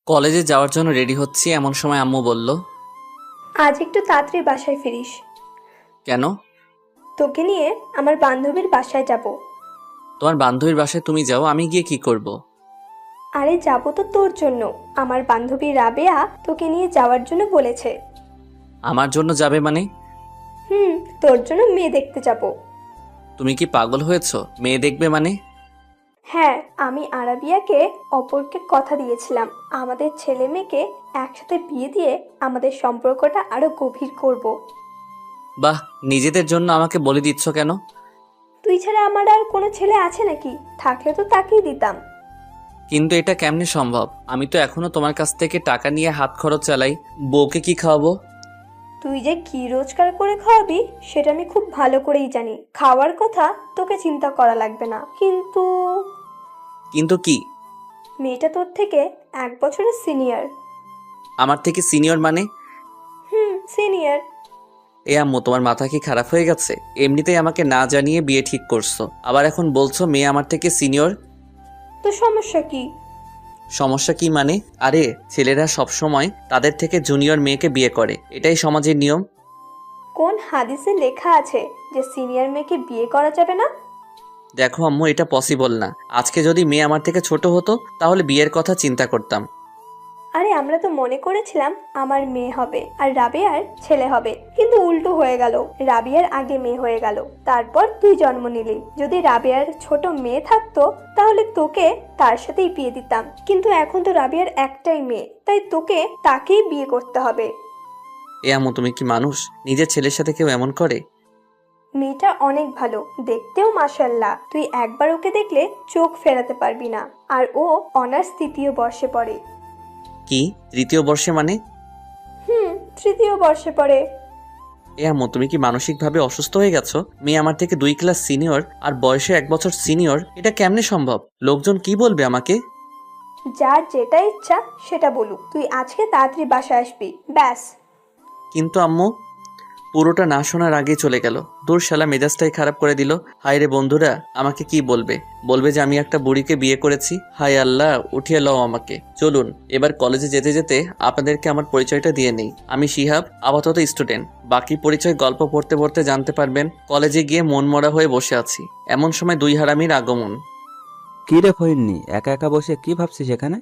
কলেজে যাওয়ার জন্য রেডি হচ্ছি এমন সময় আম্মু বলল, আজ একটু তাড়াতাড়ি বাসায় ফিরিস। কেন? তোকে নিয়ে আমার বান্ধবীর বাসায় যাব। তোমার বান্ধবীর বাসায় তুমি যাও, আমি গিয়ে কি করব? আরে যাব তো তোর জন্য। আমার বান্ধবী রাবেয়া তোকে নিয়ে যাওয়ার জন্য বলেছে। আমার জন্য যাবে মানে? তোর জন্য মেয়ে দেখতে যাব। তুমি কি পাগল হয়েছো? মেয়ে দেখবে মানে? হ্যাঁ, আমি আরাবিয়াকে অপরকে কথা দিয়েছিলাম আমাদের ছেলে মেয়েকে একসাথে বিয়ে দিয়ে আমাদের সম্পর্কটা আরো গভীর করব। বাহ, নিজেদের জন্য আমাকে বলে দিচ্ছ কেন? তুই ছাড়া আমার আর কোনো ছেলে আছে নাকি? থাকলে তো তাকেই দিতাম। কিন্তু এটা কেমনে সম্ভব? আমি তো এখনো তোমার কাছ থেকে টাকা নিয়ে হাত খরচ চালাই। বউকে কি খাওয়াবো? তুই যে কি রোজগার করে খাওয়াবি সেটা আমি খুব ভালো করেই জানি। খাওয়ার কথা তোকে চিন্তা করা লাগবে না, কিন্তু কিন্তু কি? মেয়েটা তোর থেকে 1 বছরের সিনিয়র। আমার থেকে সিনিয়র মানে? সিনিয়র। এ আম্মু, তোমার মাথা কি খারাপ হয়ে গেছে? এমনিতেই আমাকে না জানিয়ে বিয়ে ঠিক করছো, আবার এখন বলছো মেয়ে আমার থেকে সিনিয়র। তো সমস্যা কি? সমস্যা কি মানে? আরে, ছেলেরা সব সময় তাদের থেকে জুনিয়র মেয়েকে বিয়ে করে, এটাই সমাজের নিয়ম। কোন হাদিসে লেখা আছে যে সিনিয়র মেয়েকে বিয়ে করা যাবে না? দেখো আম্মু, এটা পসিবল না। আজকে যদি মেয়ে আমার থেকে ছোট হতো তাহলে বিয়ের কথা চিন্তা করতাম। আরে আমরা তো মনে করেছিলাম আমার মেয়ে হবে আর রাবিয়ার ছেলে হবে, কিন্তু উল্টো হয়ে গেল। রাবিয়ার আগে মেয়ে হয়ে গেল, তারপর তুই জন্ম নিলি। যদি রাবিয়ার ছোট মেয়ে থাকতো তাহলে তোকে তার সাথেই বিয়ে দিতাম, কিন্তু এখন তো রাবিয়ার একটাই মেয়ে, তাই তোকে তাকেই বিয়ে করতে হবে। এ আম্মু, তুমি কি মানুষ? নিজের ছেলের সাথে কেউ এমন করে? মেয়েটা অনেক ভালো, দেখতেও মাশাআল্লাহ। তুই একবার ওকে দেখলে চোখ ফেরাতে পারবি না। আর ও অনার্স 3য় বর্ষে পড়ে। কি, তৃতীয় বর্ষে মানে? 3য় বর্ষে পড়ে। এ আম্মু, তুমি কি মানসিকভাবে অসুস্থ হয়ে গেছো? মেয়ে আমার থেকে 2 ক্লাস সিনিয়র আর বয়সে 1 বছর সিনিয়র, এটা কেমনে সম্ভব? লোকজন কি বলবে আমাকে? যার যেটা ইচ্ছা সেটা বলুক। তুই আজকে তাড়াতাড়ি বাসায় আসবি, ব্যাস। কিন্তু আম্মু, পুরোটা না শোনার আগেই চলে গেল। দূর শালা, মেজাজটাই খারাপ করে দিল। হায় রে বন্ধুরা, আমাকে কি বলবে? বলবে যে আমি একটা বুড়িকে বিয়ে করেছি। হায় আল্লাহ, উঠিয়ে লও আমাকে। চলুন এবার কলেজে যেতে যেতে আপনাদেরকে আমার পরিচয়টা দিয়ে নেই। আমি শিহাব, আপাতত স্টুডেন্ট। বাকি পরিচয় গল্প পড়তে পড়তে জানতে পারবেন। কলেজে গিয়ে মনমরা হয়ে বসে আছি, এমন সময় দুই হারামির আগমন। কি রে ফইন্নি, একা একা বসে কি ভাবছিস এখানে?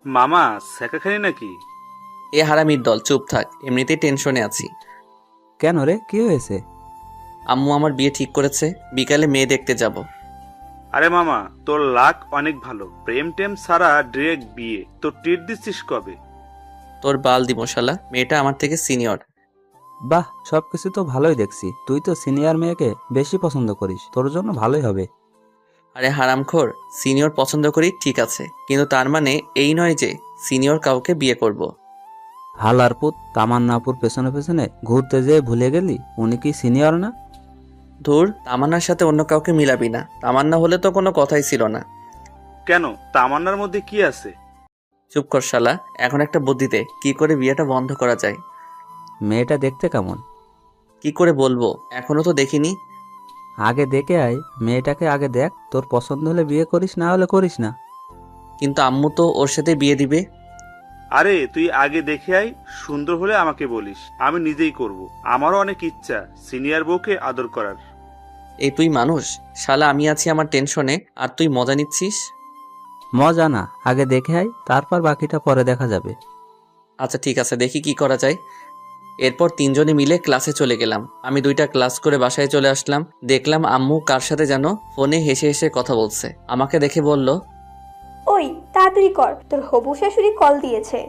মামা শেখাখানি নাকি? এ হারামির দল, চুপ থাক, এমনিতেই টেনশনে আছি। কেন রে, কি হয়েছে? আম্মু আমার বিয়ে ঠিক করেছে, বিকালে মেয়ে দেখতে যাব। আরে মামা, তোর লাক অনেক ভালো। প্রেম টেম সারা ডিরেক্ট বিয়ে। তোর ট্রিট দিচ্ছিস কবে? তোর বাল দিব শালা, মেয়েটা আমার থেকে সিনিয়র। বাহ, সবকিছু তো ভালোই দেখছি। তুই তো সিনিয়র মেয়েকে বেশি পছন্দ করিস, তোর জন্য ভালোই হবে। আরে হারামখোর, সিনিয়র পছন্দ করি ঠিক আছে, কিন্তু তার মানে এই নয় যে সিনিয়র কাউকে বিয়ে করব। হালার পুত, তামান্নাপুর পেছনে পেছনে ঘুরতে যেয়ে ভুলে গেলি উনি কি সিনিয়র না? ধুর, তামান্নার সাথে অন্য কাউকে মিলাবি না। তামান্না হলে তো কোনো কথাই ছিল না। কেন, তামান্নার মধ্যে কি আছে? চুপ কর শালা, এখন একটা বুদ্ধি দে, কি করে বিয়েটা বন্ধ করা যায়। মেয়েটা দেখতে কেমন? কি করে বলবো, এখনো তো দেখিনি। আগে দেখে আয়, মেয়েটাকে আগে দেখ, তোর পছন্দ হলে বিয়ে করিস, না হলে করিস না। কিন্তু আম্মু তো ওর সাথে বিয়ে দিবে। আরে তুই আগে দেখে আয়, সুন্দর হলে আমাকে বলিস, আমি নিজেই করব। আমারও অনেক ইচ্ছা সিনিয়র বউকে আদর করার। এই তুই মানুষ? শালা, আমি আছি আমার টেনশনে আর তুই মজা নিচ্ছিস। মজা না, আগে দেখে আয়, তারপর বাকিটা পরে দেখা যাবে। আচ্ছা ঠিক আছে, দেখি কি করা যায়। এরপর তিনজনে মিলে ক্লাসে চলে গেলাম। আমি 2টা ক্লাস করে বাসায় চলে আসলাম। দেখলাম আম্মু কার সাথে যেন ফোনে হেসে হেসে কথা বলছে। আমাকে দেখে বলল, ওই তাড়াতাড়ি কর, তোর হবু শাশুড়ি কল দিয়েছে।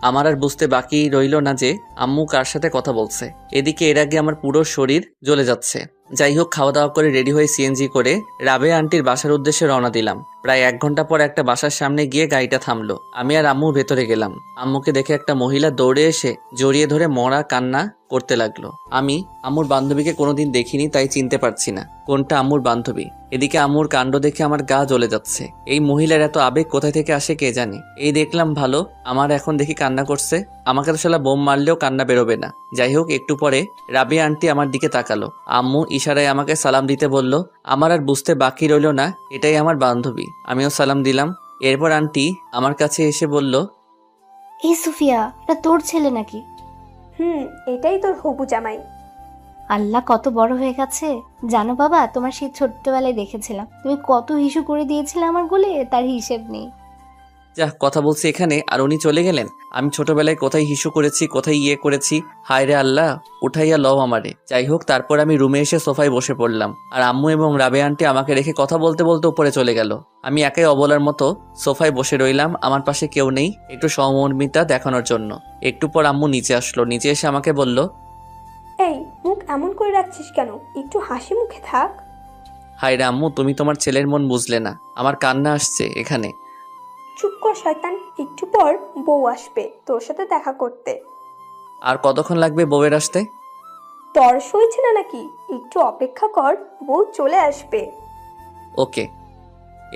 আমার আর বুঝতে বাকি রইল না যে আম্মু কার সাথে কথা বলছে। এদিকে এর আগে আমার পুরো শরীর জ্বলে যাচ্ছে। যাই হোক, খাওয়া দাওয়া করে রেডি হয়ে সিএনজি করে রাবেয়া আন্টির বাসার উদ্দেশ্যে রওনা দিলাম। প্রায় 1 ঘন্টা পর একটা বাসার সামনে গিয়ে গাড়িটা থামলো। আমি আর আম্মু ভেতরে গেলাম। আম্মুকে দেখে একটা মহিলা দৌড়ে এসে জড়িয়ে ধরে মরা কান্না করতে লাগলো। আমি আম্মুর বান্ধবীকে কোনোদিন দেখিনি, তাই চিনতে পারছি না কোনটা আম্মুর বান্ধবী। এদিকে আম্মুর কাণ্ড দেখে আমার গা জ্বলে যাচ্ছে। এই মহিলার এত আবেগ কোথা থেকে আসে কে জানে। এই দেখলাম ভালো, আমার এখন দেখি কান্না করছে। আমাকে তো শালা বোম মারলেও কান্না বেরোবে না। যাই হোক, একটু পরে রাবিয়া আন্টি আমার দিকে তাকালো। আম্মু ইশারায় আমাকে সালাম দিতে বলল। আমার আর বুঝতে বাকি রইল না এটাই আমার বান্ধবী। আমিও সালাম দিলাম। এরপর আন্টি আমার কাছে এসে বলল, এই সুফিয়া, এটা তোর ছেলে নাকি? এটাই তোর হবু জামাই। আল্লাহ, কত বড় হয়ে গেছে। জানো বাবা, তোমার সেই ছোট্টবেলায় দেখেছিলাম তুমি কত হিসু করে দিয়েছিলে আমার গোলে, তার হিসেব নেই। যা কথা বলছি এখানে, আর উনি চলে গেলেন। আমি ছোটবেলায় কোথায় হিসু করেছি, কোথায় ইয়ে করেছি, হায় রে আল্লাহ, উঠাইয়া লও আমারে। যাই হোক, তারপর আমি রুমে এসে সোফায় বসে পড়লাম, আর আম্মু এবং রাবে আন্টি আমাকে রেখে কথা বলতে বলতে উপরে চলে গেল। আমি একাই অবলার মতো সোফায় বসে রইলাম, আমার পাশে কেউ নেই, একটু সহমর্মিতা দেখানোর জন্য। একটু পর আম্মু নিচে আসলো, নিচে এসে আমাকে বলল, এই মুখ এমন করে রাখছিস কেন? একটু হাসি মুখে থাক। হায় রে আম্মু, তুমি তোমার ছেলের মন বুঝলে না, আমার কান্না আসছে এখানে। চুপ কর শয়তান, একটু পর বউ আসবে তোর সাথে দেখা করতে। আর কতক্ষণ লাগবে বউয়ের আসতে? তর সইছে না নাকি? একটু অপেক্ষা কর, বউ চলে আসবে। ওকে।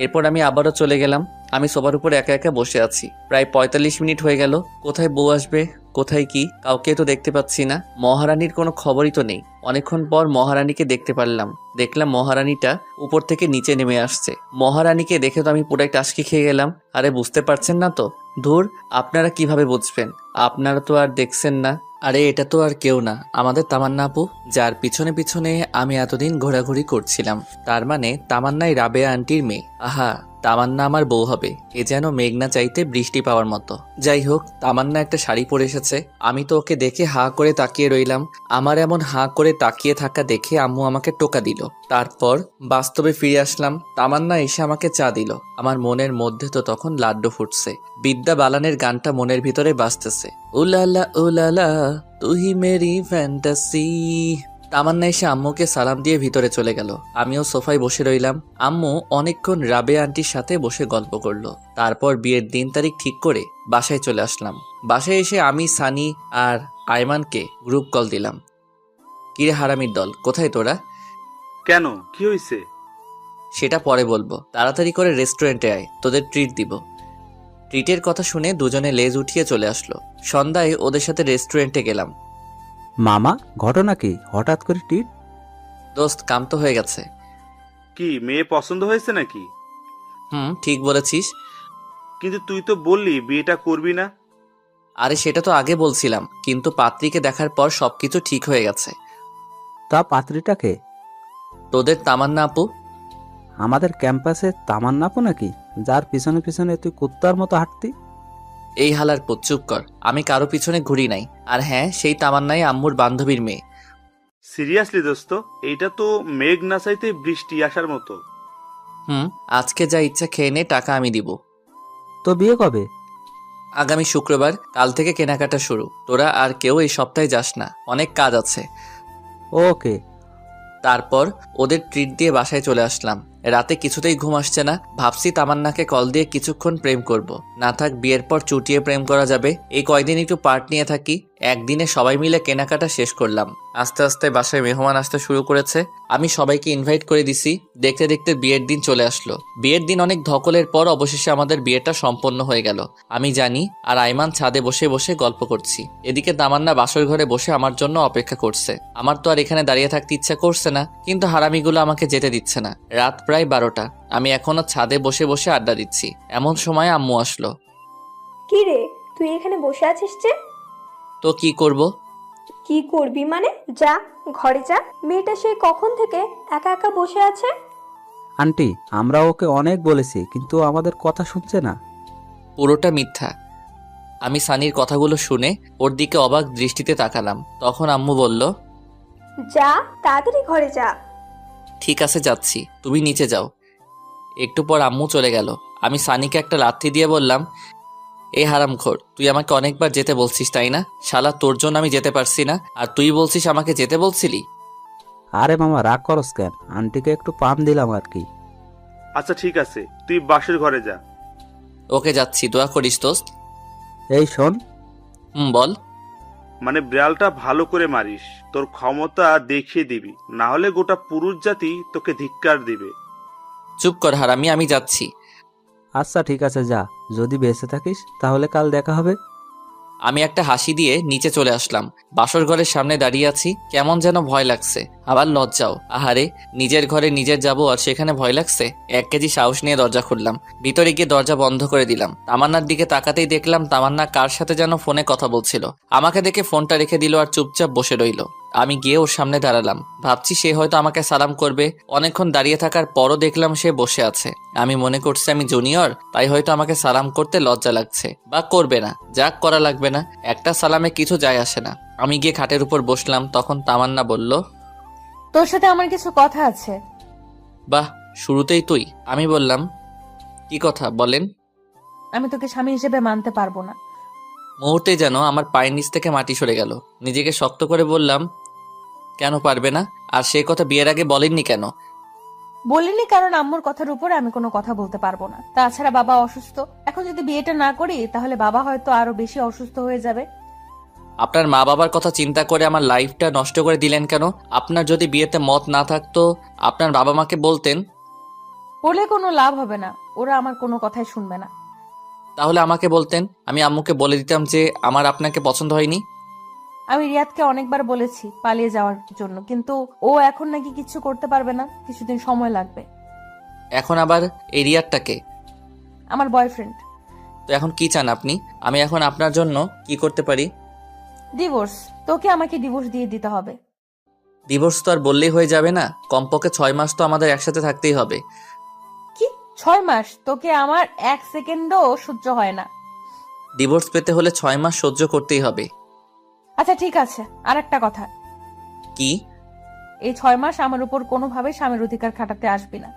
এরপর আমি আবারও চলে গেলাম। আমি সোফার উপর একা একা বসে আছি, প্রায় 45 মিনিট হয়ে গেল। কোথায় বউ আসবে, কোথায় কি, কাউকে তো দেখতে পাচ্ছি না। মহারানীর কোনো খবরই তো নেই। অনেকক্ষণ পর মহারানীকে দেখতে পারলাম। দেখলাম মহারানীটা উপর থেকে নিচে নেমে আসছে। মহারানীকে দেখে তো আমি পুরাই টাসকি খেয়ে গেলাম। আরে বুঝতে পারছেন না তো? ধুর, আপনারা কিভাবে বুঝবেন? আপনারা তো আর দেখছেন না। আরে এটা তো আর কেউ না, আমাদের তামান্না আপু, যার পিছনে পিছনে আমি এতদিন ঘোরাঘুরি করছিলাম। তার মানে তামান্নাই রাবেয়া আন্টির মেয়ে। আহা, তামান্না আমার বউ হবে, এ যেন মেঘনা চাইতে বৃষ্টি পাওয়ার মতো। যাই হোক, তামান্না একটা শাড়ি পরে এসেছে। আমি তো ওকে দেখে হাঁ করে তাকিয়ে রইলাম। আমার এমন হাঁ করে তাকিয়ে থাকা দেখে আম্মু আমাকে টোকা দিল। তারপর বাস্তবে ফিরে আসলাম। তামান্না এসে আমাকে চা দিল। আমার মনের মধ্যে তো তখন লাড্ডু ফুটছে। বিদ্যা বালানের গানটা মনের ভিতরে বাজতেছে, উলালা উলালা তুই মেরি ফ্যান্টাসি। তামান্না এসে আম্মুকে সালাম দিয়ে ভিতরে চলে গেল। আমিও সোফায় বসে রইলাম। আম্মু অনেকক্ষণ রাবে আন্টির সাথে বসে গল্প করলো। তারপর বিয়ের দিন তারিখ ঠিক করে বাসায় চলে আসলাম। বাসায় এসে আমি, সানি আর আয়মানকে গ্রুপ কল দিলাম। কিরে হারামির দল, কোথায় তোরা? কেন, কি হয়েছে? সেটা পরে বলবো, তাড়াতাড়ি করে রেস্টুরেন্টে আয়, তোদের ট্রিট দিব। ট্রিটের কথা শুনে দুজনে লেজ উঠিয়ে চলে আসলো। সন্ধ্যায় ওদের সাথে রেস্টুরেন্টে গেলাম। মামা, ঘটনা কি? হঠাৎ করে টিট? দোস্ত, কাম তো হয়ে গেছে। কি মেয়ে পছন্দ হয়েছে নাকি? ঠিক বলেছিস। কিন্তু তুই তো বললি বিয়েটা করবি না। আরে সেটা তো আগে বলছিলাম, কিন্তু পাত্রীকে দেখার পর সবকিছু ঠিক হয়ে গেছে। তা পাত্রীটাকে? তোদের তামান্না আপু। আমাদের ক্যাম্পাসে তামান্নাপু নাকি, যার পিছনে পিছনে তুই কুত্তার মতো হাঁটতি? এই হালার পুত, চুপ কর। আমি কারো পিছনে ঘুরি নাই। আর হ্যাঁ, সেই তামান্নাই আম্মুর বান্ধবীর মেয়ে। সিরিয়াসলি দোস্ত, এইটা তো মেঘ না চাইতে বৃষ্টি আসার মতো। আজকে যা ইচ্ছা খেয়ে নে, টাকা আমি দিব। তো বিয়ে কবে? আগামী শুক্রবার, কাল থেকে কেনাকাটা শুরু। তোরা আর কেউ এই সপ্তাহে যাস না, অনেক কাজ আছে। ওকে। তারপর ওদের ট্রিট দিয়ে বাসায় চলে আসলাম। রাতে কিছুতেই ঘুম আসছে না। ভাবছি তামান্নাকে কল দিয়ে কিছুক্ষণ প্রেম করব। না থাক, বিয়ের পর চুটিয়ে প্রেম করা যাবে। এই কয়দিন একটু পার্ট নিয়ে থাকি। একদিনে সবাই মিলে কেনাকাটা শেষ করলাম। আস্তে আস্তে বাসায় মেহমান আসতে শুরু করেছে। আমি সবাইকে ইনভাইট করে দিছি। দেখতে দেখতে বিয়ের দিন চলে আসলো। বিয়ের দিন অনেক ধকলের পর অবশেষে আমাদের বিয়েটা সম্পন্ন হয়ে গেল। আমি জানি, আর আইমান ছাদে বসে বসে গল্প করছি। এদিকে তামান্না বাসর ঘরে বসে আমার জন্য অপেক্ষা করছে। আমার তো আর এখানে দাঁড়িয়ে থাকতে ইচ্ছা করছে না, কিন্তু হারামিগুলো আমাকে যেতে দিচ্ছে না। রাত প্রায় 12টা। আমি এখনো ছাদে বসে বসে আড্ডা দিচ্ছি। এমন সময় আম্মু আসলো। কি রে, তুই এখানে বসে আছিস যে? তো কি করব? কি করবি মানে? যা, ঘরে যা। মেয়েটা সে কখন থেকে একা একা বসে আছে। আন্টি, আমরা ওকে অনেক বলেছি, কিন্তু আমাদের কথা শুনছে না। পুরোটা মিথ্যা। আমি সানির কথাগুলো শুনে ওর দিকে অবাক দৃষ্টিতে তাকালাম। তখন আম্মু বলল, যা, তাড়াতাড়ি ঘরে যা। ঠিক আছে যাচ্ছি, তুমি নিচে যাও। একটু পর আম্মু চলে গেল। আমি সানিকে একটা লাথি দিয়ে বললাম, এই হারামখোর, তুই আমাকে অনেকবার যেতে বলছিস তাই না? শালা, তোর জন্য আমি যেতে পারছি না, আর তুই বলছিস আমাকে যেতে বলছিলি। আরে মামা, রাগ করস কেন? আন্টিকে একটু পাম দিলাম আর কি। আচ্ছা ঠিক আছে, তুই বাসের ঘরে যা। ওকে, যাচ্ছি, দোয়া করিস দোস্ত। এই শোন, বল। মানে বিড়ালটা ভালো করে মারিস, তোর ক্ষমতা দেখিয়ে দিবি, না হলে গোটা পুরুষ জাতি তোকে ধিক্কার দিবে। চুপ কর হারামি, আমি যাচ্ছি। আচ্ছা ঠিক আছে, যা। যদি বেঁচে থাকিস তাহলে কাল দেখা হবে। আমি একটা হাসি দিয়ে নিচে চলে আসলাম। বাসর ঘরের সামনে দাঁড়িয়ে আছি, কেমন যেন ভয় লাগছে, আবার লজ্জাও। আহারে, নিজের ঘরে নিজের যাব আর সেখানে ভয় লাগছে। 1 কেজি সাহস নিয়ে দরজা খুললাম, ভিতরে গিয়ে দরজা বন্ধ করে দিলাম। তামান্নার দিকে তাকাতেই দেখলাম তামান্না কার সাথে যেন ফোনে কথা বলছিল। আমাকে দেখে ফোনটা রেখে দিল আর চুপচাপ বসে রইল। আমি গিয়ে ওর সামনে দাঁড়ালাম, ভাবছি সে হয়তো আমাকে সালাম করবে। অনেকক্ষণ দাঁড়িয়ে থাকার পরও দেখলাম সে বসে আছে। আমি মনে করছি আমি জুনিয়র, তাই হয়তো আমাকে সালাম করতে লজ্জা লাগছে, বা করবে না, যাক করা লাগবে না, একটা সালামে কিছু যায় আসে না। আমি গিয়ে খাটের উপর বসলাম, তখন তামান্না বলল, তোর সাথে আমার কিছু কথা আছে। বাহ, শুরুতেই তুই? আমি বললাম, কি কথা বলেন। আমি তোকে স্বামী হিসেবে মানতে পারবো না। মুহূর্তে যেন আমার পায়ের নিচ থেকে মাটি সরে গেল। নিজেকে শক্ত করে বললাম, কেন পারবে না? আর সেই কথা বিয়ের আগে বলেননি কেন? বলিনি কারণ আম্মুর কথার উপরে আমি কোনো কথা বলতে পারবো না। তাছাড়া বাবা অসুস্থ, এখন যদি বিয়েটা না করি তাহলে বাবা হয়তো আরো বেশি অসুস্থ হয়ে যাবে। আপনার মা বাবার কথা চিন্তা করে আমার লাইফটা নষ্ট করে দিলেন কেন? আপনার যদি বিয়েতে মত না থাকতো আপনার বাবা মাকে বলতেন। বলে কোনো লাভ হবে না, ওরা আমার কোনো কথাই শুনবে না। তাহলে আমাকে বলতেন, আমি আম্মুকে বলে দিতাম যে আমার আপনাকে পছন্দ হয়নি। আমি রিয়াদকে অনেকবার বলেছি পালিয়ে যাওয়ার জন্য, কিন্তু ও এখন নাকি কিছু করতে পারবে না, কিছুদিন সময় লাগবে। এখন আবার এই রিয়ারটাকে? আমার বয়ফ্রেন্ড। তো এখন কি চান আপনি? আমি এখন আপনার জন্য কি করতে পারি? ডিভোর্স। তোকে আমাকে ডিভোর্স দিয়ে দিতে হবে। ডিভোর্স তো আর বললেই হয়ে যাবে না, কমপক্ষে 6 মাস তো আমাদের একসাথে থাকতেই হবে। কি 6 মাস? তোকে আমার 1 সেকেন্ডও সহ্য হয় না। ডিভোর্স পেতে হলে 6 মাস সহ্য করতেই হবে। আচ্ছা ঠিক আছে, আর একটা কথা, কি? এই 6 মাস আমার উপর কোনোভাবে স্বামীর অধিকার খাটাতে আসবি না।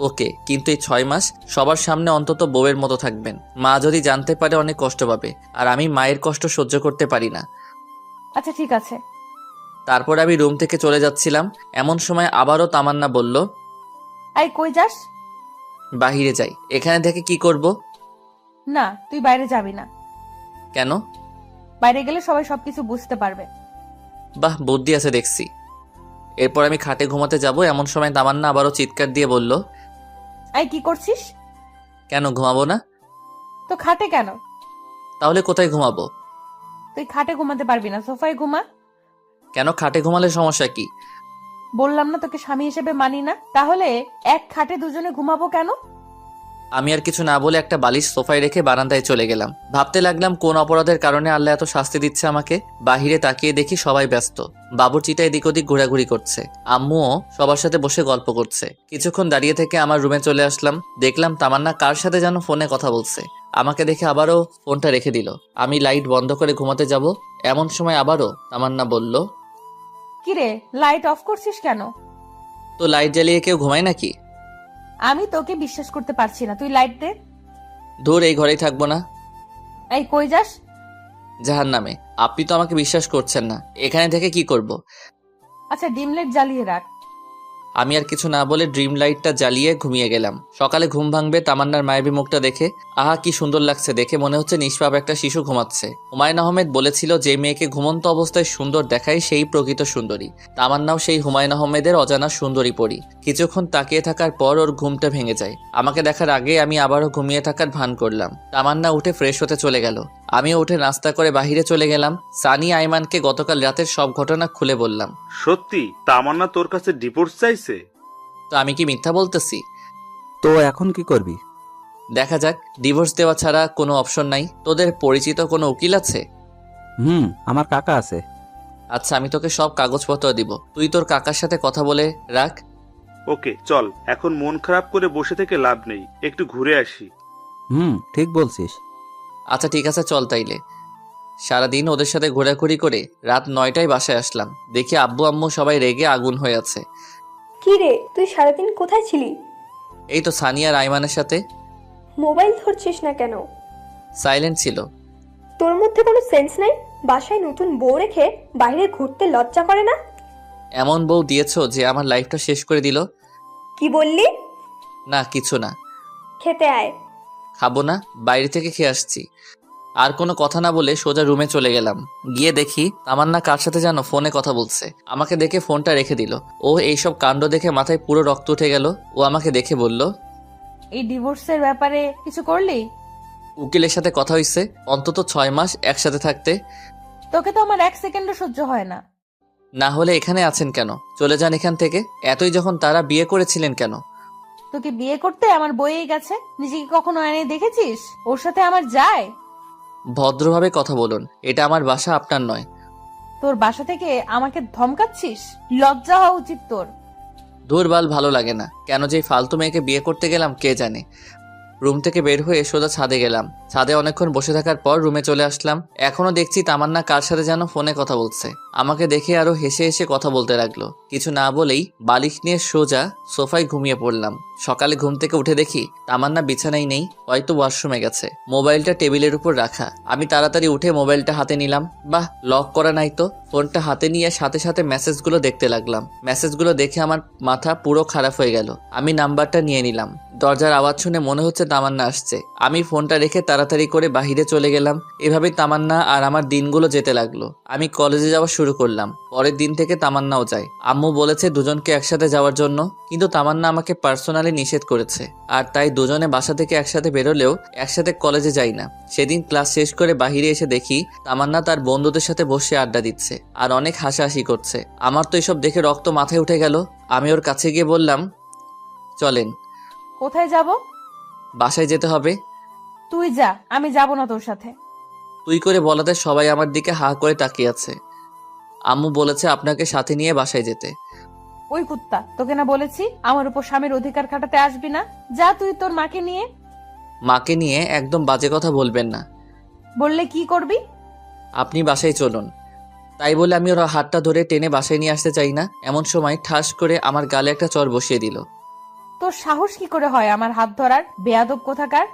ওকে, কিন্তু এই 6 মাস সবার সামনে অন্তত বউয়ের মতো থাকবেন। মা যদি জানতে পারে অনেক কষ্ট পাবে, আর আমি মায়ের কষ্ট সহ্য করতে পারি না। আচ্ছা ঠিক আছে। তারপর আমি রুম থেকে চলে যাচ্ছিলাম, এমন সময় আবারও তামান্না বলল, এই কই যাস? বাহিরে যাই। এখানে থেকে কি করব? না, তুই বাইরে যাবি না। কেন? বাইরে গেলে সবাই সবকিছু বুঝতে পারবে। বাহ, বুদ্ধি আছে দেখছি। এরপর আমি খাটে ঘুমাতে যাব, এমন সময় তামান্না আবারও চিৎকার দিয়ে বলল, এই কি করছিস? কেন ঘুমাবো না? তো খাটে কেন? তাহলে কোথায় ঘুমাবো? তুই খাটে ঘুমাতে পারবি না, সোফায় ঘুমা। কেন, খাটে ঘুমালে সমস্যা কি? বললাম না তোকে স্বামী হিসেবে মানি না, তাহলে এক খাটে দুজনে ঘুমাবো কেন? আমি আর কিছু না বলে একটা বালিশ সোফায় রেখে বারান্দায় চলে গেলাম। ভাবতে লাগলাম কোন অপরাধের কারণে আল্লাহ এত শাস্তি দিচ্ছে আমাকে। বাহিরে তাকিয়ে দেখি সবাই ব্যস্ত, বাবুর্চিটা এদিক ওদিক ঘোরাঘুরি করছে, আম্মুও সবার সাথে বসে গল্প করছে। কিছুক্ষণ দাঁড়িয়ে থেকে আমার রুমে চলে আসলাম, দেখলাম তামান্না কার সাথে যেন ফোনে কথা বলছে। আমাকে দেখে আবারও ফোনটা রেখে দিল। আমি লাইট বন্ধ করে ঘুমাতে যাব, এমন সময় আবারও তামান্না বলল, কিরে, লাইট অফ করছিস কেন? তো লাইট জ্বালিয়ে কেউ ঘুমায় নাকি? আমি তোকে বিশ্বাস করতে পারছি না, তুই লাইট দে। ধুর, এই ঘরেই থাকবো না। এই কই যাস? জাহান্নামে। আপনি তো আমাকে বিশ্বাস করছেন না, এখানে থেকে কি করব? আচ্ছা ডিম লাইট জ্বালিয়ে রাখ। আমি আর কিছু না বলে ড্রিম লাইটটা জ্বালিয়ে ঘুমিয়ে গেলাম। সকালে ঘুম ভাঙবে তামান্নার মায়াবী মুখটা দেখে। আহা, কি সুন্দর লাগছে দেখে, মনে হচ্ছে নিষ্পাপ একটা শিশু ঘুমাচ্ছে। হুমায়ুন আহমেদ বলেছিল, যে মেয়েকে ঘুমন্ত অবস্থায় সুন্দর দেখায় সেই প্রকৃত সুন্দরী। তামান্নাও সেই হুমায়ুন আহমেদের অজানা সুন্দরী পরী। কিছুক্ষণ তাকিয়ে থাকার পর ওর ঘুমটা ভেঙে যায়। আমাকে দেখার আগে আমি আবারও ঘুমিয়ে থাকার ভান করলাম। তামান্না উঠে ফ্রেশ হতে চলে গেল, আমিও উঠে নাস্তা করে বাহিরে চলে গেলাম। সানি আইমানকে গতকাল রাতের সব ঘটনা খুলে বললাম। সত্যি তামান্না তোর কাছে ডিভোর্স চাইছে? তো আমি কি মিথ্যা বলতেছি? তো এখন কি করবি? দেখা যাক, ডিভোর্স দেওয়া ছাড়া কোনো অপশন নাই। তোদের পরিচিত কোনো উকিল আছে? আমার কাকা আছে। আচ্ছা, আমি তোকে সব কাগজপত্র দিব, তুই তোর কাকার সাথে কথা বলে রাখ। ওকে চল, এখন মন খারাপ করে বসে থেকে লাভ নেই, একটু ঘুরে আসি। ঠিক বলছিস। আচ্ছা ঠিক আছে, চল তাইলে। সারাদিন ওদের সাথে ঘোরাঘুরি করে রাত 9টায় বাসায় আসলাম। দেখি আব্বু আম্মু সবাই রেগে আগুন হয়ে আছে। কি রে, তুই সারাদিন কোথায় ছিলি? এই তো সানিয়া আর আইমানের সাথে। মোবাইল ধরছিস না কেন? সাইলেন্ট ছিল। তোর মধ্যে কোনো সেন্স নাই? বাসায় নতুন বউ রেখে বাইরে ঘুরতে লজ্জা করে না? এমন বউ দিয়েছো যে আমার লাইফটা শেষ করে দিল। কি বললি? না কিছু না। খেতে আয়। খাবো না, বাইরে থেকে খেয়ে আসছি। আর কোনো কথা না বলে সোজা রুমে চলে গেলাম। গিয়ে দেখি তামান্না কার সাথে যেন ফোনে কথা বলছে। আমাকে দেখে ফোনটা রেখে দিল। ও এইসব কাণ্ড দেখে মাথায় পুরো রক্ত উঠে গেল। ও আমাকে দেখে বলল, এই ডিভোর্সের ব্যাপারে কিছু করলি? উকিলের সাথে কথা হইছে অন্তত 6 মাস একসাথে থাকতে। তোকে তো আমার 1 সেকেন্ডও সহ্য হয় না। না হলে এখানে আছেন কেন? চলে যান এখান থেকে। এতই যখন তারা বিয়ে করেছিলেন কেন? তোকে বিয়ে করতে আমার বইয়েই গেছে, নিজেকে কখনো আয়নায় দেখেছিস? ওর সাথে আমার যায়? ভদ্রভাবে কথা বলুন, এটা আমার বাসা, আপনার নয়। তোর বাসা থেকে আমাকে ধমকাচ্ছিস? লজ্জা হওয়া উচিত তোর। দূরবাল ভালো লাগে না, কেন যে এই ফালতু মেয়েকে বিয়ে করতে গেলাম কে জানে। রুম থেকে বের হয়ে সোজা ছাদে গেলাম। ছাদে অনেকক্ষণ বসে থাকার পর রুমে চলে আসলাম। এখনো দেখছি তামান্না কার সাথে যেন ফোনে কথা বলছে। আমাকে দেখে আরো হেসে হেসে কথা বলতে লাগলো। কিছু না বলেই বালিশ নিয়ে সোজা সোফায় ঘুমিয়ে পড়লাম। সকালে ঘুম থেকে উঠে দেখি তামান্না বিছানায় নেই, হয়তো ওয়াশরুমে গেছে। মোবাইলটা টেবিলের উপর রাখা। আমি তাড়াতাড়ি উঠে মোবাইলটা হাতে নিলাম। বাহ, লক করা নাই তো। ফোনটা হাতে নিয়ে সাথে সাথে মেসেজগুলো দেখতে লাগলাম। মেসেজগুলো দেখে আমার মাথা পুরো খারাপ হয়ে গেল। আমি নাম্বারটা নিয়ে নিলাম। দরজার আওয়াজ শুনে মনে হচ্ছে তামান্না আসছে। আমি ফোনটা রেখে তাড়াতাড়ি করে বাহিরে চলে গেলাম। এভাবেই তামান্না আর আমার দিনগুলো যেতে লাগলো। আমি কলেজে যাওয়া শুরু করলাম। পরের দিন থেকে তামান্নাও যায়। আম্মু বলেছে দুজনকে একসাথে যাওয়ার জন্য, কিন্তু তামান্না আমাকে পার্সোনালি নিষেধ করেছে। আর তাই দুজনে বাসা থেকে একসাথে বেরোলেও একসাথে কলেজে যাই না। সেদিন ক্লাস শেষ করে বাহিরে এসে দেখি তামান্না তার বন্ধুদের সাথে বসে আড্ডা দিচ্ছে আর অনেক হাসাহাসি করছে। আমার তো এসব দেখে রক্ত মাথায় উঠে গেল। আমি ওর কাছে গিয়ে বললাম, চলেন। কোথায় যাব? বাসায় যেতে হবে। তুই যা, আমি যাব না তোর সাথে। তুই করে বলাতে সবাই আমার দিকে হা করে তাকিয়ে আছে। আম্মু বলেছে আপনাকে সাথে নিয়ে বাসায় যেতে। ওই কুত্তা, তোকে না বলেছি আমার উপর স্বামীর অধিকার খাটাতে আসবি না? যা তুই তোর মাকে নিয়ে। মাকে নিয়ে একদম বাজে কথা বলবেন না। বললে কি করবি? আপনি বাসায় চলুন। তাই বলে আমি ওর হাতটা ধরে টেনে বাসায় নিয়ে আসতে চাই না। এমন সময় ঠাস করে আমার গালে একটা চর বসিয়ে দিল। তোর সাহস কি করে হয় আমার হাত ধরার, বেয়াদব কোথাকার?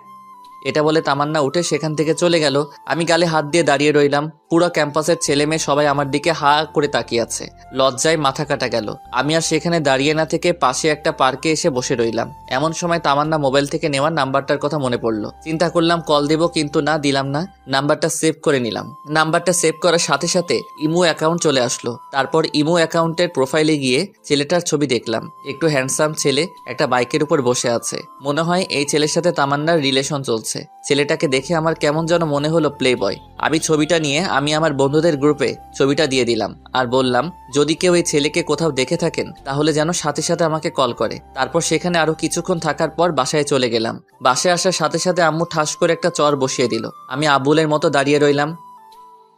এটা বলে তামান্না উঠে সেখান থেকে চলে গেল। আমি গালে হাত দিয়ে দাঁড়িয়ে রইলাম। পুরো ক্যাম্পাসের ছেলে মেয়ে সবাই আমার দিকে হা করে তাকিয়ে আছে। লজ্জায় মাথা কাটা গেল। আমি আর সেখানে দাঁড়িয়ে না থেকে পাশে একটা পার্কে এসে বসে রইলাম। এমন সময় তামান্না মোবাইল থেকে নেওয়া নাম্বারটার কথা মনে পড়লো। চিন্তা করলাম কল দেব, কিন্তু না, দিলাম না। নাম্বারটা সেভ করে নিলাম। নাম্বারটা সেভ করার সাথে সাথে ইমো অ্যাকাউন্ট চলে আসলো। তারপর ইমো অ্যাকাউন্টের প্রোফাইলে গিয়ে ছেলেটার ছবি দেখলাম। একটু হ্যান্ডসাম ছেলে, একটা বাইকের উপর বসে আছে। মনে হয় এই ছেলের সাথে তামান্নার রিলেশন চলছে। ছেলেটাকে দেখে আমার কেমন যেন মনে হলো প্লে বয়। আমি ছবিটা নিয়ে আমি আমার বন্ধুদের গ্রুপে ছবিটা দিয়ে দিলাম আর বললাম, যদি কেউ এই ছেলেকে কোথাও দেখে থাকেন তাহলে যেন সাথে সাথে আমাকে কল করে। তারপর সেখানে আরো কিছুক্ষণ থাকার পর বাসায় চলে গেলাম। বাসায় আসার সাথে সাথে আম্মু ঠাস করে একটা চর বসিয়ে দিল। আমি আবুলের মতো দাঁড়িয়ে রইলাম।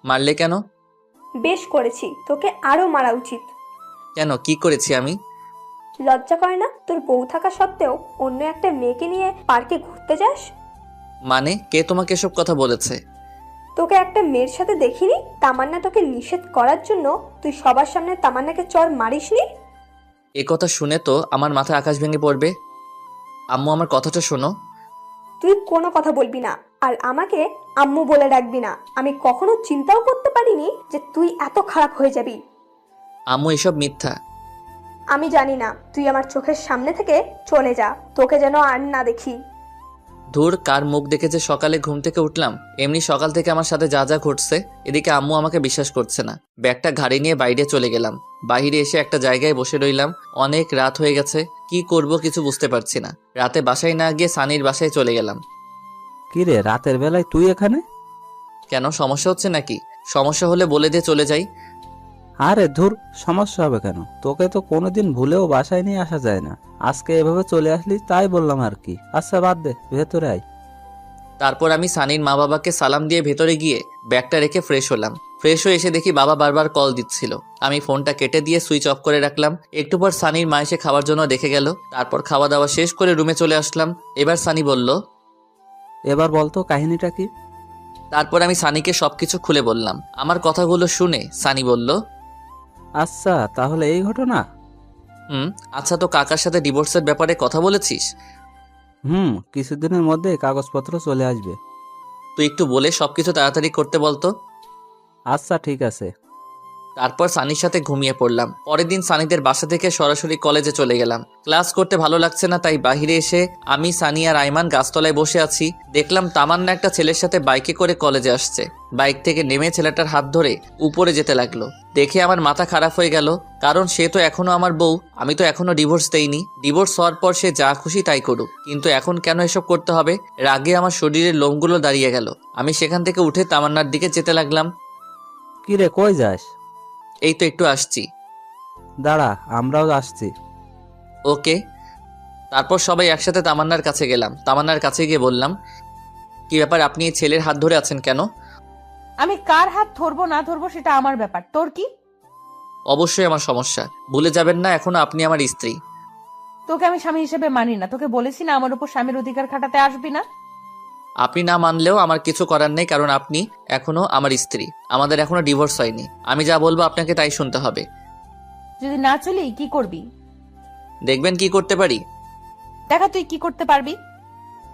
মারলে কেন? বেশ করেছি, তোকে আরো মারা উচিত। কেন, কি করেছি আমি? লজ্জা করে না তোর বউ থাকা সত্ত্বেও অন্য একটা মেয়েকে নিয়ে পার্কে ঘুরতে যাস? মানে কে তোমাকে এসব কথা বলেছে? তোকে একটা মেয়ের সাথে দেখিনি? তামান্না তোকে নিষেধ করার জন্য তুই সবার সামনে তামান্নাকে চর মারিসনি? এ কথা শুনে তো আমার মাথায় আকাশ ভেঙে পড়বে। আম্মু, আমার কথাটা শোনো। তুই কোনো কথা বলবি না, আর আমাকে আম্মু বলে ডাকবি না। আমি কখনো চিন্তাও করতে পারিনি যে তুই এত খারাপ হয়ে যাবি। আম্মু, এসব মিথ্যা। আমি জানি না, তুই আমার চোখের সামনে থেকে চলে যা, তোকে যেন আর না দেখি। ধুর, কার মুখ দেখে যে সকালে ঘুম থেকে উঠলাম। এমনি সকাল থেকে আমার সাথে যা যা ঘটছে। এদিকে আম্মু আমাকে বিশ্বাস করছে না। ব্যাগটা ঘাড়ে নিয়ে বাইরে চলে গেলাম। বাইরে এসে একটা জায়গায় বসে রইলাম। অনেক রাত হয়ে গেছে, কি করব কিছু বুঝতে পারছি না। রাতে বাসায় না গিয়ে সানির বাসায় চলে গেলাম। কি রে, রাতের বেলায় তুই এখানে? কেন, সমস্যা হচ্ছে নাকি? সমস্যা হলে বলে দিয়ে চলে যাই। আরে ধুর, সমস্যা হবে কেন? তোকে তো কোনোদিন ভুলেও বাসায় নিয়ে আসা যায় না। আজকে এভাবে চলে আসলি তাই বললাম আর কি। আচ্ছা বাদ দে, ভেতরে আয়। তারপর আমি সানির মা বাবাকে সালাম দিয়ে ভেতরে গিয়ে ব্যাগটা রেখে ফ্রেশ হলাম। ফ্রেশ হয়ে এসে দেখি বাবা বারবার কল দিচ্ছিল। আমি ফোনটা কেটে দিয়ে সুইচ অফ করে রাখলাম। একটু পর সানির মা এসে খাওয়ার জন্য দেখে গেল। তারপর খাওয়া দাওয়া শেষ করে রুমে চলে আসলাম। এবার সানি বলল, এবার বলতো কাহিনীটা কি? তারপর আমি সানিকে সবকিছু খুলে বললাম। আমার কথাগুলো শুনে সানি বলল, আচ্ছা তাহলে এই ঘটনা। আচ্ছা, তো কাকার সাথে ডিভোর্সের ব্যাপারে কথা বলেছিস? কিছুদিনের মধ্যে কাগজপত্র চলে আসবে। তুই একটু বলে সবকিছু তাড়াতাড়ি করতে বলতো। আচ্ছা ঠিক আছে। তারপর সানির সাথে ঘুমিয়ে পড়লাম। পরের দিন সানিদের বাসা থেকে সরাসরি কলেজে চলে গেলাম। ক্লাস করতে ভালো লাগছে না, তাই বাহিরে এসে আমি, সানি আর আইমান গাছতলায় বসে আছি। দেখলাম তামান্না একটা ছেলের সাথে বাইকে করে কলেজে আসছে। বাইক থেকে নেমে ছেলেটার হাত ধরে উপরে যেতে লাগলো। দেখে আমার মাথা খারাপ হয়ে গেল, কারণ সে তো এখনো আমার বউ, আমি তো এখনো ডিভোর্স দেইনি। ডিভোর্স হওয়ার পর সে যা খুশি তাই করুক, কিন্তু এখন কেন এসব করতে হবে? রাগে আমার শরীরের লোমগুলো দাঁড়িয়ে গেল। আমি সেখান থেকে উঠে তামান্নার দিকে যেতে লাগলাম। কি রে, কই যাস? এই তো একটু আসছি। দাঁড়া, আমরাও আসছি। ওকে। তারপর সবাই একসাথে তামান্নার কাছে গেলাম। তামান্নার কাছে গিয়ে বললাম, কি ব্যাপার, আপনি এই ছেলের হাত ধরে আছেন কেন? আমি কার হাত ধরবো না ধরবো সেটা আমার ব্যাপার, তোর কি? অবশ্যই আমার সমস্যা, ভুলে যাবেন না এখনো আপনি আমার স্ত্রী। তোকে আমি স্বামী হিসেবে মানি না। তোকে বলেছি না আমার উপর স্বামীর অধিকার খাটাতে আসবি না। আপনি না মানলেও আমার কিছু করার নেই, কারণ আপনি এখনো আমার স্ত্রী। আমাদের এখনো ডিভোর্স হয়নি। আমি যা বলবো আপনাকে তাই শুনতে হবে। যদি না চলি কি করবি? দেখবেন কি করতে পারি। দেখা তুই কি করতে পারবি।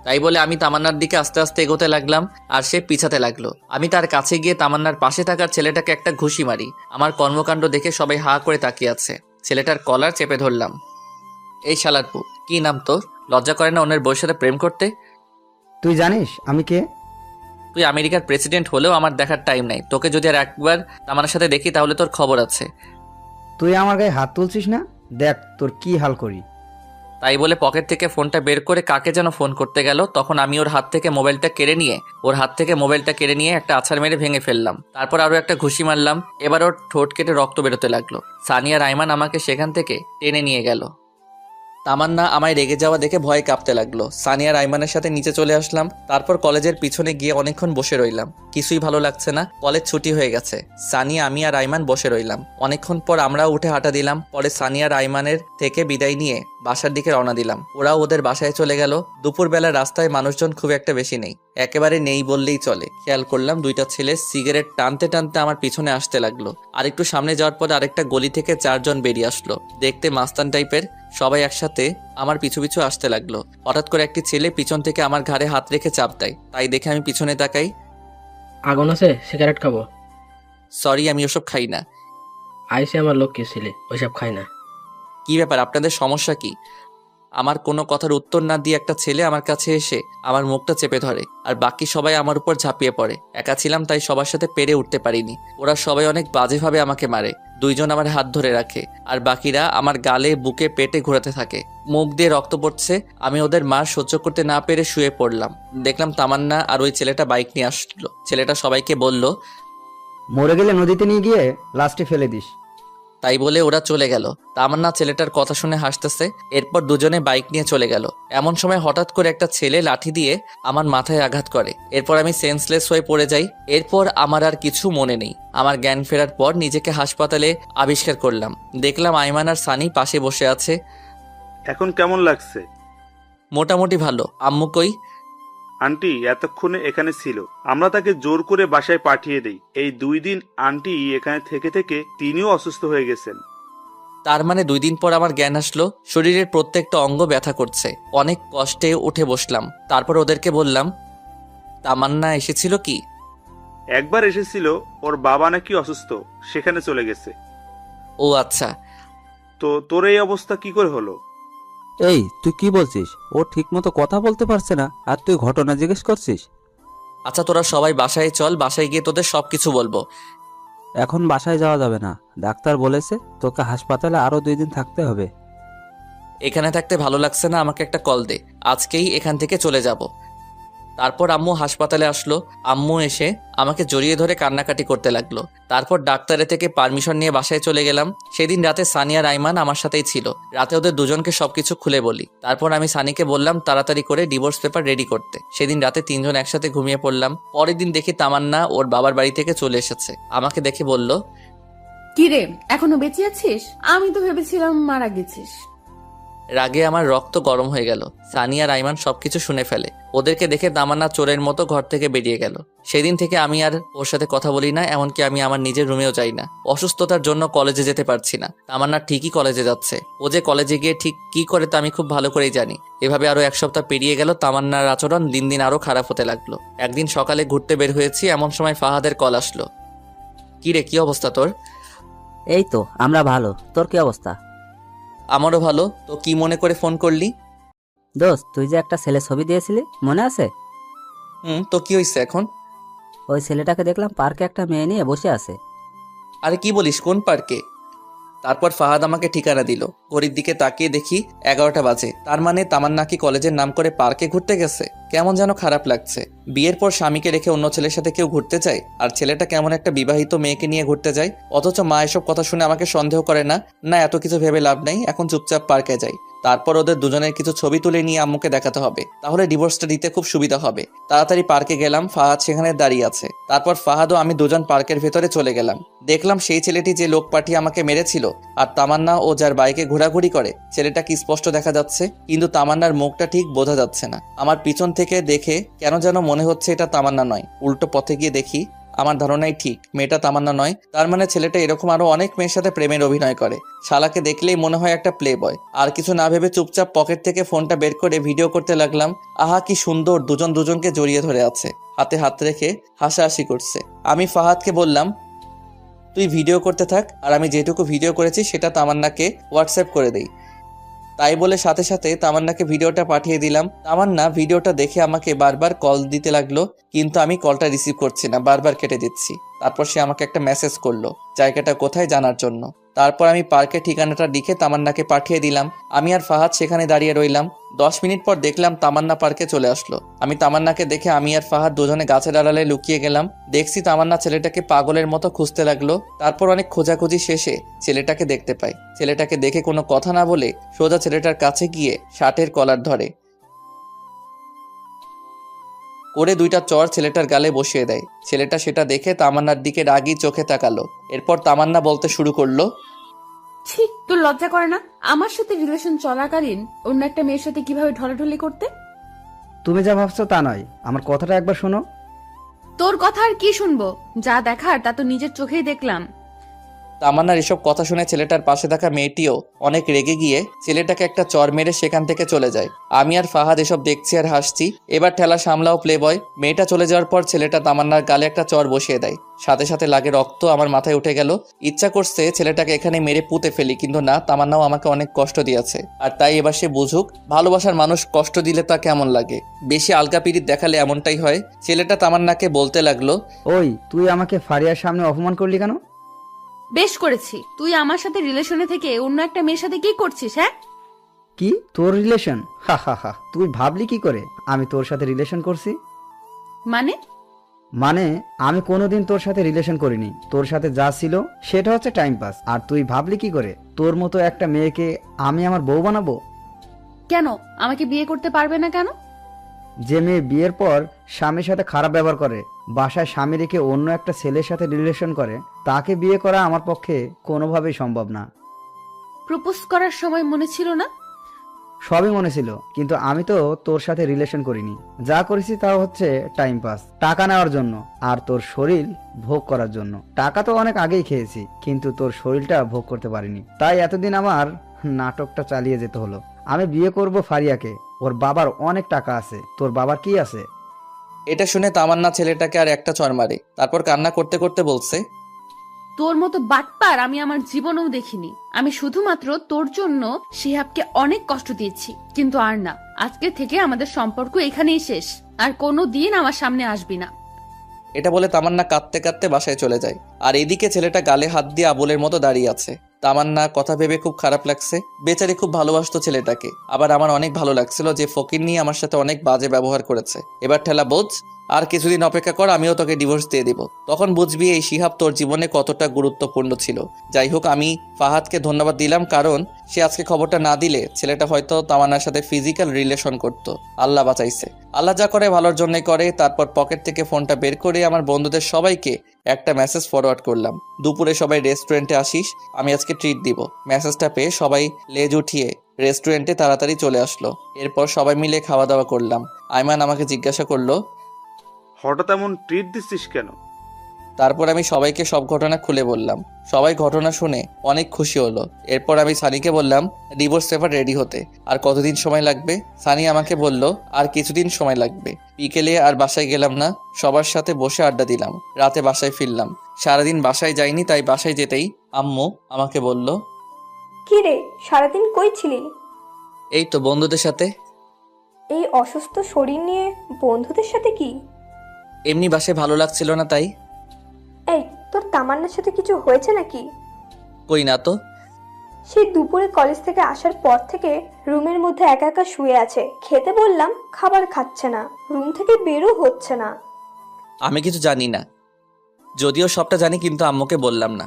তাই বলে আমি তামান্নার দিকে আস্তে আস্তে এগোতে লাগলাম, আর সে পিছাতে লাগলো। আমি তার কাছে গিয়ে তামান্নার পাশে থাকার ছেলেটাকে একটা ঘুষি মারি। আমার কর্মকাণ্ড দেখে সবাই হা করে তাকিয়ে আছে। ছেলেটার কলার চেপে ধরলাম। এই শালারপু, কি নাম তোর? লজ্জা করে না অন্যের বউয়ের সাথে প্রেম করতে? তুই জানিস আমি কে? তুই আমেরিকার প্রেসিডেন্ট হলেও আমার দেখার টাইম নাই। তোকে যদি আর একবার তামান্নার সাথে দেখি তাহলে তোর খবর আছে। তুই আমার গায়ে হাত তুলছিস না? দেখ তোর কি হাল করি। তাই বলে পকেট থেকে ফোনটা বের করে কাকে যেন ফোন করতে গেল। তখন আমি ওর হাত থেকে মোবাইলটা কেড়ে নিয়ে একটা আছাড় মেরে ভেঙে ফেললাম। তারপর আরো একটা ঘুষি মারলাম। এবার ওর ঠোঁট কেটে রক্ত বেরোতে লাগলো। সানি আর আইমান আমাকে সেখান থেকে টেনে নিয়ে গেল। তামান্না আমায় রেগে যাওয়া দেখে ভয়ে কাঁপতে লাগলো। সানি আর আইমানের সাথে নিচে চলে আসলাম। তারপর কলেজের পিছনে গিয়ে অনেকক্ষণ বসে রইলাম। কিছুই ভালো লাগছে না, কলেজ ছুটি হয়ে গেছে। সানি, আমি আর আইমান বসে রইলাম। অনেকক্ষণ পর আমরাও উঠে হাঁটা দিলাম। পরে সানি আর আইমানের থেকে বিদায় নিয়ে বাসার দিকে রওনা দিলাম। ওরাও ওদের বাসায় চলে গেল। দুপুরবেলা রাস্তায় মানুষজন খুব একটা বেশি নেই, একেবারে নেই বললেই চলে। খেয়াল করলাম দুইটা ছেলে সিগারেট টানতে টানতে আমার পিছনে আসতে লাগলো। আর একটু সামনে যাওয়ার পর আরেকটা গলি থেকে 4 জন বেরিয়ে আসলো, দেখতে মাস্তান টাইপের। সবাই একসাথে আমার পিছু পিছু আসতে লাগলো। হঠাৎ করে একটি ছেলে পিছন থেকে আমার ঘাড়ে হাত রেখে চাপ দেয়। তাই দেখে আমি পিছনে তাকাই। আগুন আছে, সিগারেট খাবো? সরি, আমি ওসব খাই না। আইসে আমার লোক কে ছিলে, ওইসব খাই না। কি ব্যাপার, আপনাদের সমস্যা কি? আমার কোনো কথার উত্তর না দিয়ে একটা ছেলে আমার কাছে এসে আমার মুখটা চেপে ধরে, আর বাকি সবাই আমার উপর ঝাঁপিয়ে পড়ে। একা ছিলাম তাই সবার সাথে পেরে উঠতে পারিনি। ওরা সবাই অনেক বাজেভাবে আমাকে মারে। 2 জন আমার হাত ধরে রাখে, আর বাকিরা আমার গালে, বুকে, পেটে ঘোরাতে থাকে। মুখ দিয়ে রক্ত পড়ছে। আমি ওদের মার সহ্য করতে না পেরে শুয়ে পড়লাম। দেখলাম তামান্না আর ওই ছেলেটা বাইক নিয়ে আসলো। ছেলেটা সবাইকে বলল, মরে গেলে নদীতে নিয়ে গিয়ে লাস্টে ফেলে দিস। তাই বলে ওরা চলে গেল। তামান্না ছেলেটার কথা শুনে হাসতেছে। এরপর দুজনে বাইক নিয়ে চলে গেল। এমন সময় হঠাৎ করে একটা ছেলে লাঠি দিয়ে আমার মাথায় আঘাত করে। এরপর আমি সেন্সলেস হয়ে পড়ে যাই। এরপর আমার আর কিছু মনে নেই। আমার জ্ঞান ফেরার পর নিজেকে হাসপাতালে আবিষ্কার করলাম। দেখলাম আইমান আর সানি পাশে বসে আছে। এখন কেমন লাগছে? মোটামুটি ভালো। আম্মু কই? আন্টি এতক্ষণে এখানে ছিল। আমরা তাকে জোর করে বাসায় পাঠিয়ে দেই। এই 2 দিন আন্টি এখানে থেকে থেকে তিনিও অসুস্থ হয়ে গেছেন। তার মানে 2 দিন পর আমার জ্ঞান আসলো। শরীরের প্রত্যেকটা অঙ্গ ব্যথা করছে। অনেক কষ্টে উঠে বসলাম। তারপর ওদেরকে বললাম, তামান্না এসেছিল কি? একবার এসেছিল, ওর বাবা নাকি অসুস্থ, সেখানে চলে গেছে। ও আচ্ছা। তো তোর এই অবস্থা কি করে হলো? এই, তুই কি বলছিস? ও ঠিক মতো কথা বলতে পারছে না, আর তুই ঘটনা জিজ্ঞেস করছিস? আচ্ছা তোরা সবাই বাসায় চল, বাসায় গিয়ে তোদের সবকিছু বলবো। এখন বাসায় যাওয়া যাবে না, ডাক্তার বলেছে তোকে হাসপাতালে আরো 2 দিন থাকতে হবে। এখানে থাকতে ভালো লাগছে না, আমাকে একটা কল দে, আজকেই এখান থেকে চলে যাব। তারপর আম্মু হাসপাতালে আসলো। আম্মু এসে আমাকে জড়িয়ে ধরে কান্নাকাটি করতে লাগলো। তারপর ডাক্তারের থেকে পারমিশন নিয়ে বাসায় চলে গেলাম। সেদিন রাতে সানি আর আইমান আমার সাথেই ছিল। রাতে ওদের দুজনকে সবকিছু খুলে বলি। তারপর আমি সানিকে বললাম তাড়াতাড়ি করে ডিভোর্স পেপার রেডি করতে। সেদিন রাতে 3 জন একসাথে ঘুমিয়ে পড়লাম। পরের দিন দেখি তামান্না ওর বাবার বাড়ি থেকে চলে এসেছে। আমাকে দেখে বলল, কি রে, এখনো বেঁচে আছিস? আমি তো ভেবেছিলাম মারা গেছিস। রাগে আমার রক্ত গরম হয়ে গেল। সানি আর আইমান সবকিছু শুনে ফেলে। ওদেরকে দেখে তামান্না চোরের মতো ঘর থেকে বেরিয়ে গেল। সেদিন থেকে আমি আর ওর সাথে কথা বলি না, এমনকি আমি আমার নিজের রুমেও যাই না। অসুস্থতার জন্য কলেজে যেতে পারছি না। তামান্না ঠিকই কলেজে যাচ্ছে। ও যে কলেজে গিয়ে ঠিক কি করে তা আমি খুব ভালো করেই জানি। এভাবে আরো 1 সপ্তাহ পেরিয়ে গেল। তামান্নার আচরণ দিন দিন আরো খারাপ হতে লাগলো। একদিন সকালে ঘুরতে বের হয়েছি, এমন সময় ফাহাদের কল আসলো। কি রে, কি অবস্থা তোর? এই তো আমরা ভালো। তোর কি অবস্থা? আমারও ভালো। তো কি মনে করে ফোন করলি? দোস্ত, তুই যে একটা ছেলে ছবি দিয়েছিলি, মনে আছে? তো কি হয়েছে এখন? ওই ছেলেটাকে দেখলাম পার্কে একটা মেয়ে নিয়ে বসে আছে। আরে কি বলিস, কোন পার্কে? তারপর ফাহাদ আমাকে ঠিকানা দিল। ঘড়ির দিকে তাকিয়ে দেখি 11টা বাজে। তার মানে তামান্না কি কলেজের নাম করে পার্কে ঘুরতে গেছে? কেমন যেন খারাপ লাগছে। বিয়ের পর স্বামীকে রেখে অন্য ছেলের সাথে কেউ ঘুরতে যায়, আর ছেলেটা কেমন একটা বিবাহিত মেয়েকে নিয়ে ঘুরতে যায়। অথচ মা এসব কথা শুনে আমাকে সন্দেহ করে না। না, এত কিছু ভেবে লাভ নেই, এখন চুপচাপ পার্কে যাই। তারপর ওদের দুজনের কিছু ছবি তুলে নিয়ে আম্মুকে দেখাতে হবে, তাহলে ডিভোর্সটা দিতে খুব সুবিধা হবে। তাড়াতাড়ি পার্কে গেলাম, ফাহাদ সেখানে দাঁড়িয়ে আছে। তারপর ফাহাদ ও আমি দুজন পার্কের ভেতরে চলে গেলাম। দেখলাম সেই ছেলেটি যে লোক পাঠিয়ে আমাকে মেরেছিল আর তামান্না ও যার বাইকে ঘোরাঘুরি করে, ছেলেটাকে স্পষ্ট দেখা যাচ্ছে, কিন্তু তামান্নার মুখটা ঠিক বোঝা যাচ্ছে না। আমার পিছন থেকে দেখে কেন যেন মনে হচ্ছে এটা তামান্না নয়। উল্টো পথে গিয়ে দেখি আমার ধারণাই ঠিক, মেয়েটা তামান্না নয়। তার মানে ছেলেটা এরকম আরো অনেক মেয়ের সাথে প্রেমের অভিনয় করে। শালাকে দেখলেই মনে হয় একটা প্লে বয়। আর কিছু না ভেবে চুপচাপ পকেট থেকে ফোনটা বের করে ভিডিও করতে লাগলাম। আহা কি সুন্দর, দুজন দুজনকে জড়িয়ে ধরে আছে, হাতে হাত রেখে হাসাহাসি করছে। আমি ফাহাদকে বললাম, তুই ভিডিও করতে থাক, আর আমি যেটুকু ভিডিও করেছি সেটা তামান্নাকে হোয়াটসঅ্যাপ করে দেই। তাই বলে সাথে সাথে তামান্নাকে ভিডিওটা পাঠিয়ে দিলাম। তামান্না ভিডিওটা দেখে আমাকে বারবার কল দিতে লাগলো, কিন্তু আমি কলটা রিসিভ করছি না, বারবার কেটে দিচ্ছি। তারপর সে আমাকে একটা মেসেজ করলো জায়গাটা কোথায় জানার জন্য। তারপর আমি পার্কের ঠিকানাটা লিখে তামান্নাকে পাঠিয়ে দিলাম। আমি আর ফাহাদ সেখানে দাঁড়িয়ে রইলাম। 10 মিনিট পর দেখলাম তামান্না পার্কে চলে আসলো। আমি তামান্নাকে দেখে আমি আর ফাহাদ দুজনে গাছের আড়ালে লুকিয়ে গেলাম। দেখছি তামান্না ছেলেটাকে পাগলের মতো খুঁজতে লাগলো। তারপর অনেক খোঁজাখুঁজি শেষে ছেলেটাকে দেখতে পাই। ছেলেটাকে দেখে কোনো কথা না বলে সোজা ছেলেটার কাছে গিয়ে শার্টের কলার ধরে করে 2টা চড় ছেলেটার গালে বসিয়ে দেয়। ছেলেটা সেটা দেখে তামান্নার দিকে রাগী চোখে তাকালো। এরপর তামান্না বলতে শুরু করলো, ছি, তোর লজ্জা করে না আমার সাথে রিলেশন চলাকালীন অন্য একটা মেয়ের সাথে কিভাবে ঢলাঢলি করতে? তুমি যা ভাবছো তা নয়, আমার কথাটা একবার শোনো। তোর কথা আর কি শুনবো? যা দেখার তা তো নিজের চোখেই দেখলাম। তামান্নার এসব কথা শুনে ছেলেটার পাশে থাকা মেয়েটিও অনেক রেগে গিয়ে ছেলেটাকে একটা চর মেরে সেখান থেকে চলে যায়। আমি আর ফাহাদ এসব দেখছি আর হাসছি। এবার ঠেলা সামলাও প্লে বয়। মেয়েটা চলে যাওয়ার পর ছেলেটা তামান্নার গালে একটা চর বসিয়ে দেয়। সাথে সাথে লাগে রক্ত আমার মাথায় উঠে গেল। ইচ্ছা করছে ছেলেটাকে এখানে মেরে পুঁতে ফেলি, কিন্তু না, তামান্নাও আমাকে অনেক কষ্ট দিয়েছে, আর তাই এবার সে বুঝুক ভালোবাসার মানুষ কষ্ট দিলে তা কেমন লাগে। বেশি আলগা পিরিত দেখালে এমনটাই হয়। ছেলেটা তামান্নাকে বলতে লাগলো, ওই, তুই আমাকে ফারিয়ার সামনে অপমান করলি কেন? বেশ করেছি, তুই আমার সাথে রিলেশনে থেকে অন্য একটা মেয়ের সাথে কি করছিস? হ্যাঁ, কি তোর রিলেশন? হা হা হা, তুই ভাবলি কি করে আমি তোর সাথে রিলেশন করছি? মানে আমি কোনোদিন তোর সাথে রিলেশন করিনি। তোর সাথে যা ছিল সেটা হচ্ছে টাইম পাস। আর তুই ভাবলি কি করে তোর মতো একটা মেয়েকে আমি আমার বউ বানাবো? কেন আমাকে বিয়ে করতে পারবে না কেন? যে মেয়ে বিয়ের পর স্বামীর সাথে খারাপ ব্যবহার করে, বাসায় স্বামী রেখে অন্য একটা ছেলের সাথে রিলেশন করে, তাকে বিয়ে করা আমার পক্ষে কোনোভাবেই সম্ভব না। প্রপোজ করার সময় মনে ছিল না? সবই মনে ছিল, কিন্তু আমি তো তোর সাথে রিলেশন করিনি। যা করেছি তা হচ্ছে টাইম পাস, টাকা নেওয়ার জন্য আর তোর শরীর ভোগ করার জন্য। টাকা তো অনেক আগেই খেয়েছি, কিন্তু তোর শরীরটা ভোগ করতে পারিনি। তাই এতদিন আমার নাটকটা চালিয়ে যেতে হলো। আমি বিয়ে করব ফারিয়াকে, ওর বাবার অনেক টাকা আছে। তোর বাবার কি আছে? এটা শুনে তামান্না ছেলেটাকে আর একটা চর মারে। তারপর কান্না করতে করতে বলছে, তোর মতো বাটপার আমি আমার জীবনেও দেখিনি। আমি শুধুমাত্র তোর জন্য শিহাবকে অনেক কষ্ট দিয়েছি, কিন্তু আর না। আজকে থেকে আমাদের সম্পর্ক এখানেই শেষ, আর কোনো দিন আমার সামনে আসবি না। এটা বলে তামান্না কাঁদতে কাঁদতে বাসায় চলে যায়। আর এদিকে ছেলেটা গালে হাত দিয়ে আবুলের মতো দাঁড়িয়ে আছে। তামান্না কথা ভেবে খুব খারাপ লাগছে। বেচারি খুব ভালোবাসতো ছেলেটাকে। আবার আমার অনেক ভালো লাগছিল যে ফকির নিয়ে আমার সাথে অনেক বাজে ব্যবহার করেছে। এবার ঠেলা বোঝ, আর কিছুদিন অপেক্ষা কর, আমিও তোকে ডিভোর্স দিয়ে দিব। তখন বুঝবি এই শিহাব তোর জীবনে কতটা গুরুত্বপূর্ণ ছিল। যাই হোক, আমি ফাহাদকে ধন্যবাদ দিলাম, কারণ সে আজকে খবরটা না দিলে ছেলেটা হয়তো তামান্নার সাথে ফিজিক্যাল রিলেশন করত। আল্লাহ বাঁচাইছে। আল্লাহ যা করে ভালোর জন্যই করে। তারপর পকেট থেকে ফোনটা বের করে আমার বন্ধুদের সবাইকে একটা মেসেজ ফরওয়ার্ড করলাম, দুপুরে সবাই রেস্টুরেন্টে আসিস, আমি আজকে ট্রিট দিব। মেসেজটা পেয়ে সবাই লেজ উঠিয়ে রেস্টুরেন্টে তাড়াতাড়ি চলে আসলো। এরপর সবাই মিলে খাওয়া দাওয়া করলাম। আইমান আমাকে জিজ্ঞাসা করলো, হঠাৎ এমন ট্রিট দিচ্ছিস কেন? তারপর আমি সবাইকে সব ঘটনা খুলে বললাম। সবাই ঘটনা শুনে অনেক খুশি হলো। এরপর আমি সানিকে বললাম ডিভোর্স পেপার রেডি হতে আর কতদিন সময় লাগবে। সানি আমাকে বলল আর কিছুদিন সময় লাগবে। বিকেলে আর বাসায় গেলাম না, সবার সাথে বসে আড্ডা দিলাম। রাতে বাসায় ফিরলাম। সারাদিন বাসায় যাইনি, তাই বাসায় যেতেই আম্মু আমাকে বলল, কি রে, সারাদিন কই ছিলি? এই তো বন্ধুদের সাথে। এই অসুস্থ শরীর নিয়ে বন্ধুদের সাথে কি? এমনি বাসায় ভালো লাগছিল না তাই। এই, তোর তামান্নার সাথে কিছু হয়েছে নাকি? কই না তো। সেই দুপুরে কলেজ থেকে আসার পর থেকে রুমের মধ্যে একা একা শুয়ে আছে। খেতে বললাম, খাবার খাচ্ছে না, রুম থেকে বেরও হচ্ছে না। আমি কিছু জানি না, যদিও সবটা জানি, কিন্তু আম্মুকে বললাম না।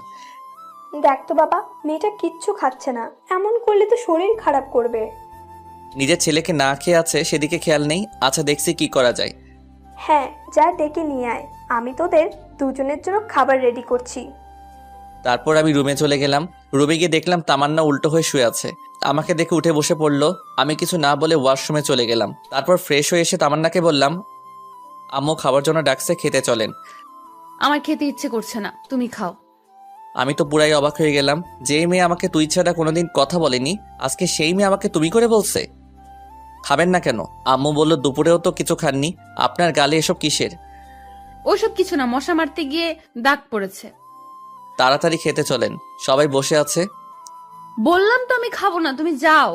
দেখ তো বাবা, মেয়েটা কিচ্ছু খাচ্ছে না, এমন করলে তো শরীর খারাপ করবে। নিজের ছেলেকে না খেয়ে আছে সেদিকে খেয়াল নেই। আচ্ছা দেখছি কি করা যায়। হ্যাঁ, যা ডেকে নিয়ে আয়, আমি তোদের দুজনের জন্য খাবার রেডি করছি। তারপর আমি রুমে চলে গেলাম। রুমে গিয়ে দেখলাম তামান্না উল্টো হয়ে শুয়ে আছে। আমাকে দেখে উঠে বসে পড়লো। আমি কিছু না বলে ওয়াশরুমে চলে গেলাম। তারপর ফ্রেশ হয়ে এসে তামান্নাকে বললাম, আম্মু খাবার জন্য ডাকছে, খেতে চলেন। আমার খেতে ইচ্ছে করছে না, তুমি খাও। আমি তো পুরাই অবাক হয়ে গেলাম। যেই মেয়ে আমাকে তুই ছাড়া কোনোদিন কথা বলেনি, আজকে সেই মেয়ে আমাকে তুমি করে বলছে। খাবেন না কেন? আম্মু বলল দুপুরেও তো কিছু খাননি, আপনার গালে এসব কিসের? ওসব কিছু না, মশা মারতে গিয়ে দাগ পড়েছে। তাড়াতাড়ি খেতে চলেন, সবাই বসে আছে। বললাম তো আমি খাবো না, তুমি যাও।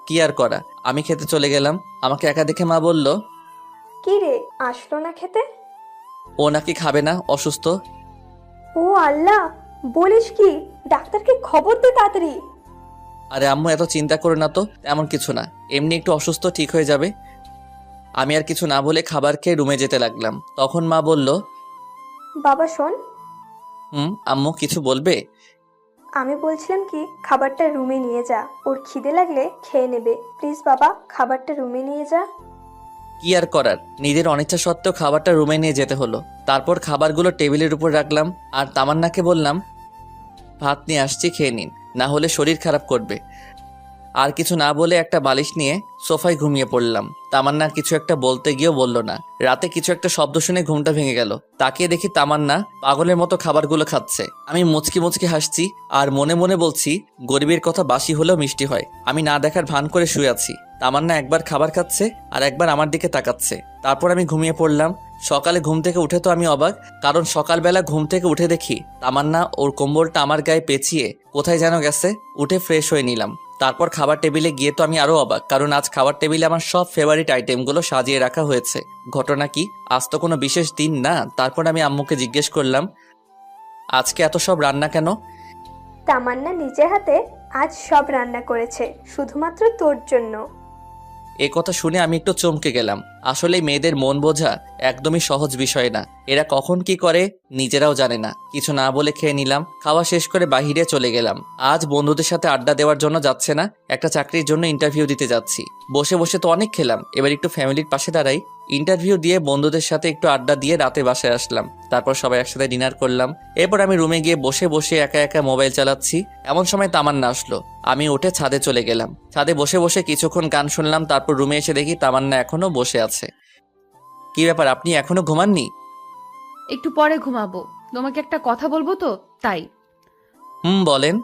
কি আর করা, আমি খেতে চলে গেলাম। আমাকে একা দেখে মা বলল, কি রে, আসলো না খেতে? ও নাকি খাবে না, অসুস্থ। ও আল্লাহ, বলিস কি? ডাক্তারকে খবর দে তাড়াতাড়ি। আরে আম্মু এত চিন্তা করো না তো, এমন কিছু না, এমনি একটু অসুস্থ, ঠিক হয়ে যাবে। আমি আর কিছু না বলে খাবার খেয়ে রুমে যেতে লাগলাম। তখন মা বলল, বাবা শোন, আম্মু কিছু বলবে? আমি বলছিলাম কি, খাবারটা রুমে নিয়ে যা, ওর খিদে লাগলে খেয়ে নেবে। প্লিজ বাবা, খাবারটা রুমে নিয়ে যা। কি আর করার, নিজের অনিচ্ছা সত্ত্বেও খাবারটা রুমে নিয়ে যেতে হলো। তারপর খাবারগুলো টেবিলের উপর রাখলাম আর তামান্নাকে বললাম, ভাত নিয়ে আসছি, খেয়ে নিন, না হলে শরীর খারাপ করবে। আর কিছু না বলে একটা বালিশ নিয়ে সোফায় ঘুমিয়ে পড়লাম। তামান্না কিছু একটা বলতে গিয়েও বলল না। রাতে কিছু একটা শব্দ শুনে ঘুমটা ভেঙে গেল। তাকিয়ে দেখি তামান্না পাগলের মতো খাবারগুলো খাচ্ছে। আমি মুচকি মুচকি হাসছি আর মনে মনে বলছি, গরিবের কথা বাসি হলেও মিষ্টি হয়। আমি না দেখার ভান করে শুয়ে আছি। তামান্না একবার খাবার খাচ্ছে আর একবার আমার দিকে তাকাচ্ছে। তারপর আমি ঘুমিয়ে পড়লাম। সকালে ঘুম থেকে উঠে তো আমি অবাক, কারণ সকালবেলা ঘুম থেকে উঠে দেখি তামান্না ওর কম্বলটা আমার গায়ে পেঁচিয়ে কোথায় যেন গেছে। উঠে ফ্রেশ হয়ে নিলাম। তারপর খাবার টেবিলে গিয়ে তো আমি আরো অবাক, কারণ আজ খাবার টেবিলে আমার সব ফেভারিট আইটেমগুলো সাজিয়ে রাখা হয়েছে। ঘটনা কি, আজ তো কোনো বিশেষ দিন না। তারপর আমি আম্মুকে জিজ্ঞেস করলাম, আজকে এত সব রান্না কেন? তামান্না নিজের হাতে আজ সব রান্না করেছে, শুধুমাত্র তোর জন্য। এ কথা শুনে আমি একটু চমকে গেলাম। আসলে মেয়েদের মন বোঝা একদমই সহজ বিষয় না। এরা কখন কি করে নিজেরাও জানে না। কিছু না বলে খেয়ে নিলাম। খাওয়া শেষ করে বাহিরে চলে গেলাম। আজ বন্ধুদের সাথে আড্ডা দেওয়ার জন্য যাচ্ছে না, একটা চাকরির জন্য ইন্টারভিউ দিতে যাচ্ছি। বসে বসে তো অনেক খেলাম, এবার একটু ফ্যামিলির পাশে দাঁড়াই। ইন্টারভিউ দিয়ে বন্ধুদের সাথে একটু আড্ডা দিয়ে রাতে বাসায় আসলাম। তারপর সবাই একসাথে ডিনার করলাম। এরপর আমি রুমে গিয়ে বসে বসে একা একা মোবাইল চালাচ্ছি। এমন সময় তামান্না আসলো। আমি উঠে ছাদে চলে গেলাম। ছাদে বসে বসে কিছুক্ষণ গান শুনলাম। তারপর রুমে এসে দেখি তামান্না এখনো বসে আছে। কি ব্যাপার, আপনি এখনো ঘুমাননি? একটু পরে ঘুমাবো, তোমাকে একটা কথা বলবো তো তাই। বলেন।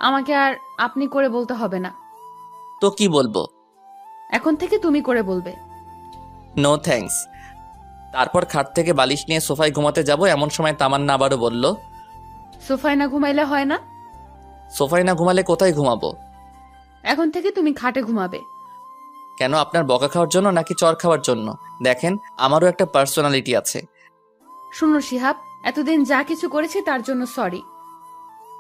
আমাকে আর আপনি করে বলতে হবে না, তো কি বলবো? এখন থেকে তুমি করে বলবে। No thanks. তারপর খাট থেকে বালিশ নিয়ে সোফায় ঘুমাতে যাব, এমন সময় তামান্না আবারও বলল, সোফায় না ঘুমাইলে হয় না? সোফায় না ঘুমালে কোথায় ঘুমাবো? এখন থেকে তুমি খাটে ঘুমাবে। কেন, আপনার বকা খাওয়ার জন্য নাকি চর খাওয়ার জন্য? দেখেন, আমারও একটা পার্সোনালিটি আছে। শুনো শিহাব, এতদিন যা কিছু করেছি তার জন্য সরি।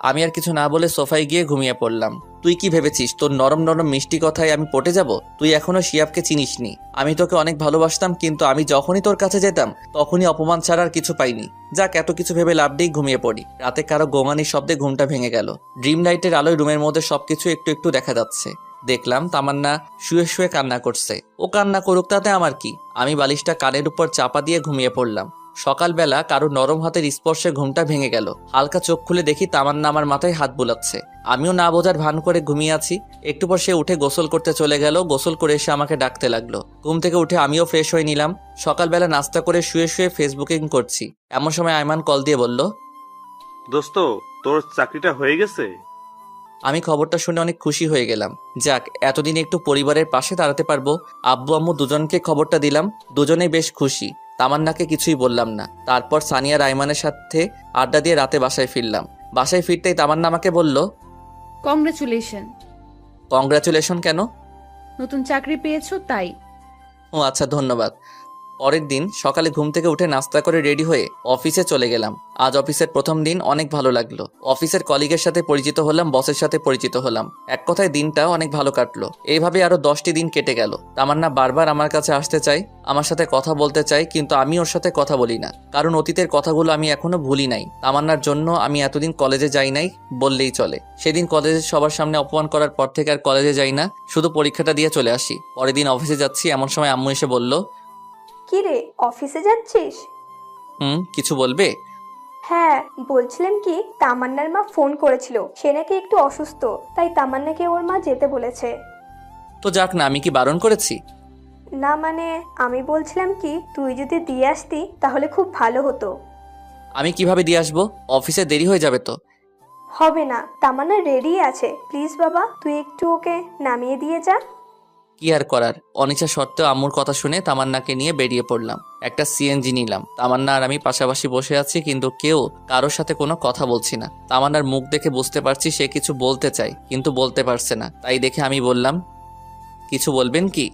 আমি আর কিছু না বলে সোফায় গিয়ে ঘুমিয়ে পড়লাম। তুই কি ভেবেছিস তোর নরম নরম মিষ্টি কথায় আমি পটে যাব? তুই এখনো শিয়াবকে চিনিসনি। আমি তোকে অনেক ভালোবাসতাম, কিন্তু আমি যখনই তোর কাছে যেতাম তখনই অপমান ছাড়া আর কিছু পাইনি। যাক, এত কিছু ভেবে লাভ নেই, ঘুমিয়ে পড়ি। রাতে কারো গোঙানির শব্দে ঘুমটা ভেঙে গেল। ড্রিম লাইটের আলোয় রুমের মধ্যে সবকিছু একটু একটু দেখা যাচ্ছে। দেখলাম তামান্না শুয়ে শুয়ে কান্না করছে। ও কান্না করুক, তাতে আমার কি? আমি বালিশটা কানের উপর চাপা দিয়ে ঘুমিয়ে পড়লাম। সকালবেলা কারো নরম হাতের স্পর্শে ঘুমটা ভেঙে গেল। হালকা চোখ খুলে দেখি তামান্না আমার মাথায় হাত বুলাচ্ছে। আমিও না বোঝার ভান করে ঘুমিয়ে আছি। একটু পর সে উঠে গোসল করতে চলে গেল। গোসল করে এসে আমাকে ডাকতে লাগলো। ঘুম থেকে উঠে আমিও ফ্রেশ হয়ে নিলাম। সকালবেলা নাস্তা করে শুয়ে শুয়ে ফেসবুকিং করছি, এমন সময় আইমান কল দিয়ে বলল, দোস্ত, তোর চাকরিটা হয়ে গেছে? আমি খবরটা শুনে অনেক খুশি হয়ে গেলাম। যাক, এতদিন একটু পরিবারের পাশে দাঁড়াতে পারবো। আব্বু আম্মু দুজনকে খবরটা দিলাম, দুজনেই বেশ খুশি। তামান্নাকে কিছুই বললাম না। তারপর সানিয়া রাইমানের সাথে আড্ডা দিয়ে রাতে বাসায় ফিরলাম। বাসায় ফিরতেই তামান্না আমাকে বলল, কংগ্রেচুলেশন। কংগ্রাচুলেশন কেন? নতুন চাকরি পেয়েছো তাই। ও আচ্ছা, ধন্যবাদ। পরের দিন সকালে ঘুম থেকে উঠে নাস্তা করে রেডি হয়ে অফিসে চলে গেলাম। আজ অফিসের প্রথম দিন, অনেক ভালো লাগলো। অফিসের কলিগের সাথে পরিচিত হলাম, বসের সাথে পরিচিত হলাম। এক কথায় দিনটা অনেক ভালো কাটলো। এইভাবে আরো 10টি দিন কেটে গেল। তামান্না বারবার আমার কাছে আসতে চাই, আমার সাথে কথা বলতে চাই, কিন্তু আমি ওর সাথে কথা বলি না, কারণ অতীতের কথাগুলো আমি এখনো ভুলি নাই। তামান্নার জন্য আমি এতদিন কলেজে যাই নাই বললেই চলে। সেদিন কলেজে সবার সামনে অপমান করার পর থেকে আর কলেজে যাই না, শুধু পরীক্ষাটা দিয়ে চলে আসি। পরের দিন অফিসে যাচ্ছি, এমন সময় আম্মু এসে বলল, কি রে, অফিসে যাচ্ছিস? কিছু বলবে? হ্যাঁ, বলছিলাম কি, তামান্নার মা ফোন করেছিল, সে নাকি একটু অসুস্থ, তাই তামান্নাকে ওর মা যেতে বলেছে। তো যাক না, আমি কি বারণ করেছি? না মানে, আমি বলছিলাম কি, তুই যদি দিয়ে আসতি তাহলে খুব ভালো হতো। আমি কিভাবে দিয়ে আসবো? অফিসে দেরি হয়ে যাবে তো। হবে না, তামান্না রেডি আছে, প্লিজ বাবা তুই একটু ওকে নামিয়ে দিয়ে যা। কি আর করার, অনিচ্ছা সত্ত্বেও আম্মুর কথা শুনে তামান্নাকে নিয়ে বেরিয়ে পড়লাম। একটা সিএনজি নিলাম। তামান্না আর আমি পাশাপাশি বসে আছি, কিন্তু কেউ কারোর সাথে কোনো কথা বলছি না। তামান্নার মুখ দেখে বুঝতে পারছি সে কিছু বলতে চায়, কিন্তু বলতে পারছে না। তাই দেখে আমি বললাম, কিছু বলবেন কি?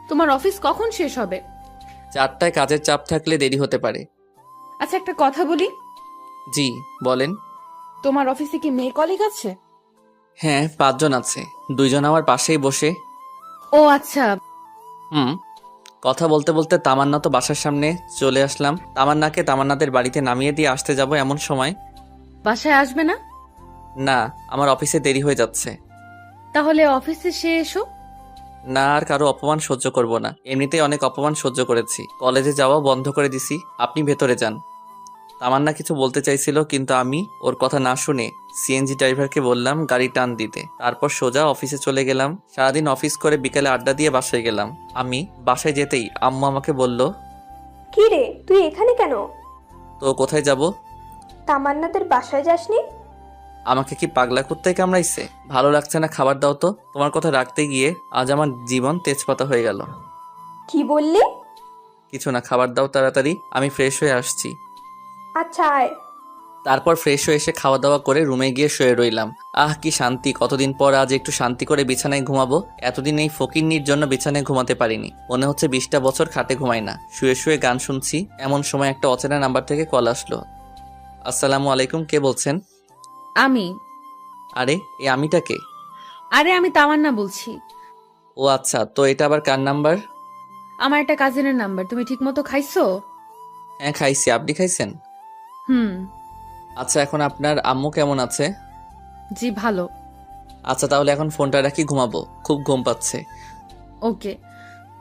তোমার অফিস কখন শেষ হবে? 4টায়, কাজের চাপ থাকলে দেরি হতে পারে। আচ্ছা, একটা কথা বলি। জি বলেন। তোমার অফিসে কি মেয়ে কলিগ আছে? হ্যাঁ, 5 জন আছে, 2 জন আমার পাশেই বসে। ও আচ্ছা। কথা বলতে বলতে তামান্না তো বাসার সামনে চলে আসলাম। তামান্নাকে তামান্নাদের বাড়িতে নামিয়ে দিয়ে আসতে যাব, এমন সময়, বাসায় আসবে না? না, আমার অফিসে দেরি হয়ে যাচ্ছে। তাহলে অফিসে সে এসো। না, আর কারো অপমান সহ্য করব না। এমনিতেই অনেক অপমান সহ্য করেছি। কলেজে যাওয়া বন্ধ করে দিছি, আপনি ভেতরে যান। তামান্না কিছু বলতে চাইছিল, কিন্তু আমি ওর কথা না শুনে সিএনজি ড্রাইভারকে বললাম গাড়ি টান দিতে। তারপর সোজা অফিসে চলে গেলাম। সারাদিন অফিস করে বিকেলে আড্ডা দিয়ে বাসায় গেলাম। আমি বাসায় যেতেই আম্মু আমাকে বলল, কি রে, তুই এখানে কেন? তো কোথায় যাব? তামান্নাদের বাসায় যাসনি? আমাকে কি পাগলা কুত্তায় কামড়াইছে? ভালো লাগছে না, খাবার দাও তো। তোমার কথা রাখতে গিয়ে আজ আমার জীবন তেজপাতা হয়ে গেল। কি বললি? কিছু না, খাবার দাও তাড়াতাড়ি, আমি ফ্রেশ হয়ে আসছি। আচ্ছা আয়। তারপর ফ্রেশ হয়ে এসে খাওয়া দাওয়া করে রুমে গিয়ে শুয়ে রইলাম। আহ কি শান্তি, কতদিন পর আজ একটু শান্তি করে বিছানায় ঘুমাবো। এতদিন এই ফকিন্নির জন্য বিছানায় ঘুমাতে পারিনি। মনে হচ্ছে 20টা বছর খাটে ঘুমাই না। শুয়ে শুয়ে গান শুনছি, এমন সময় একটা অচেনা নাম্বার থেকে কল আসলো। আসসালামু আলাইকুম, কে বলছেন? আমি। আরে এই আমিটাকে? আরে আমি তামান্না বলছি। ও আচ্ছা, তো এটা আবার কার নাম্বার? আমার একটা কাজিনের নাম্বার। তুমি ঠিক মতো খাইছো? হ্যাঁ খাইছি, আপনি খাইছেন? হুম। আচ্ছা, এখন আপনার আম্মু কেমন আছে? জি ভালো। আচ্ছা তাহলে এখন ফোনটা রাখি, ঘুমাবো, খুব ঘুম পাচ্ছে। ওকে।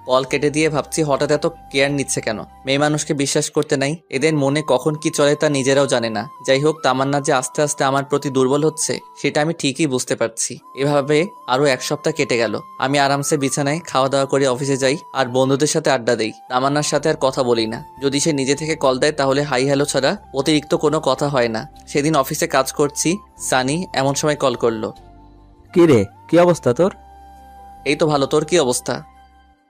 কল কেটে দিয়ে ভাবছি হঠাৎ এত কেয়ার নিচ্ছে কেন। মেয়ে মানুষকে বিশ্বাস করতে নাই, এদের মনে কখন কি চলে তা নিজেরাও জানে না। যাই হোক, তামান্না যে আস্তে আস্তে আমার প্রতি দুর্বল হচ্ছে সেটা আমি ঠিকই বুঝতে পারছি। এভাবে আরো 1 সপ্তাহ কেটে গেল। আমি আরামসে বিছানায় খাওয়া দাওয়া করে অফিসে যাই আর বন্ধুদের সাথে আড্ডা দেই। তামান্নার সাথে আর কথা বলি না। যদি সে নিজে থেকে কল দেয় তাহলে হাই হ্যালো ছাড়া অতিরিক্ত কোনো কথা হয় না। সেদিন অফিসে কাজ করছি, সানি এমন সময় কল করলো। কি রে, কি অবস্থা তোর? এই তো ভালো, তোর কি অবস্থা?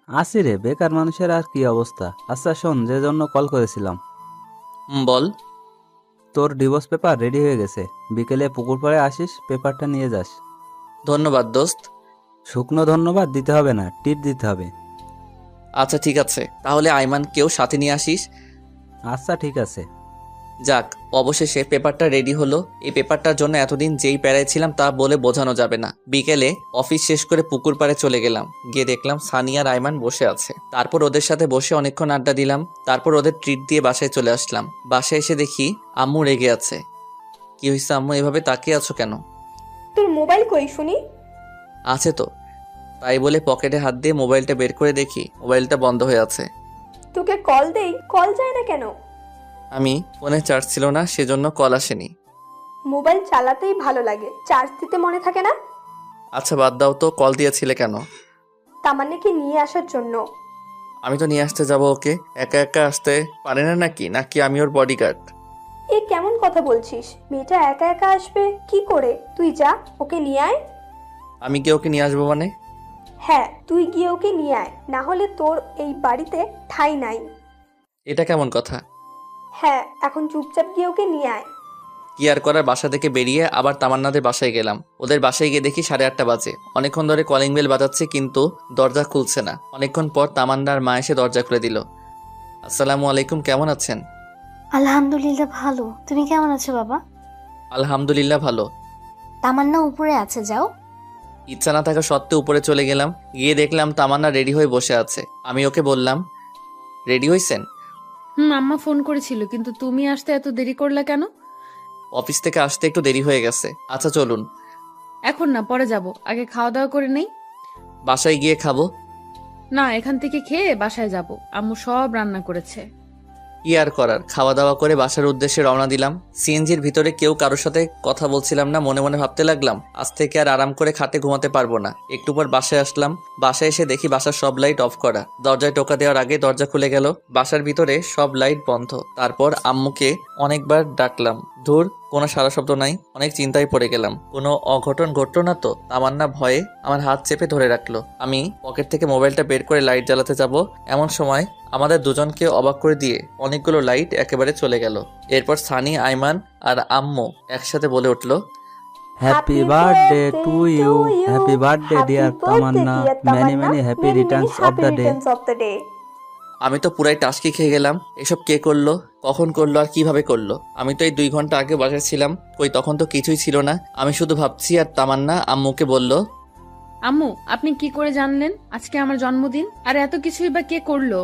আসি রে, বেকার মানুষের আর কি অবস্থা। আচ্ছা শোন, যে জন্য কল করেছিলাম, বল। তোর ডিভোর্স পেপার রেডি হয়ে গেছে। বিকেলে পুকুর পাড়ে আসিস, পেপারটা নিয়ে যাস। ধন্যবাদ দোস্ত। শুকনো ধন্যবাদ দিতে হবে না, টিট দিতে হবে। আচ্ছা ঠিক আছে, তাহলে আইমানকেও সাথে নিয়ে আসিস। আচ্ছা ঠিক আছে। যাক, অবশেষে পেপারটা রেডি হলো। এই পেপারটার জন্য এতদিন যেই প্যারায় ছিলাম তা বলে বোঝানো যাবে না। বিকেলে অফিস শেষ করে পুকুর পাড়ে চলে গেলাম। গিয়ে দেখলাম সানিয়া আর আইমান বসে আছে। তারপর ওদের সাথে বসে অনেকক্ষণ আড্ডা দিলাম। তারপর ওদের ট্রিট দিয়ে বাসায় চলে আসলাম। বাসায় এসে দেখি আম্মু রেগে আছে। কি হয়েছে আম্মু, এভাবে তাকিয়ে আছো কেন? তোর মোবাইল কই শুনি? আছে তো। তাই বলে পকেটে হাত দিয়ে মোবাইলটা বের করে দেখি মোবাইলটা বন্ধ হয়ে আছে। তোকে কল দেই, কল যায় না কেন? আমি ফোনে চার্জ ছিল না, সেজন্য কল আসেনি। মোবাইল চালাতেই ভালো লাগে, চার্জ দিতে মনে থাকে না? আচ্ছা বাদ দাও তো, কল দিয়েছিলে কেন? তামান্নাকে নিয়ে আসার জন্য। আমি তো নিয়ে আসতে যাব ওকে, একা একা আসতে পারে না নাকি আমি ওর বডিগার্ড? এ কেমন কথা বলছিস? মেয়েটা একা একা আসবে কি করে? তুই যা, ওকে নিয়ে আয়। আমি গিয়ে ওকে নিয়ে আসবো মানে? হ্যাঁ, তুই গিয়ে ওকে নিয়ে আয়, না হলে তোর এই বাড়িতে ঠাঁই নাই। এটা কেমন কথা? হ্যাঁ, এখন চুপচাপ গিয়ে ওকে নিয়ে আয়। কি আর করার, বাসা থেকে বেরিয়ে আবার তামান্নাদের বাসায় গেলাম। ওদের বাসায় গিয়ে দেখি 8:30 বাজে। অনেকক্ষণ ধরে কলিং বেল বাজাচ্ছে কিন্তু দরজা খুলছে না। অনেকক্ষণ পর তামান্নার মা এসে দরজা খুলে দিল। আসসালামু আলাইকুম, কেমন আছেন? আলহামদুলিল্লাহ ভালো। তুমি কেমন আছো বাবা? আলহামদুলিল্লাহ ভালো। তামান্না উপরে আছে, যাও। ইচ্ছা না থাকা সত্ত্বেও উপরে চলে গেলাম। গিয়ে দেখলাম তামান্না রেডি হয়ে বসে আছে। আমি ওকে বললাম, রেডি হইছেন? আম্মা ফোন করেছিল, কিন্তু তুমি আসতে এত দেরি করলা কেন? অফিস থেকে আসতে একটু দেরি হয়ে গেছে। আচ্ছা চলুন। এখন না, পরে যাব, আগে খাওয়া দাওয়া করে নেই। বাসায় গিয়ে খাবো। না, এখান থেকে খেয়ে বাসায় যাব, আম্মু সব রান্না করেছে। কি আর করার, খাওয়া দাওয়া করে বাসার উদ্দেশ্যে রওনা দিলাম। সিএনজির ভিতরে কেউ কারোর সাথে কথা বলছিলাম না। মনে মনে ভাবতে লাগলাম, আজ থেকে আর আরাম করে খাটে ঘুমাতে পারবো না। একটু পর বাসায় আসলাম। বাসায় এসে দেখি বাসার সব লাইট অফ করা। দরজায় টোকা দেওয়ার আগে দরজা খুলে গেল। বাসার ভিতরে সব লাইট বন্ধ। তারপর আম্মুকে অনেকবার ডাকলাম, ধুর কোনো সারা শব্দ নাই। অনেক চিন্তায় পড়ে গেলাম, কোনো অঘটন ঘটলো না তো? তামান্না ভয়ে আমার হাত চেপে ধরে রাখলো। আমি পকেট থেকে মোবাইলটা বের করে লাইট জ্বালাতে যাব, এমন সময় আমাদের দুজনকে অবাক করে দিয়ে অনেকগুলো লাইট একেবারে চলে গেল। এরপর সানি, আইমান আর আম্মু একসাথে বলে উঠলো, happy birthday to you, happy birthday dear Tamanna, many many happy returns of the day. আমি তো পুরাই টাস্কি খেয়ে গেলাম। এসব কে করলো, কখন করলো আর কিভাবে করলো? আমি তো এই 2 ঘন্টা আগে বাসায় ছিলাম, কই তখন তো কিছুই ছিল না। আমি শুধু ভাবছি। আর তামান্না আম্মুকে বলল, আম্মু, আপনি কি করে জানলেন আজকে আমার জন্মদিন? আর এত কিছুই বা কে করলো?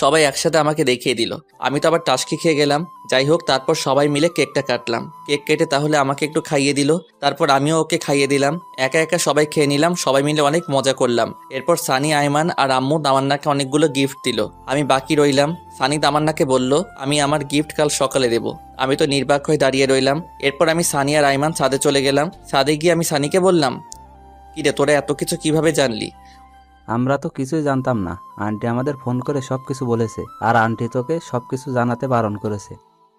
সবাই একসাথে আমাকে দেখিয়ে দিল। আমি তো আবার টাস্কি খেয়ে গেলাম। যাই হোক, তারপর সবাই মিলে কেকটা কাটলাম। কেক কেটে তাহলে আমাকে একটু খাইয়ে দিল। তারপর আমিও ওকে খাইয়ে দিলাম। একা একা সবাই খেয়ে নিলাম। সবাই মিলে অনেক মজা করলাম। এরপর সানি, আইমান আর আম্মু তামান্নাকে অনেকগুলো গিফট দিল। আমি বাকি রইলাম। সানি তামান্নাকে বলল, আমি আমার গিফট কাল সকালে দেব। আমি তো নির্বাক হয়ে দাঁড়িয়ে রইলাম। এরপর আমি সানি আর আইমান ছাদে চলে গেলাম। ছাদে গিয়ে আমি সানিকে বললাম, কিরে তোরা এত কিছু কিভাবে জানলি? আমরা তো কিছুই জানতাম না, আন্টি আমাদের ফোন করে সবকিছু বলেছে, আর আন্টি তোকে সবকিছু জানাতে বারণ করেছে।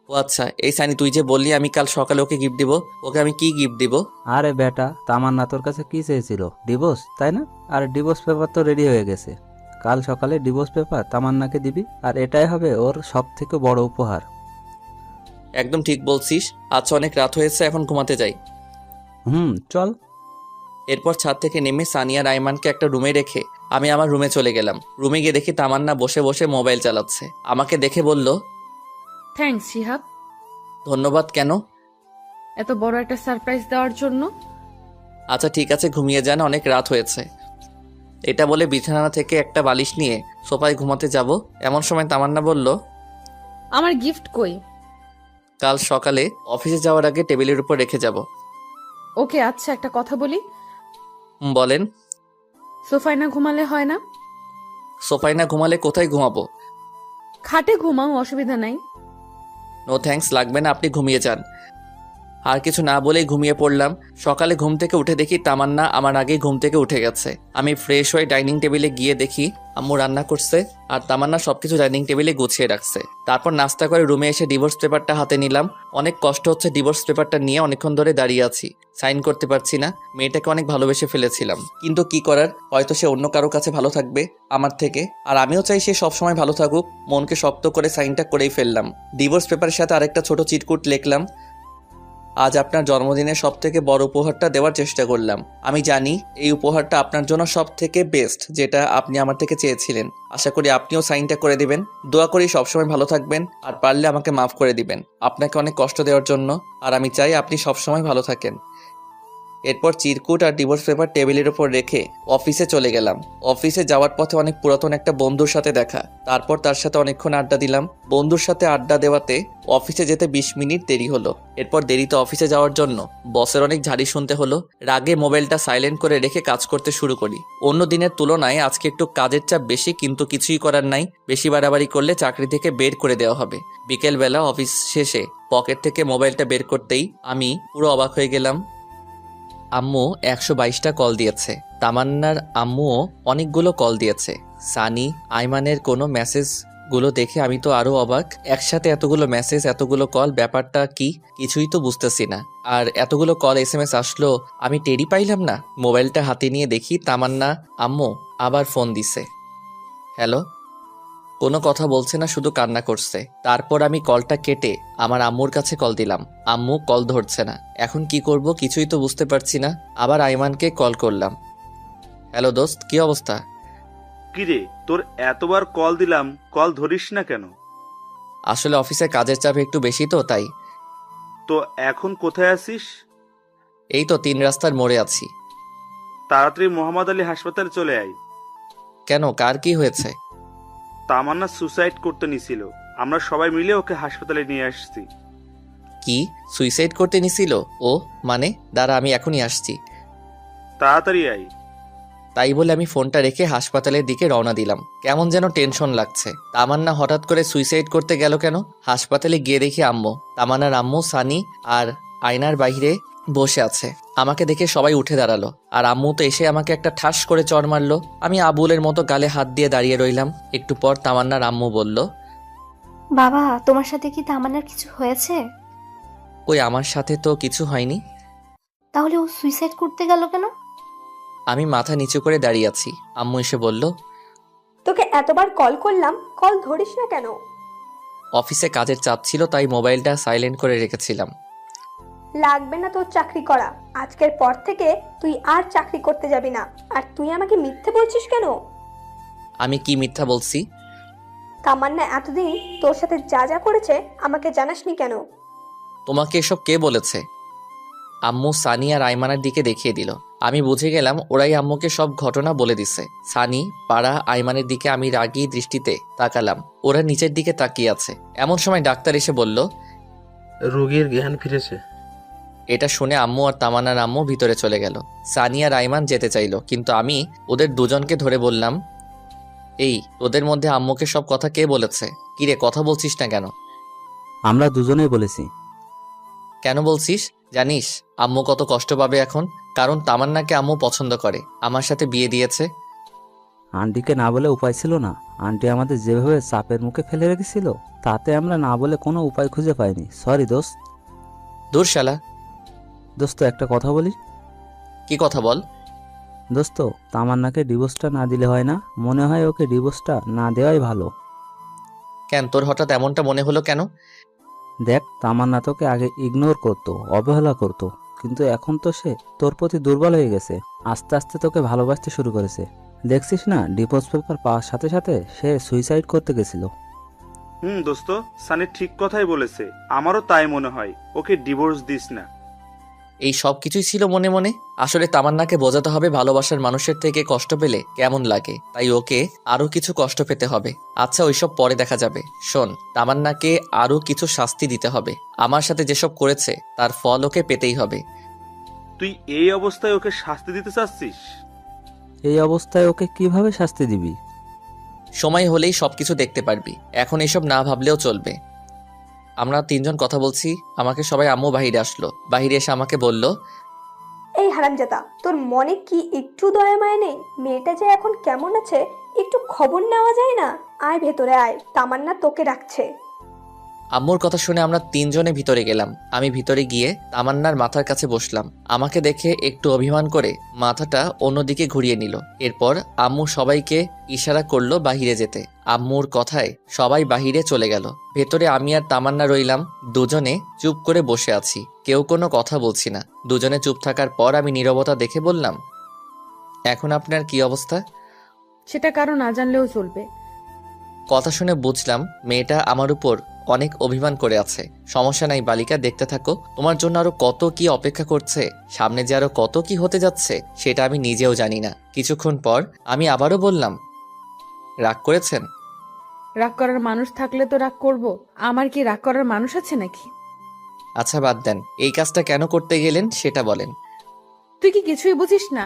ও আচ্ছা, এই সানি তুই যে বললি আমি কাল সকালে ওকে গিফট দিব, ওকে আমি কি গিফট দিব? আরে বেটা, তামান্না তোর কাছে কি চেয়েছিল? ডিভোর্স, তাই না? আর ডিভোর্স পেপার তো রেডি হয়ে গেছে। কাল সকালে ডিভোর্স পেপার তামান্নাকে দিবি, আর এটাই হবে ওর সব থেকে বড় উপহার। একদম ঠিক বলছিস। আচ্ছা অনেক রাত হয়েছে, এখন ঘুমাতে যাই। চল। এরপর ছাদ থেকে নেমে সানিয়া রাইমানকে একটা রুমে রেখে আমি আমার রুমে চলে গেলাম। রুমে গিয়ে দেখি তামান্না বসে বসে মোবাইল চালাচ্ছে। আমাকে দেখে বলল, থ্যাঙ্কস শিহাব, ধন্যবাদ। কেন? এত বড় একটা সারপ্রাইজ দেওয়ার জন্য। আচ্ছা ঠিক আছে, ঘুমিয়ে যান, অনেক রাত হয়েছে। এটা বলে বিছানা থেকে একটা বালিশ নিয়ে সোফায় ঘুমাতে যাব। এমন সময় তামান্না বলল, আমার গিফট কই? কাল সকালে অফিসে যাওয়ার আগে টেবিলের উপর রেখে যাব। ওকে আচ্ছা, একটা কথা বলি। বলেন। সোফায় না ঘুমালে হয় না? সোফায় না ঘুমালে কোথায় ঘুমাবো? খাটে ঘুমাও, অসুবিধা নাই। নো থ্যাঙ্কস, লাগবে না, আপনি ঘুমিয়ে যান। আর কিছু না বলেই ঘুমিয়ে পড়লাম। সকালে ঘুম থেকে উঠে দেখি তামান্না আমার আগেই ঘুম থেকে উঠে গেছে। আমি ফ্রেশ হয়ে ডাইনিং টেবিলে গিয়ে দেখি আম্মু রান্না করছে আর তামান্না সবকিছু ডাইনিং টেবিলে গুছিয়ে রাখছে। তারপর নাস্তা করে রুমে এসে ডিভোর্স পেপারটা হাতে নিলাম। অনেক কষ্ট হচ্ছে ডিভোর্স পেপারটা নিয়ে অনেকক্ষণ ধরে দাঁড়িয়ে আছি, সাইন করতে পারছি না। মেয়েটাকে অনেক ভালোবেসে ফেলেছিলাম, কিন্তু কি করার, হয়তো সে অন্য কারো কাছে ভালো থাকবে আমার থেকে, আর আমিও চাই সে সবসময় ভালো থাকুক। মনকে শক্ত করে সাইনটা করেই ফেললাম। ডিভোর্স পেপারের সাথে আরেকটা ছোট চিটকুট লিখলাম, আজ আপনার জন্মদিনে সব থেকে বড় উপহারটা দেওয়ার চেষ্টা করলাম। আমি জানি এই উপহারটা আপনার জন্য সব থেকে বেস্ট, যেটা আপনি আমার থেকে চেয়েছিলেন। আশা করি আপনিও সাইনটা করে দিবেন। দোয়া করি সবসময় ভালো থাকবেন, আর পারলে আমাকে মাফ করে দিবেন আপনাকে অনেক কষ্ট দেওয়ার জন্য। আর আমি চাই আপনি সবসময় ভালো থাকেন। এরপর চিরকুট আর ডিভোর্স পেপার টেবিলের ওপর রেখে অফিসে চলে গেলাম। অফিসে যাওয়ার পথে অনেক পুরাতন একটা বন্ধুর সাথে দেখা, তারপর তার সাথে অনেকক্ষণ আড্ডা দিলাম। বন্ধুর সাথে আড্ডা দেওয়াতে অফিসে যেতে 20 মিনিট দেরি হলো। এরপর দেরিতে অফিসে যাওয়ার জন্য বসের অনেক ঝাড়ি শুনতে হলো। রাগে মোবাইলটা সাইলেন্ট করে রেখে কাজ করতে শুরু করি। অন্য দিনের তুলনায় আজকে একটু কাজের চাপ বেশি, কিন্তু কিছুই করার নাই। বেশি বাড়াবাড়ি করলে চাকরি থেকে বের করে দেওয়া হবে। বিকেলবেলা অফিস শেষে পকেট থেকে মোবাইলটা বের করতেই আমি পুরো অবাক হয়ে গেলাম। আম্মু 122টা কল দিয়েছে। তামান্নার আম্মুও অনেকগুলো কল দিয়েছে। সানি, আইমানের কোনো মেসেজগুলো দেখে আমি তো আরো অবাক। একসাথে এতগুলো মেসেজ, এতগুলো কল, ব্যাপারটা কি কিছুই তো বুঝতেছি না। আর এতগুলো কল SMS আসলো, আমি টেরই পাইলাম না। মোবাইলটা হাতে নিয়ে দেখি তামান্না আম্মু আবার ফোন দিছে। হ্যালো। কোনো কথা বলছে না, শুধু কান্না করছে। তারপর আমি কলটা কেটে আমার আম্মুর কাছে কল দিলাম। আম্মু কল ধরছে না। এখন কি করব কিছুই তো বুঝতে পারছি না। আবার আইমানকে কল করলাম। হ্যালো দোস্ত, কি অবস্থা? কিরে, তোর এতবার কল দিলাম, কল ধরিস না কেন? আসলে অফিসে কাজের চাপ একটু বেশি তো তাই। তো এখন কোথায় আছিস? এই তো 3 রাস্তার মোড়ে আছি। তাড়াতাড়ি মোহাম্মদ আলী হাসপাতালে চলে আয়। কেন, কার কি হয়েছে? তামান্না সুসাইড করতে নিছিল, আমরা সবাই মিলে ওকে হাসপাতালে নিয়ে আসছি। কি সুইসাইড করতে নিছিল ও? মানে দাঁড়া, আমি এখনই আসছি। তাড়াতাড়ি আয়। তাই বলে আমি ফোনটা রেখে হাসপাতালের দিকে রওনা দিলাম। কেমন যেন টেনশন লাগছে। তামান্না হঠাৎ করে সুইসাইড করতে গেল কেন? হাসপাতালে গিয়ে দেখি আম্মু, তামান্নার আম্মু, সানি আর আয়নার বাইরে বসে আছে। আমাকে দেখে সবাই উঠে দাঁড়ালো, আর আম্মু তো এসে আমাকে একটা ঠাস করে চড় মারলো। আমি আবুলের মতো গালে হাত দিয়ে দাঁড়িয়ে রইলাম। একটু পর তামান্নার আম্মু বলল, বাবা, তোমার সাথে কি তামান্নার কিছু হয়েছে? কই আমার সাথে তো কিছু হয়নি। তাহলে ও সুইসাইড করতে গেল কেন? আমি মাথা নিচু করে দাঁড়িয়ে আছি। আম্মু এসে বলল, তোকে এতবার কল করলাম, কল ধরিস না কেন? অফিসে কাজের চাপ ছিল, তাই মোবাইলটা সাইলেন্ট করে রেখেছিলাম। লাগবে না তোর চাকরি করা। আজকের পর থেকে তুই আর চাকরি করতে যাবি না। আর তুই আমাকে মিথ্যে বলছিস কেন? আমি কি মিথ্যা বলছি? তামান্না এতদিন তোর সাথে যা যা করেছে আমাকে জানাসনি কেন? তোমাকে এসব কে বলেছে? আম্মু সানি আর আইমানের দিকে দেখিয়ে দিল। আমি বুঝে গেলাম ওরাই আম্মুকে সব ঘটনা বলে দিছে। সানি, পাড়া, আইমানের দিকে আমি রাগী দৃষ্টিতে তাকালাম। ওরা নিচের দিকে তাকিয়ে আছে। এমন সময় ডাক্তার এসে বলল, রোগীর জ্ঞান ফিরেছে। এটা শুনে আম্মু আর তামান্নার আম্মু ভিতরে চলে গেল। সানি আর আইমান যেতে চাইলো, কিন্তু আমি ওদের দুজনকে ধরে বললাম, এই ওদের মধ্যে আম্মুকে সব কথা কে বলেছে? কিরে, কথা বলছিস না কেন? আমরা দুজনেই বলেছি। কেন বলছিস? জানিস আম্মু কত কষ্ট পাবে এখন? কারণ তামান্নাকে আম্মু পছন্দ করে, আমার সাথে বিয়ে দিয়েছে। আন্টিকে না বলে উপায় ছিল না। আন্টি আমাদের যেভাবে চাপের মুখে ফেলে রেখেছিল, তাতে আমরা না বলে কোনো উপায় খুঁজে পাইনি। সরি দোস্ত। দূর শালা। দোস্ত, একটা কথা বলি। কি কথা বল? দোস্ত, তামান্নাকে ডিভোর্সটা না দিলে হয় না? মনে হয় ওকে ডিভোর্সটা না দেওয়াই ভালো। কেন, তোর হঠাৎ এমনটা মনে হলো কেন? দেখ, তামান্না তোকে আগে ইগনোর করতো, অবহেলা করতো, কিন্তু এখন তো সে তোর প্রতি দুর্বল হয়ে গেছে। আস্তে আস্তে তোকে ভালোবাসতে শুরু করেছে। দেখছিস না, ডিভোর্স পেপার পাওয়ার সাথে সাথে সে সুইসাইড করতে গেছিল। দোস্ত, সানি ঠিক কথাই বলেছে। আমারও তাই মনে হয়। ওকে ডিভোর্স দিস না। এই সব কিছুই ছিল মনে মনে। আসলে তামান্নাকে বোঝাতে হবে ভালোবাসার মানুষের থেকে কষ্ট পেলে কেমন লাগে, তাই ওকে আরো কিছু কষ্ট পেতে হবে। আচ্ছা, ওইসব পরে দেখা যাবে। শোন, তামান্নাকে আরো কিছু শাস্তি দিতে হবে। আমার সাথে যেসব করেছে তার ফল ওকে পেতেই হবে। তুই এই অবস্থায় ওকে শাস্তি দিতে চাচ্ছিস? এই অবস্থায় ওকে কিভাবে শাস্তি দিবি? সময় হলেই সবকিছু দেখতে পারবি। এখন এসব না ভাবলেও চলবে। আমরা 3 জন কথা বলছি, আমাকে সবাই আম্মু বাহিরে আসলো। বাহিরে এসে আমাকে বলল, এই হারামজাদা, তোর মনে কি একটু দয়া মায়া নেই? মেয়েটা যে এখন কেমন আছে একটু খবর নেওয়া যায় না? আয় ভেতরে আয়, তামান্না তোকে ডাকছে। আম্মুর কথা শুনে আমরা 3 জনে ভিতরে গেলাম। আমি ভিতরে গিয়ে তামান্নার মাথার কাছে বসলাম। আমাকে দেখে একটু অভিমান করে মাথাটা অন্যদিকে ঘুরিয়ে নিল। এরপর আম্মু সবাইকে ইশারা করলো বাহিরে যেতে। আম্মুর কথায় সবাই বাহিরে চলে গেল। ভেতরে আমি আর তামান্না রইলাম। দুজনে চুপ করে বসে আছি, কেউ কোনো কথা বলছি না। দুজনে চুপ থাকার পর আমি নীরবতা দেখে বললাম, এখন আপনার কি অবস্থা? সেটা কারো না জানলেও চলবে। কথা শুনে বুঝলাম মেয়েটা আমার উপর অনেক অভিমান করে আছে। সমস্যা নাই বালিকা, দেখতে থাকো। তোমার জন্য আরো কত কি অপেক্ষা করছে, সামনে যে আরো কত কি হতে যাচ্ছে সেটা আমি নিজেও জানি না। কিছুক্ষণ পর আমি আবারও বললাম, রাগ করেছেন? রাগ করার মানুষ থাকলে তো রাগ করব। আমার কি রাগ করার মানুষ আছে নাকি? আচ্ছা বাদ দেন, এই কাজটা কেন করতে গেলেন সেটা বলেন। তুই কি কিছুই বুঝিস না?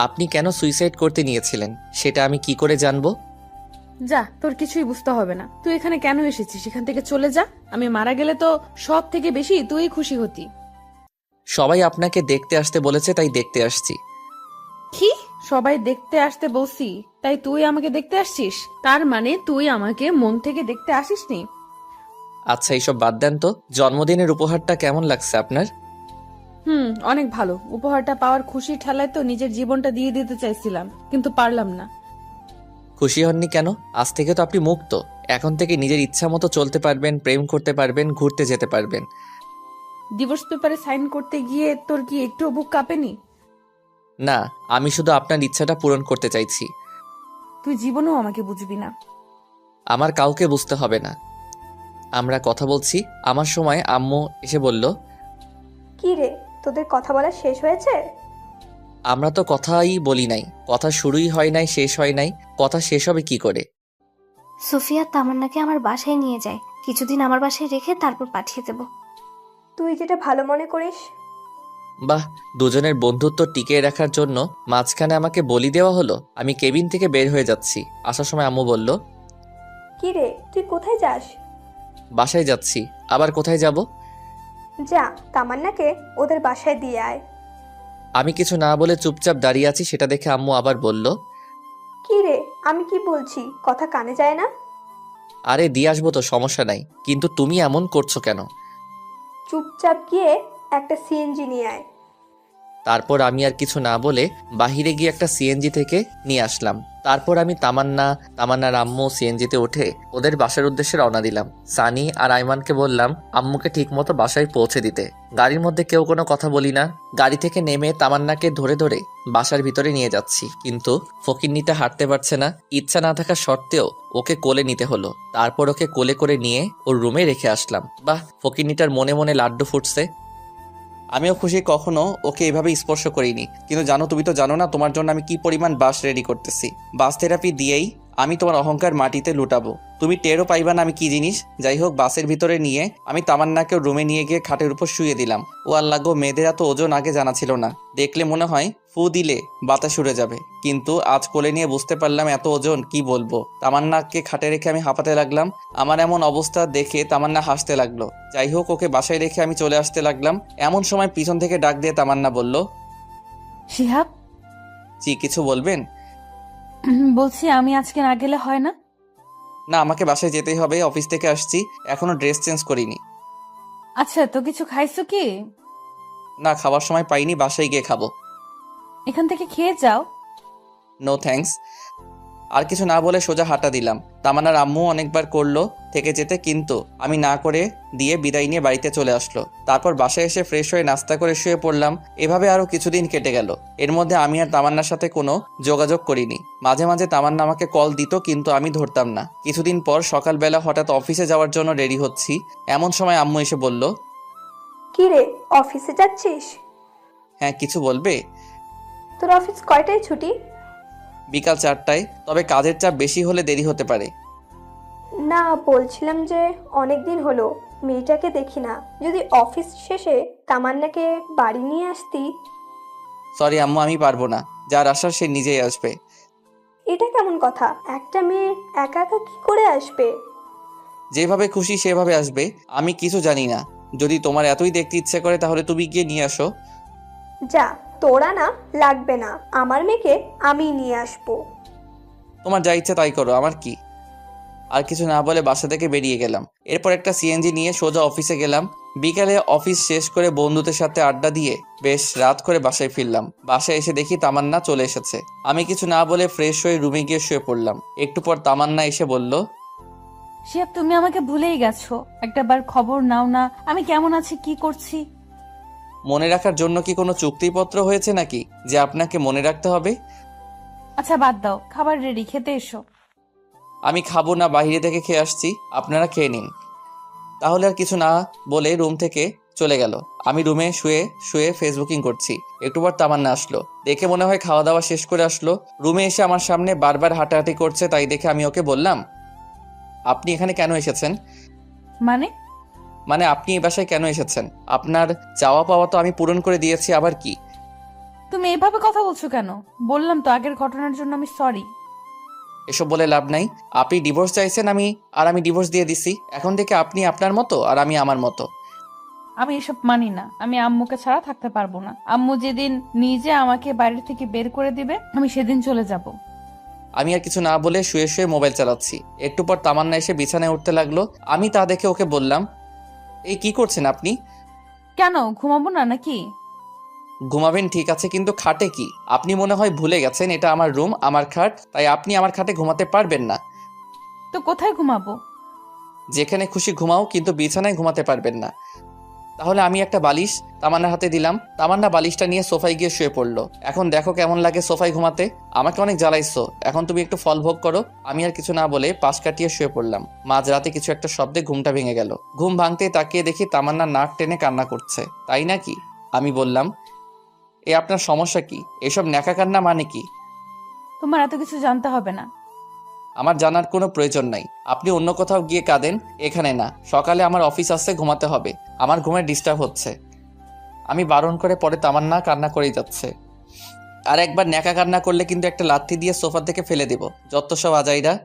আপনি কেন সুইসাইড করতে নিয়েছিলেন সেটা আমি কি করে জানবো? যা, তোর কিছুই বুঝতে হবে না। তুই এখানে কেন এসেছিস? এখান থেকে চলে যা। আমি মারা গেলে তো সব থেকে বেশি তুই খুশি হতি। সবাই আপনাকে দেখতে আসতে বলেছে, তাই দেখতে আসছি। কি? সবাই দেখতে আসতে বলছি, তাই তুই আমাকে দেখতে আসছিস? তার মানে তুই আমাকে মন থেকে দেখতে আসিসনি? আচ্ছা এইসব বাদ দেন তো, জন্মদিনের উপহারটা কেমন লাগছে আপনার? অনেক ভালো। উপহারটা পাওয়ার খুশির ঠেলায় তো নিজের জীবনটা দিয়ে দিতে চাইছিলাম, কিন্তু পারলাম না। খুশি হননি কেন? আজ থেকে তো আপনি মুক্ত। এখন থেকে নিজের ইচ্ছা মতো চলতে পারবেন, প্রেম করতে পারবেন, ঘুরতে যেতে পারবেন। ডিভোর্স পেপারে সাইন করতে গিয়ে তোর কি একটু বুক কাঁপেনি? না, আমি শুধু আপনার ইচ্ছাটা পূরণ করতে চাইছি। তুই জীবনেও আমাকে বুঝবি না। আমার কাউকে বুঝতে হবে না। আমরা কথা বলছি, আমার সময় আম্মু এসে বলল, কি রে, তোদের কথা বলা শেষ হয়েছে? আমরা তো কথাই বলি নাই, কথা শুরুই হয় নাই, শেষ হয় নাই, কথা শেষ হবে কি করে? সুফিয়া তামান্নাকে আমার বাসায় নিয়ে যায়, কিছুদিন আমার বাসায় রেখে তারপর পাঠিয়ে দেব। তুই যেটা ভালো মনে করিস। বাহ, দুজনের বন্ধুত্ব টিকিয়ে রাখার জন্য মাঝখানে আমাকে বলি দেওয়া হলো। আমি কেবিন থেকে বের হয়ে যাচ্ছি। আসার সময় আম্মু বলল, কি রে, তুই কোথায় যাস? বাসায় যাচ্ছি। আবার কোথায় যাব? যা, তামান্নাকে ওদের বাসায় দিয়ে আয়। আমি কিছু না বলে চুপচাপ দাঁড়িয়ে আছি, সেটা দেখে আম্মু আবার বলল, কি রে, আমি কি বলছি কথা কানে যায় না? আরে দিয়ে আসবো তো, সমস্যা নাই, কিন্তু তুমি এমন করছো কেন? চুপচাপ গিয়ে একটা সিএনজি নিয়ে আয়। তারপর আমি আর কিছু না বলে বাহিরে গিয়ে একটা সিএনজি থেকে নিয়ে আসলাম। তারপর আমি তামান্নার আম্মু সিএনজিতে উঠে ওদের বাসার উদ্দেশ্যে রওনা দিলাম। সানি আর আইমানকে বললাম আম্মুকে ঠিকমতো বাসায় পৌঁছে দিতে। গাড়ির মধ্যে কেউ কোনো কথা বলি না। গাড়ি থেকে নেমে তামান্নাকে ধরে ধরে বাসার ভিতরে নিয়ে যাচ্ছি, কিন্তু ফকিন্নিটা হাঁটতে পারছে না। ইচ্ছা না থাকা সত্ত্বেও ওকে কোলে নিতে হলো। তারপর ওকে কোলে করে নিয়ে ওর রুমে রেখে আসলাম। বাহ, ফকিন্নিটার মনে মনে লাড্ডু ফুটছে। আমিও খুশি, কখনো ওকে এভাবে স্পর্শ করিনি। কিন্তু জানো, তুমি তো জানো না তোমার জন্য আমি কি পরিমাণ বাস রেডি করতেছি। বাস থেরাপি দিয়েই আমি তোমার অহংকার মাটিতে লুটাবো, তুমি টেরও পাইবা না আমি কি জিনিস। যাই হোক, বাসের ভিতরে নিয়ে আমি তামান্নাকে রুমে নিয়ে গিয়ে খাটের উপর শুয়ে দিলাম। ও আল্লাহ গো, মেয়েদের এত ওজন আগে জানা ছিল না। দেখলে মনে হয় ফু দিলে বাতাস উড়ে যাবে, কিন্তু আজ কোলে নিয়ে বুঝতে পারলাম এত ওজন কি বলবো। তামান্নাকে খাটে রেখে আমি হাঁপাতে লাগলাম। আমার এমন অবস্থা দেখে তামান্না হাসতে লাগলো। যাই হোক, ওকে বাসায় রেখে আমি চলে আসতে লাগলাম। এমন সময় পিছন থেকে ডাক দিয়ে তামান্না বলল, শিহাব, জি কিছু বলবেন? বলছি আমি আজকে না গেলে হয় না? না, আমাকে বাসায় যেতেই হবে, অফিস থেকে আসছি, এখনো ড্রেস চেঞ্জ করিনি। আচ্ছা, তো কিছু খাইছো কি? না, খাবার সময় পাইনি, বাসায় গিয়ে খাবো। এখান থেকে খেয়ে যাও। No thanks. আর কিছু না বলে সোজা হাঁটা দিলাম। তামান্নার আম্মু অনেকবার করলো থেকে যেতে, কিন্তু আমি না করে দিয়ে বিদায় নিয়ে বাড়িতে চলে আসলো। তারপর বাসায় এসে ফ্রেশ হয়ে নাস্তা করে শুয়ে পড়লাম। এভাবে আরো কিছুদিন কেটে গেল। এর মধ্যে আমি আর তামান্নার সাথে কোনো যোগাযোগ করিনি। মাঝে মাঝে তামান্না আমাকে কল দিত, কিন্তু আমি ধরতাম না। কিছুদিন পর সকালবেলা হঠাৎ অফিসে যাওয়ার জন্য রেডি হচ্ছি, এমন সময় আম্মু এসে বলল, কি রে, অফিসে যাচ্ছিস? হ্যাঁ, কিছু বলবে? তোর অফিস কয়টায় ছুটি? বিকাল 4টায়, তবে কাজের চাপ বেশি হলে দেরি হতে পারে। না, বলছিলাম যে অনেক দিন হলো মেয়েটাকে দেখি না, যদি অফিস শেষে তামান্নাকে বাড়ি নিয়ে আসতি। সরি আম্মু, আমি পারবো না। যার আসার সে নিজেই আসবে। এটা কেমন কথা? একটা মেয়ে একা একা কি করে আসবে? যেভাবে খুশি সেভাবে আসবে, আমি কিছু জানি না। যদি তোমার এতই দেখতে ইচ্ছে করে তাহলে তুমি গিয়ে নিয়ে আসো। যা, তোরা না লাগবে না, আমার মেয়েকে আমি নিয়ে আসবো। তোমার যা ইচ্ছে তাই করো, আমার কি। আর কিছু না বলে বাসা থেকে বেরিয়ে গেলাম। এরপর একটা সিএনজি নিয়ে সোজা অফিসে গেলাম। বিকালে অফিস শেষ করে বন্ধুদের সাথে আড্ডা দিয়ে বেশ রাত করে বাসায় ফিরলাম। বাসায় এসে দেখি তামান্না চলে এসেছে। আমি কিছু না বলে ফ্রেশ হয়ে রুমে গিয়ে শুয়ে পড়লাম। একটু পর তামান্না এসে বলল, শিহাব, তুমি আমাকে ভুলেই গেছো। একটাবার খবর নাও না, আমি কেমন আছি, কি করছি। মনে রাখার জন্য কি কোনো চুক্তিপত্র হয়েছে নাকি যে আপনাকে মনে রাখতে হবে? আচ্ছা বাদ দাও, খাবার রেডি, খেতে এসো। আমি খাবো না, বাইরে থেকে খেয়ে আসছি, আপনারা খেয়ে নিন। তাহলে আর কিছু না বলে রুম থেকে চলে গেল। আমি রুমে শুয়ে শুয়ে ফেসবুকিং করছি। একটু পর তামান্না আসলো। দেখে মনে হয় খাওয়া দাওয়া শেষ করে আসলো। রুমে এসে আমার সামনে বারবার হাঁটাহাঁটি করছে, তাই দেখে আমি ওকে বললাম, আপনি এখানে কেন এসেছেন? মানে আপনি এই বাসায় কেন এসেছেন? আপনার চাওয়া পাওয়া তো আমি পূরণ করে দিয়েছি, আবার কি? তুমি এভাবে কথা বলছো কেন? বললাম তো আগের ঘটনার জন্য আমি সরি। এসব বলে লাভ নাই। আপনি ডিভোর্স চাইছেন, আমি ডিভোর্স দিয়ে দিছি। এখন থেকে আপনি আপনার মতো আর আমি আমার মতো। আমি এসব মানি না। আমি আম্মুকে ছাড়া থাকতে পারবো না। আম্মু যেদিন নিজে আমাকে বাড়ি থেকে বের করে দিবে আমি সেদিন চলে যাব। আমি আর কিছু না বলে শুয়ে শুয়ে মোবাইল চালাচ্ছি। একটু পর তামান্না এসে বিছানায় উঠতে লাগলো। আমি তা দেখে ওকে বললাম, এই কি করছেন আপনি? কেন ঘুমাবো না নাকি? ঘুমাবেন ঠিক আছে, কিন্তু খাটে কি? আপনি মনে হয় ভুলে গেছেন এটা আমার রুম, আমার খাট, তাই আপনি আমার খাটে ঘুমাতে পারবেন না। তো কোথায় ঘুমাবো? যেখানে খুশি ঘুমাও, কিন্তু বিছানায় ঘুমাতে পারবেন না। তাহলে আমি একটা বালিশ তামান্নার হাতে দিলাম। তামান্না বালিশটা নিয়ে সোফায় গিয়ে শুয়ে পড়লো। এখন দেখো কেমন লাগে সোফায় ঘুমাতে। আমাকে অনেক জ্বালাইছো, এখন তুমি একটু ফল ভোগ করো। আমি আর কিছু না বলে পাশ কাটিয়ে শুয়ে পড়লাম। মাঝরাতে কিছু একটা শব্দে ঘুমটা ভেঙে গেল। ঘুম ভাঙতে তাকিয়ে দেখি তামান্না নাক টেনে কান্না করছে। তাই নাকি? আমি বললাম, আপনার সমস্যা কি? এসব ন্যাকা কান্না মানে কি? তোমার এত কিছু জানতে হবে না। আমার জানার কোনো প্রয়োজন নাই। আপনি অন্য কোথাও গিয়ে কাঁদেন, এখানে না। সকালে আমার অফিস আসছে, ঘুমাতে হবে। আমার ঘুমের ডিস্টার্ব হচ্ছে। আমি বারণ করে পরে তামান্না কান্না করেই যাচ্ছে। আর একবার ন্যাকা কান্না করলে কিন্তু একটা লাথি দিয়ে সোফা থেকে ফেলে দেব। যত সব আজাইরা।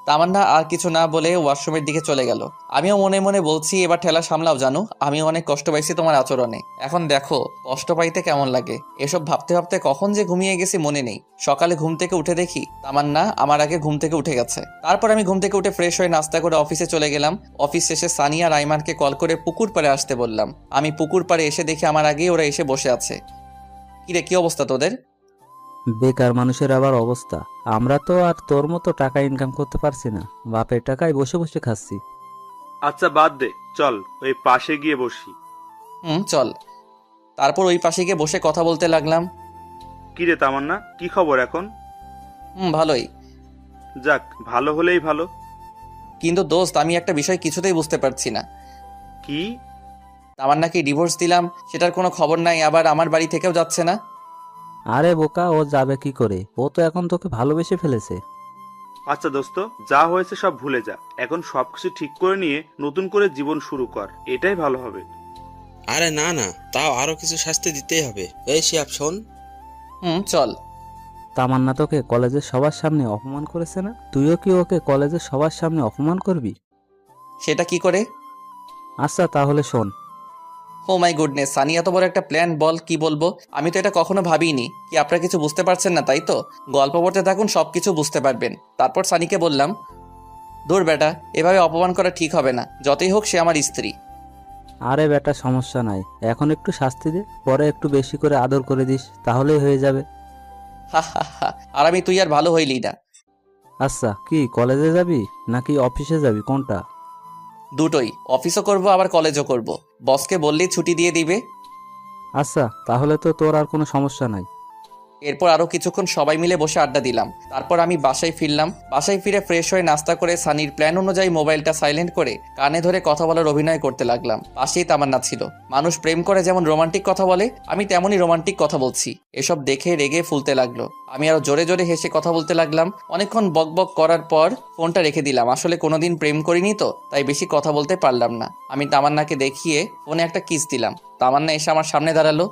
তামান্না আর কিছু না বলে ওয়াশরুমের দিকে চলে গেল। আমিও মনে মনে বলছি, এবার ঠেলা সামলাও জানো, আমি অনেক কষ্ট পাইছি তোমার আচরণে। এখন দেখো কষ্ট পাইতে কেমন লাগে। এসব ভাবতে ভাবতে কখন যে ঘুমিয়ে গেছি মনে নেই। সকালে ঘুম থেকে উঠে দেখি তামান্না আমার আগে ঘুম থেকে উঠে গেছে। তারপর আমি ঘুম থেকে উঠে ফ্রেশ হয়ে নাস্তা করে অফিসে চলে গেলাম। অফিস শেষে সানিয়া রাইমানকে কল করে পুকুর পাড়ে আসতে বললাম। আমি পুকুর পাড়ে এসে দেখি আমার আগেই ওরা এসে বসে আছে। কিরে, কি অবস্থা তোদের? বেকার মানুষের আবার অবস্থা। আমরা তো আর তোর মতো টাকা ইনকাম করতে পারছি না, বাপের টাকায় বসে বসে খাচ্ছি। আচ্ছা বাদ দে, চল ওই পাশে গিয়ে বসি। চল। তারপর ওই পাশে গিয়ে বসে কথা বলতে লাগলাম। কিরে তামান্না, কি খবর এখন? ভালোই। যাক, ভালো হলেই ভালো। কিন্তু দোস্ত, আমি একটা বিষয় কিছুতেই বুঝতে পারছি না। কি? তামান্নাকে ডিভোর্স দিলাম, সেটার কোনো খবর নাই, আবার আমার বাড়ি থেকেও যাচ্ছে না। আরে বোকা, ও যাবে কি করে? ও তো এখন তোকে ভালোবেসে ফেলেছে। আচ্ছা দোস্ত, যা হয়েছে সব ভুলে যা। এখন সবকিছু ঠিক করে নিয়ে নতুন করে জীবন শুরু কর, এটাই ভালো হবে। আরে না না, তাও আরো কিছু শাস্তি দিতেই হবে। এই শিহাব শোন। চল। তামান্না তোকে কলেজের সবার সামনে অপমান করেছে না? তুইও কি ওকে কলেজের সবার সামনে অপমান করবি? সেটা কি করে? আচ্ছা তাহলে শোন। ও মাই গুডনেস, সানি এত বড় একটা প্ল্যান, বল কি বলবো। আমি তো এটা কখনো ভাবিনি। কি আপনারা কিছু বুঝতে পারছেন না তাই তো? গল্প পড়তে থাকুন, সবকিছু বুঝতে পারবেন। তারপর সানিকে বললাম, দূর বেটা, এভাবে অপমান করা ঠিক হবে না। যতই হোক সে আমার স্ত্রী। আরে বেটা, সমস্যা নাই, এখন একটু শাস্তি দে, পরে একটু বেশি করে আদর করে দিস, তাহলেই হয়ে যাবে। হা হা হা। আর আমি তুই আর ভালো হইলি না। আচ্ছা, কি কলেজে যাবি নাকি অফিসে যাবি, কোনটা? দুটোই, অফিসও করব আবার কলেজও করব। বসকে বললেই ছুটি দিয়ে দিবে। আচ্ছা, তাহলে তো তোর আর কোনো সমস্যা নাই। এরপর আরো কিছুক্ষণ সবাই মিলে বসে আড্ডা দিলাম। তারপর আমি বাসায় ফিরলাম। বাসায় ফিরে ফ্রেশ হয়ে নাস্তা করে সানির প্ল্যান অনুযায়ী মোবাইলটা সাইলেন্ট করে কানে ধরে কথা বলার অভিনয় করতে লাগলাম। পাশেই তামান্না ছিল। মানুষ প্রেম করে যেমন রোমান্টিক কথা বলে, আমি তেমনই রোমান্টিক কথা বলছি। এসব দেখে রেগে ফুলতে লাগলো। আমি আরো জোরে জোরে হেসে কথা বলতে লাগলাম। অনেকক্ষণ বকবক করার পর ফোনটা রেখে দিলাম। আসলে কোনোদিন প্রেম করিনি তো, তাই বেশি কথা বলতে পারলাম না। আমি তামান্নাকে দেখিয়ে ফোনে একটা কিস দিলাম। তামান্না এসে আমার সামনে দাঁড়ালো।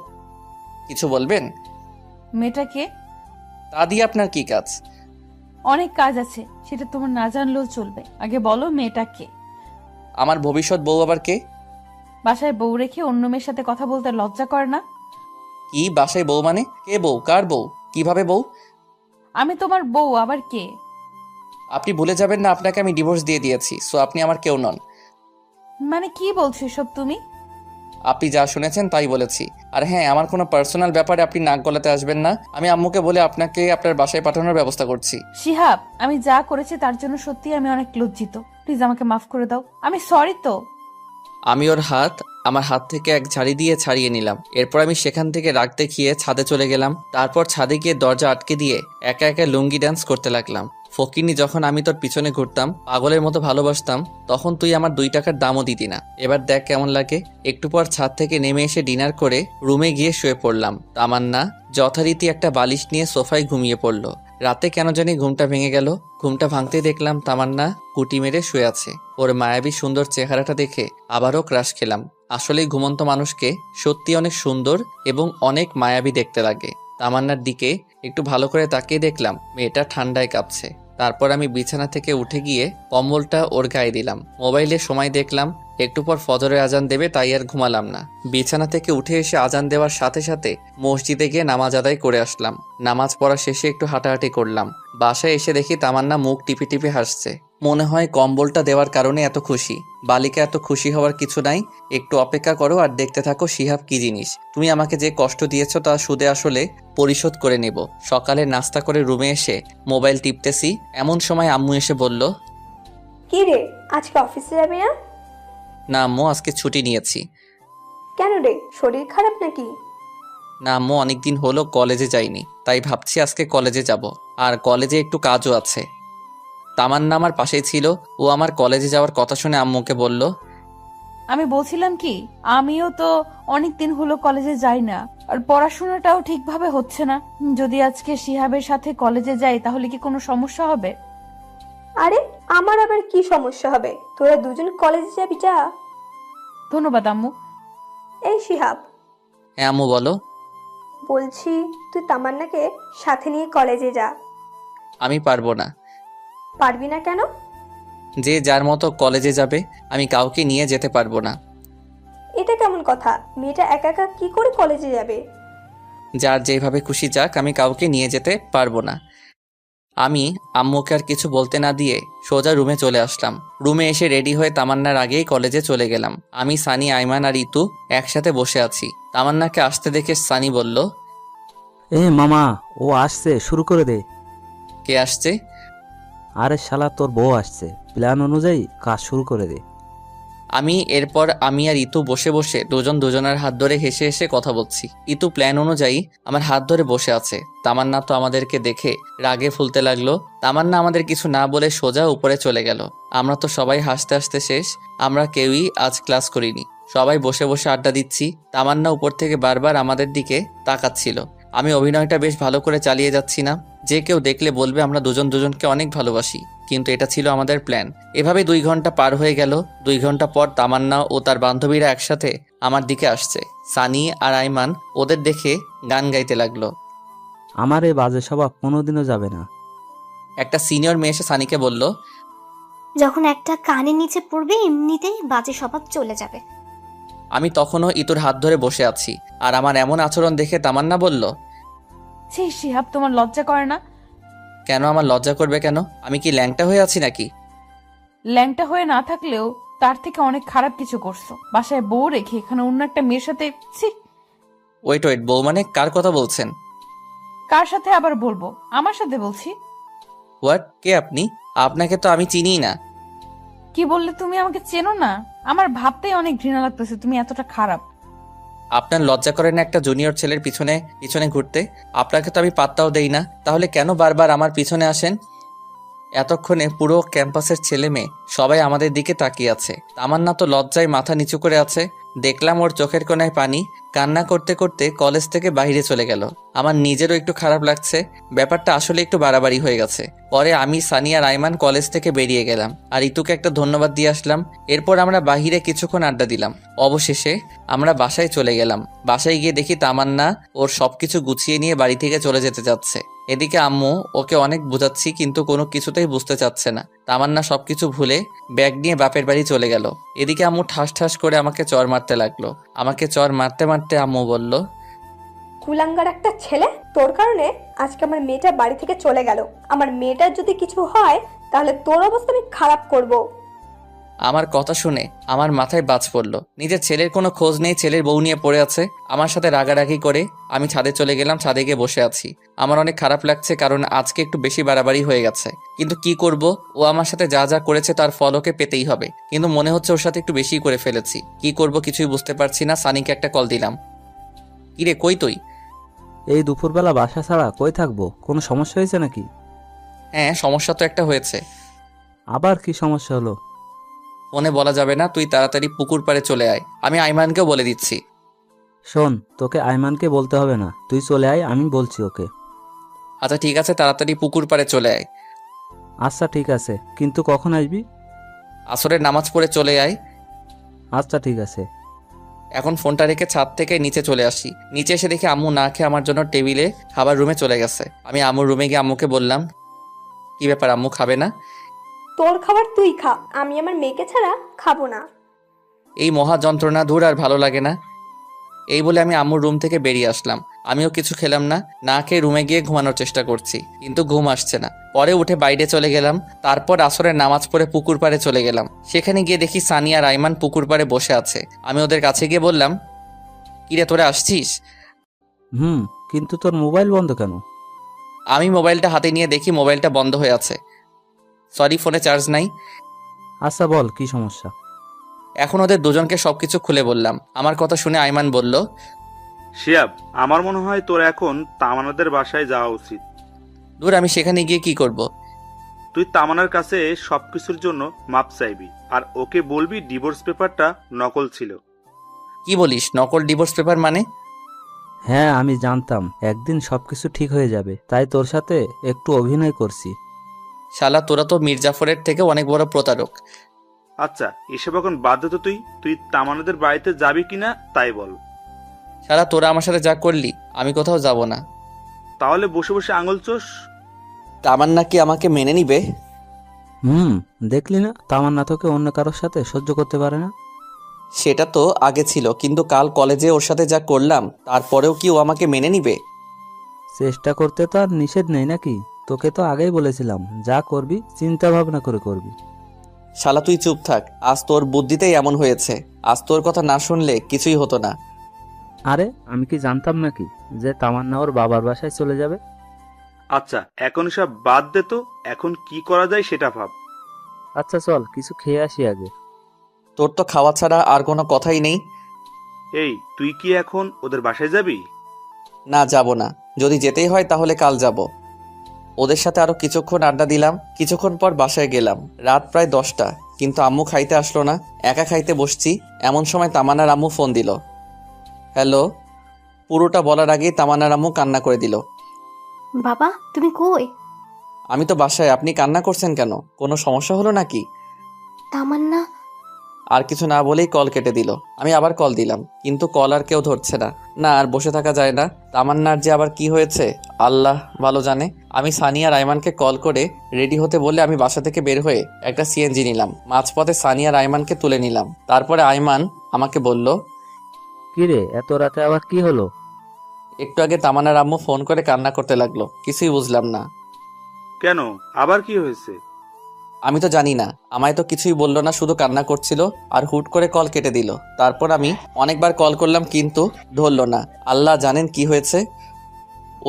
কিছু বলবেন? মেয়েটাকে? তা দিয়ে আপনার কি কাজ? অনেক কাজ আছে, সেটা তোমার না জানলেও চলবে। আগে বলো মেয়েটাকে। আমার ভবিষ্যৎ বউ আবার কে? বাসায় বউ রেখে অন্য মেয়ের সাথে কথা বলতে লজ্জা করে না? কি বাসায় বউ মানে? কে বউ? কার বউ? কিভাবে বউ? আমি তোমার বউ, আবার কে? আপনি ভুলে যাবেন না আপনাকে আমি ডিভোর্স দিয়ে দিয়েছি, সো আপনি আমার কেউ নন। মানে কি বলছো এসব তুমি? আপনি যা শুনেছেন তাই বলেছি। আর হ্যাঁ, আমার কোনো পার্সোনাল ব্যাপারে আপনি নাক গলাতে আসবেন না। আমি আম্মুকে বলে আপনাকে আপনার বাসায় পাঠানোর ব্যবস্থা করছি। শিহাব, আমি যা করেছি তার জন্য সত্যি আমি অনেক লজ্জিত। প্লিজ আমাকে মাফ করে দাও। আমি সরি তো। আমি ওর হাত আমার হাত থেকে এক ঝাড়ি দিয়ে ছাড়িয়ে নিলাম। এরপর আমি সেখান থেকে রাগ দেখিয়ে ছাদে চলে গেলাম। তারপর ছাদে গিয়ে দরজা আটকে দিয়ে একা একা লুঙ্গি ডান্স করতে লাগলাম। ফকিনি যখন আমি তোর পিছনে ঘুরতাম, পাগলের মতো ভালোবাসতাম, তখন তুই আমার 2 টাকার দামও দিতি না। এবার দেখ কেমন লাগে। একটু পর ছাদ থেকে নেমে এসে ডিনার করে রুমে গিয়ে শুয়ে পড়লাম। তামান্না যথারীতি একটা বালিশ নিয়ে সোফায় ঘুমিয়ে পড়ল। রাতে কেন জানি ঘুমটা ভেঙে গেল। ঘুমটা ভাঙতেই দেখলাম তামান্না কুটি মেরে শুয়ে আছে। ওর মায়াবী সুন্দর চেহারাটা দেখে আবারও ক্রাশ খেলাম। আসলেই ঘুমন্ত মানুষকে সত্যি অনেক সুন্দর এবং অনেক মায়াবী দেখতে লাগে। তামান্নার দিকে একটু ভালো করে তাকিয়ে দেখলাম মেয়েটা ঠান্ডায় কাঁপছে। তারপর আমি বিছানা থেকে উঠে গিয়ে কম্বলটা ওর গায়ে দিলাম। মোবাইলে সময় দেখলাম, একটু পর ফজরের আজান দেবে, তাই আর ঘুমালাম না। বিছানা থেকে উঠে এসে আজান দেওয়ার সাথে সাথে মসজিদে গিয়ে নামাজ আদায় করে আসলাম। নামাজ পড়া শেষে একটু হাঁটাহাঁটি করলাম। বাসায় এসে দেখি তামান্না মুখ টিপে টিপে হাসছে। মনে হয় কম্বলটা দেওয়ার কারণে এত খুশি। বালিকা এত খুশি হওয়ার কিছু নাই। একটু অপেক্ষা করো আর দেখতে থাকো শিহাব কি জিনিস। তুমি আমাকে যে কষ্ট দিয়েছো তা সুদে আসলে পরিশোধ করে নেব। সকালে নাস্তা করে রুমে এসে মোবাইল টিপতেছি, এমন সময় আম্মু এসে বলল, কি রে, আজকে অফিসে যাবি না? না আম্মু, আজকে ছুটি নিয়েছি। কেন রে, শরীর খারাপ নাকি? না আম্মু, অনেকদিন হলো কলেজে যাইনি, তাই ভাবছি আজকে কলেজে যাব। আর কলেজে একটু কাজও আছে। তামান্না আমার পাশেই ছিল। ও আমার কলেজে যাওয়ার কথা শুনে আম্মুকে বলল, আমি বলছিলাম কি, আমিও তো অনেকদিন হলো কলেজে যাই না, আর পড়াশোনাটাও ঠিকভাবে হচ্ছে না। যদি আজকে শিহাবের সাথে কলেজে যাই তাহলে কি কোনো সমস্যা হবে? আরে আমার আবার কি সমস্যা হবে? তোরা দুজন কলেজে যাবি, যা। ধন্যবাদ আম্মু। এই শিহাব, হ্যাঁ আম্মু বলো। বলছি তুই তামান্নাকে সাথে নিয়ে কলেজে যা। আমি পারবো না। পারবি না কেন? যে যার মতো কলেজে যাবে, আমি কাউকে নিয়ে যেতে পারবো না। এটা কেমন কথা? মেয়েটা একা একা কি করে কলেজে যাবে? যার যেভাবে খুশি যাক, আমি কাউকে নিয়ে যেতে পারবো না। আমি আম্মুকে আর কিছু বলতে না দিয়ে সোজা রুমে চলে আসলাম। রুমে এসে রেডি হয়ে তামান্নার আগেই কলেজে চলে গেলাম। আমি, সানি, আইমান আর ইতু একসাথে বসে আছি। তামান্নাকে আসতে দেখে সানি বলল, এ মামা, ও আসছে, শুরু করে দে। কে আসছে? আরে শালা, তোর বউ আসছে, প্ল্যান অনুযায়ী কাজ শুরু করে দে। এরপর আমি আর ইতু বসে বসে দুজন দুজনের হাত ধরে হেসে হেসে কথা বলছি। ইতু প্ল্যান অনুযায়ী আমার হাত ধরে বসে আছে। তামান্না তো আমাদেরকে দেখে রাগে ফুলতে লাগলো। তামান্না আমাদের কিছু না বলে সোজা উপরে চলে গেল। আমরা তো সবাই হাসতে হাসতে শেষ। আমরা কেউই আজ ক্লাস করিনি। সবাই বসে বসে আড্ডা দিচ্ছি। তামান্না উপর থেকে বারবার আমাদের দিকে তাকাচ্ছিল। আমি অভিনয়টা বেশ ভালো করে চালিয়ে যাচ্ছি না? যে কেউ দেখলে বলবে আমরা দুজন দুজনকে অনেক ভালোবাসি, কিন্তু এটা ছিল আমাদের প্ল্যান। এভাবে 2 ঘন্টা পার হয়ে গেল। 2 ঘন্টা পর তামান্না ও তার বান্ধবীরা একসাথে আমার দিকে আসছে। সানি আর আইমান ওদের দেখে গান গাইতে লাগলো। আমার এই বাজে স্বভাব কোনোদিনও যাবে না। একটা সিনিয়র মেয়ে এসে সানিকে বলল, যখন একটা কানের নিচে পড়বে এমনিতেই বাজে স্বভাব চলে যাবে। আমি তখনও ইতুর হাত ধরে বসে আছি। আর আমার এমন আচরণ দেখে তামান্না বলল, ছি শিহাব, তোমার লজ্জা করে না? কেন আমার লজ্জা করবে কেন? আমি কি ল্যাংটা হয়ে আছি নাকি? ল্যাংটা হয়ে না থাকলেও তার থেকে অনেক খারাপ কিছু করছো। বাসায় বউ রেখে এখানে অন্য একটা মেয়ের সাথে। ছি। ওয়েট, বউ মানে কার কথা বলছেন? কার সাথে আবার বলবো? আমার সাথে বলছি। হোয়াট? কে আপনি? আপনাকে তো আমি চিনিই না। কি বললে? তুমি আমাকে চেনো না? আমার ভাবতেই অনেক ঘৃণা লাগতেছে তুমি এতটা খারাপ। আপনার লজ্জা করে না একটা জুনিয়র ছেলের পিছনে পিছনে ঘুরতে? আপনাকে তো আমি পাত্তাও দেই না, তাহলে কেন বারবার আমার পিছনে আসেন? এতক্ষণে পুরো ক্যাম্পাসের ছেলে মেয়ে সবাই আমাদের দিকে তাকিয়ে আছে। তামান্না তো লজ্জায় মাথা নিচু করে আছে। দেখলাম ওর চোখের কোণায় পানি। কান্না করতে করতে কলেজ থেকে বাইরে চলে গেল। আমার নিজেরও একটু খারাপ লাগছে। ব্যাপারটা আসলে একটু বাড়াবাড়ি হয়ে গেছে। পরে আমি, সানি আর আইমান কলেজ থেকে বেরিয়ে গেলাম আর ইতুকে একটা ধন্যবাদ দিয়ে আসলাম। এরপর আমরা বাহিরে কিছুক্ষণ আড্ডা দিলাম। অবশেষে আমরা বাসায় চলে গেলাম। বাসায় গিয়ে দেখি তামান্না ওর সবকিছু গুছিয়ে নিয়ে বাড়ি থেকে চলে যেতে যাচ্ছে। এদিকে আম্মু ওকে অনেক বোঝাচ্ছি, কিন্তু কোনো কিছুতেই বুঝতে চাচ্ছে না। তামান্না সবকিছু ভুলে ব্যাগ নিয়ে বাপের বাড়ি চলে গেল। এদিকে আম্মু ঠাস ঠাস করে আমাকে চর মারতে লাগলো। আমাকে চর মারতে মারতে আম্মু বলল, কুলাঙ্গার একটা ছেলে, তোর কারণে আজকে আমার মেয়েটা বাড়ি থেকে চলে গেল। আমার মেয়েটার যদি কিছু হয় তাহলে তোর অবস্থা আমি খারাপ করব। আমার কথা শুনে আমার মাথায় বাজ পড়লো। নিজের ছেলের কোনো খোঁজ নেই, ছেলের বউ নিয়ে পড়ে আছে। আমার সাথে রাগারাগি করে আমি ছাদে চলে গেলাম। ছাদে গিয়ে বসে আছি। আমার অনেক খারাপ লাগছে, কারণ আজকে একটু বেশি বাড়াবাড়ি হয়ে গেছে। কিন্তু কি করব, ও আমার সাথে যা যা করেছে তার ফল ওকে পেতেই হবে। কিন্তু মনে হচ্ছে ওর সাথে একটু বেশি করে ফেলেছি। কি করব কিছুই বুঝতে পারছি না। সানিকে একটা কল দিলাম। কিরে, কই তুই? এই দুপুরবেলা বাসা ছাড়া কই থাকবো? কোনো সমস্যা হয়েছে নাকি? হ্যাঁ, সমস্যা তো একটা হয়েছে। আবার কি সমস্যা হলো? ফোনে বলা যাবে না, তুই তাড়াতাড়ি পুকুর পাড়ে চলে আয়। আমি আইমানকেও বলে দিচ্ছি। শোন, তোকে আইমানকে বলতে হবে না, তুই চলে আয়, আমি বলছি ওকে। আচ্ছা ঠিক আছে, তাড়াতাড়ি পুকুর পাড়ে চলে আয়। আচ্ছা ঠিক আছে, কিন্তু কখন আসবি? আসরের নামাজ পড়ে চলে আয়। আচ্ছা ঠিক আছে। এখন ফোনটা রেখে ছাদ থেকে নিচে চলে আসি। নিচে এসে দেখি আম্মু না খেয়ে আমার জন্য টেবিলে খাবার রুমে চলে গেছে। আমি আম্মুর রুমে গিয়ে আম্মুকে বললাম, কি ব্যাপার আম্মু, খাবে না? তোর খাবার তুই খা, আমি আমার মেয়েকে ছাড়া খাবো না। এই মহা যন্ত্রণা, দূর আর ভালো লাগে না। এই বলে আমি আম্মুর রুম থেকে বেরিয়ে আসলাম। আমিও কিছু খেলাম না, না খেয়ে রুমে গিয়ে ঘুমানোর চেষ্টা করছি, কিন্তু ঘুম আসছে না। পরে উঠে বাইরে চলে গেলাম। তারপর আসরের নামাজ পড়ে পুকুর পাড়ে চলে গেলাম। সেখানে গিয়ে দেখি সানি আর আইমান পুকুর পাড়ে বসে আছে। আমি ওদের কাছে গিয়ে বললাম, কিরে তোরা আসছিস? কিন্তু তোর মোবাইল বন্ধ কেন? আমি মোবাইলটা হাতে নিয়ে দেখি মোবাইলটা বন্ধ হয়ে আছে। সরি, ফোনে চার্জ নাই। আচ্ছা বল, কি সমস্যা? এখন ওদের দুজনকে সবকিছু খুলে বললাম। আমার কথা শুনে আইমান বলল, শিহাব, আমার মনে হয় তোর এখন তামান্নাদের বাসায় যাওয়া উচিত। দূর, আমি সেখানে গিয়ে কি করব? তুই তামান্নার কাছে সবকিছুর জন্য মাপ চাইবি, আর ওকে বলবি ডিভোর্স পেপারটা নকল ছিল। কি বলিস, নকল ডিভোর্স পেপার মানে? হ্যাঁ, আমি জানতাম একদিন সবকিছু ঠিক হয়ে যাবে, তাই তোর সাথে একটু অভিনয় করছি। শালা, তোরা তো মির্জাফরের থেকে অনেক বড় প্রতারক। আচ্ছা, এসব এখন বাদ দে তো। তুই তামান্নাদের বাড়িতে যাবি কিনা তাই বল। শালা, তোরা আমার সাথে যা করলি, আমি কোথাও যাব না। তাহলে বসে বসে আঙুল চোষ। তামান্না কি আমাকে মেনে নিবে? দেখলি না, তামান্না তোকে অন্য কারোর সাথে সহ্য করতে পারে না। সেটা তো আগে ছিল, কিন্তু কাল কলেজে ওর সাথে যা করলাম, তারপরেও কি ও আমাকে মেনে নিবে? চেষ্টা করতে তো আর নিষেধ নেই নাকি? তোকে তো আগেই বলেছিলাম, যা করবি চিন্তা ভাবনা করে করবি। শালা তুই চুপ থাক, আজ তোর বুদ্ধিতেই এমন হয়েছে। আজ তোর কথা না শুনলে কিছুই হতো না। আরে আমি কি জানতাম নাকি যে তামান্না ওর বাবার বাসায় চলে যাবে? আচ্ছা, এখন সব বাদ দে তো, এখন কি করা যায় সেটা ভাব। আচ্ছা চল, কিছু খেয়ে আসি আগে। তোর তো খাওয়া ছাড়া আর কোনো কথাই নেই। এই, তুই কি এখন ওদের বাসায় যাবি? না, যাব না। যদি যেতেই হয় তাহলে কাল যাব। ওদের সাথে আরো কিছুক্ষণ আড্ডা দিলাম। কিছুক্ষণ পর বাসায় গেলাম। রাত প্রায় 10টা, কিন্তু আম্মু খাইতে আসলো না। একা খাইতে বসছি, এমন সময় তামান্নার আম্মু ফোন দিল। হ্যালো। পুরোটা বলার আগেই তামান্নার আম্মু কান্না করে দিল। বাবা, তুমি কই? আমি তো বাসায়, আপনি কান্না করছেন কেন? কোনো সমস্যা হলো নাকি? তামান্না? আর কিছু না বলেই কল কেটে দিল। আমি আবার কল দিলাম, কিন্তু কল আর কেউ ধরছে না। না, আর বসে থাকা যায় না। তামান্নার যে আবার কি হয়েছে আল্লাহ ভালো জানে। আমি সানি আর আইমানকে কল করে রেডি হতে বলে আমি বাসা থেকে বের হয়ে একটা সিএনজি নিলাম। মাঝপথে সানি আর আইমানকে তুলে নিলাম। তারপরে আইমান আমাকে বলল, কিরে, এত রাতে আবার কি হলো? একটু আগে তামান্নার আম্মু ফোন করে কান্না করতে লাগলো। কিছুই বুঝলাম না। কেন, আবার কি হয়েছে? আমি তো জানি না, আমায় তো কিছুই বললো না, শুধু কান্না করছিল আর হুট করে কল কেটে দিল। তারপর আমি অনেকবার কল করলাম, কিন্তু ধরলো না। আল্লাহ জানেন কি হয়েছে।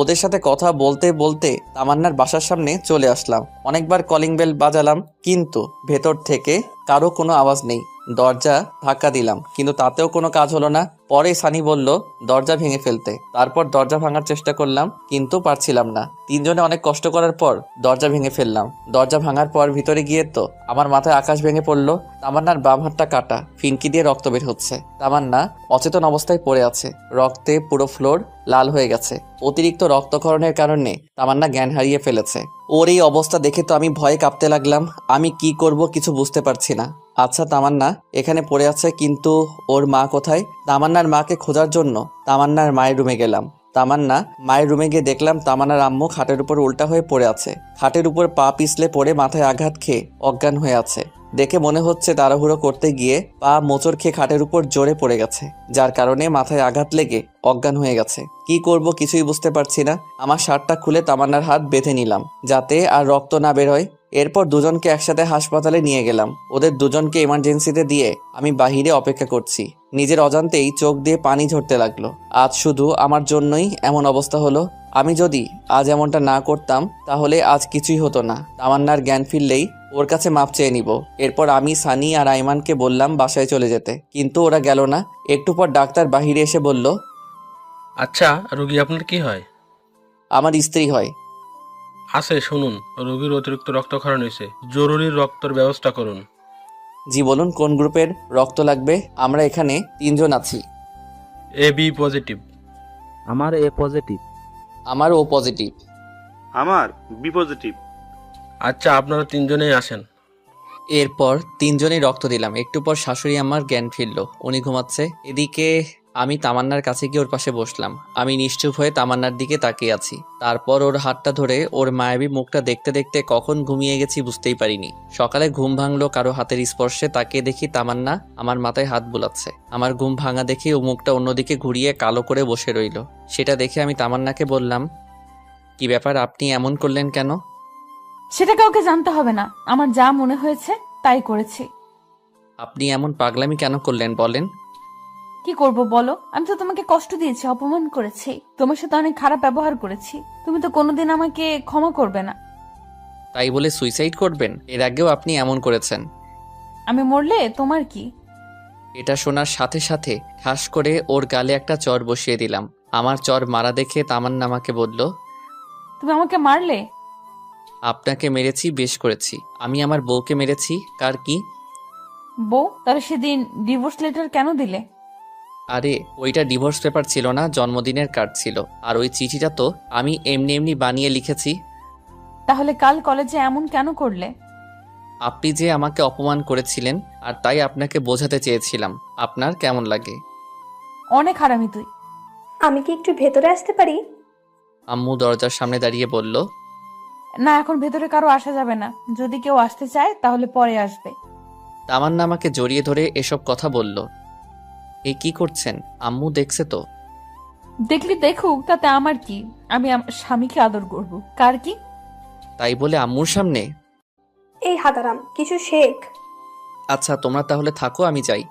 ওদের সাথে কথা বলতে বলতে তামান্নার বাসার সামনে চলে আসলাম। অনেকবার কলিং বেল বাজালাম, কিন্তু ভেতর থেকে কারো কোনো আওয়াজ নেই। দরজা ধাক্কা দিলাম, কিন্তু তাতেও কোনো কাজ হলো না। পরে সানি বলল দরজা ভেঙে ফেলতে। তারপর দরজা ভাঙার চেষ্টা করলাম, কিন্তু পারছিলাম না। তিনজনে অনেক কষ্ট করার পর দরজা ভেঙে ফেললাম। দরজা ভাঙার পর ভিতরে গিয়ে তো আমার মাথায় আকাশ ভেঙে পড়লো। তামান্নার বাম হাতটা কাটা, ফিনকি দিয়ে রক্ত বের হচ্ছে। তামান্না অচেতন অবস্থায় পড়ে আছে, রক্তে পুরো ফ্লোর লাল হয়ে গেছে। অতিরিক্ত রক্তক্ষরণের কারণে তামান্না জ্ঞান হারিয়ে ফেলেছে। ওর এই অবস্থা দেখে তো আমি ভয়ে কাঁপতে লাগলাম। আমি কি করব কিছু বুঝতে পারছি না। আচ্ছা, তামান্না এখানে পড়ে আছে, কিন্তু ওর মা কোথায়? তামান্নার মাকে খোঁজার জন্য তামান্নার মায়ের রুমে গেলাম। তামান্না মায়ের রুমে গিয়ে দেখলাম তামান্নার আম্মু খাটের উপর উল্টা হয়ে পড়ে আছে। খাটের উপর পা পিছলে পড়ে মাথায় আঘাত খেয়ে অজ্ঞান হয়ে আছে। দেখে মনে হচ্ছে তাড়াহুড়ো করতে গিয়ে পা মোচড় খেয়ে খাটের উপর জোরে পড়ে গেছে, যার কারণে মাথায় আঘাত লেগে অজ্ঞান হয়ে গেছে। কি করব কিছুই বুঝতে পারছি না। আমার শার্টটা খুলে তামান্নার হাত বেঁধে নিলাম, যাতে আর রক্ত না বের হয়। এরপর দুজনকে একসাথে হাসপাতালে নিয়ে গেলাম। ওদের দুজনকে এমার্জেন্সিতে দিয়ে আমি বাহিরে অপেক্ষা করছি। নিজের অজান্তেই চোখ দিয়ে পানি ঝরতে লাগলো। আজ শুধু আমার জন্যই এমন অবস্থা হলো। আমি যদি আজ এমনটা না করতাম তাহলে আজ কিছুই হতো না। তামান্নার জ্ঞান ফিরলেই ওর কাছে মাপ চেয়ে নিব। এরপর আমি সানি আর আইমানকে বললাম বাসায় চলে যেতে, কিন্তু ওরা গেল না। একটু পর ডাক্তার বাহিরে এসে বলল, আচ্ছা, রোগী আপনার কি হয়? আমার স্ত্রী হয়। আছে, শুনুন। রোগীর অতিরিক্ত রক্তক্ষরণ হয়েছে, জরুরি রক্তের ব্যবস্থা করুন। জি বলুন, কোন গ্রুপের রক্ত লাগবে? আমরা এখানে 3 জন আছি। A B positive. আমার এ পজিটিভ। আমার ও পজিটিভ। আমার বি পজিটিভ। আচ্ছা, আপনারা 3জনেই আসেন। এরপর 3জনেই রক্ত দিলাম। একটু পর শাশুড়ি আমার জ্ঞান ফিরল, উনি ঘুমাচ্ছে। এদিকে আমি তামান্নার কাছে গিয়ে ওর পাশে বসলাম। আমি নিশ্চুপ হয়ে তামান্নার দিকে তাকিয়ে আছি। তারপর ওর হাতটা ধরে ওর মায়াবী মুখটা দেখতে দেখতে কখন ঘুমিয়ে গেছি বুঝতেই পারিনি। সকালে ঘুম ভাঙলো কারো হাতের স্পর্শে। তাকিয়ে দেখি তামান্না আমার মাথায় হাত বুলাচ্ছে। আমার ঘুম ভাঙা দেখে ও মুখটা অন্যদিকে ঘুরিয়ে কালো করে বসে রইল। সেটা দেখে আমি তামান্নাকে বললাম, কি ব্যাপার, আপনি এমন করলেন কেন? সেটা কাউকে জানতে হবে না, আমার যা মনে হয়েছে তাই করেছি। আপনি এমন পাগলামি কেন করলেন বলেন? কি করব বলো? আমি তো তোমাকে কষ্ট দিয়েছি, অপমান করেছি, তোমার সাথে অনেক খারাপ ব্যবহার করেছি। তুমি তো কোনোদিন আমাকে ক্ষমা করবে না। তাই বলে সুইসাইড করবেন? এর আগেও আপনি এমন করেছেন। আমি মরলে তোমার কি? এটা শোনার সাথে সাথে ঠাস করে ওর গালে একটা চর বসিয়ে দিলাম। আমার চর মারা দেখে তামান্না আমাকে বলল, তুমি আমাকে মারলে? আপনাকে মেরেছি, বেশ করেছি। আমি আমার বউকে মেরেছি, কার কি? বউ? তাহলে সেদিন ডিভোর্স লেটার কেন দিলে? আরে ওইটা ডিভোর্স পেপার ছিল না, জন্মদিনের কার্ড ছিল। আর ওই চিঠিটা তো আমি এমনি এমনি বানিয়ে লিখেছি। তাহলে কাল কলেজে এমন কেন করলে? আপনি যে আমাকে অপমান করেছিলেন, আর তাই আপনাকে বোঝাতে চেয়েছিলাম। আপনার কেমন লাগে? অনেক হারামি তুই। আমি কি একটু ভেতরে আসতে পারি? আম্মু দরজার সামনে দাঁড়িয়ে বলল, না, এখন ভেতরে কারো আসা যাবে না। যদি কেউ আসতে চায় তাহলে পরে আসবে। তামান্না আমাকে জড়িয়ে ধরে এসব কথা বলল। এই কি করছেন? আম্মু দেখছে তো? দেখলি দেখুক, তাতে আমার কি? আমি আমার স্বামীকে আদর করব, কার কি? তাই বলে আম্মুর সামনে? এই হাদারাম, কিছু শেখ। আচ্ছা তোমরা তাহলে থাকো, আমি যাই।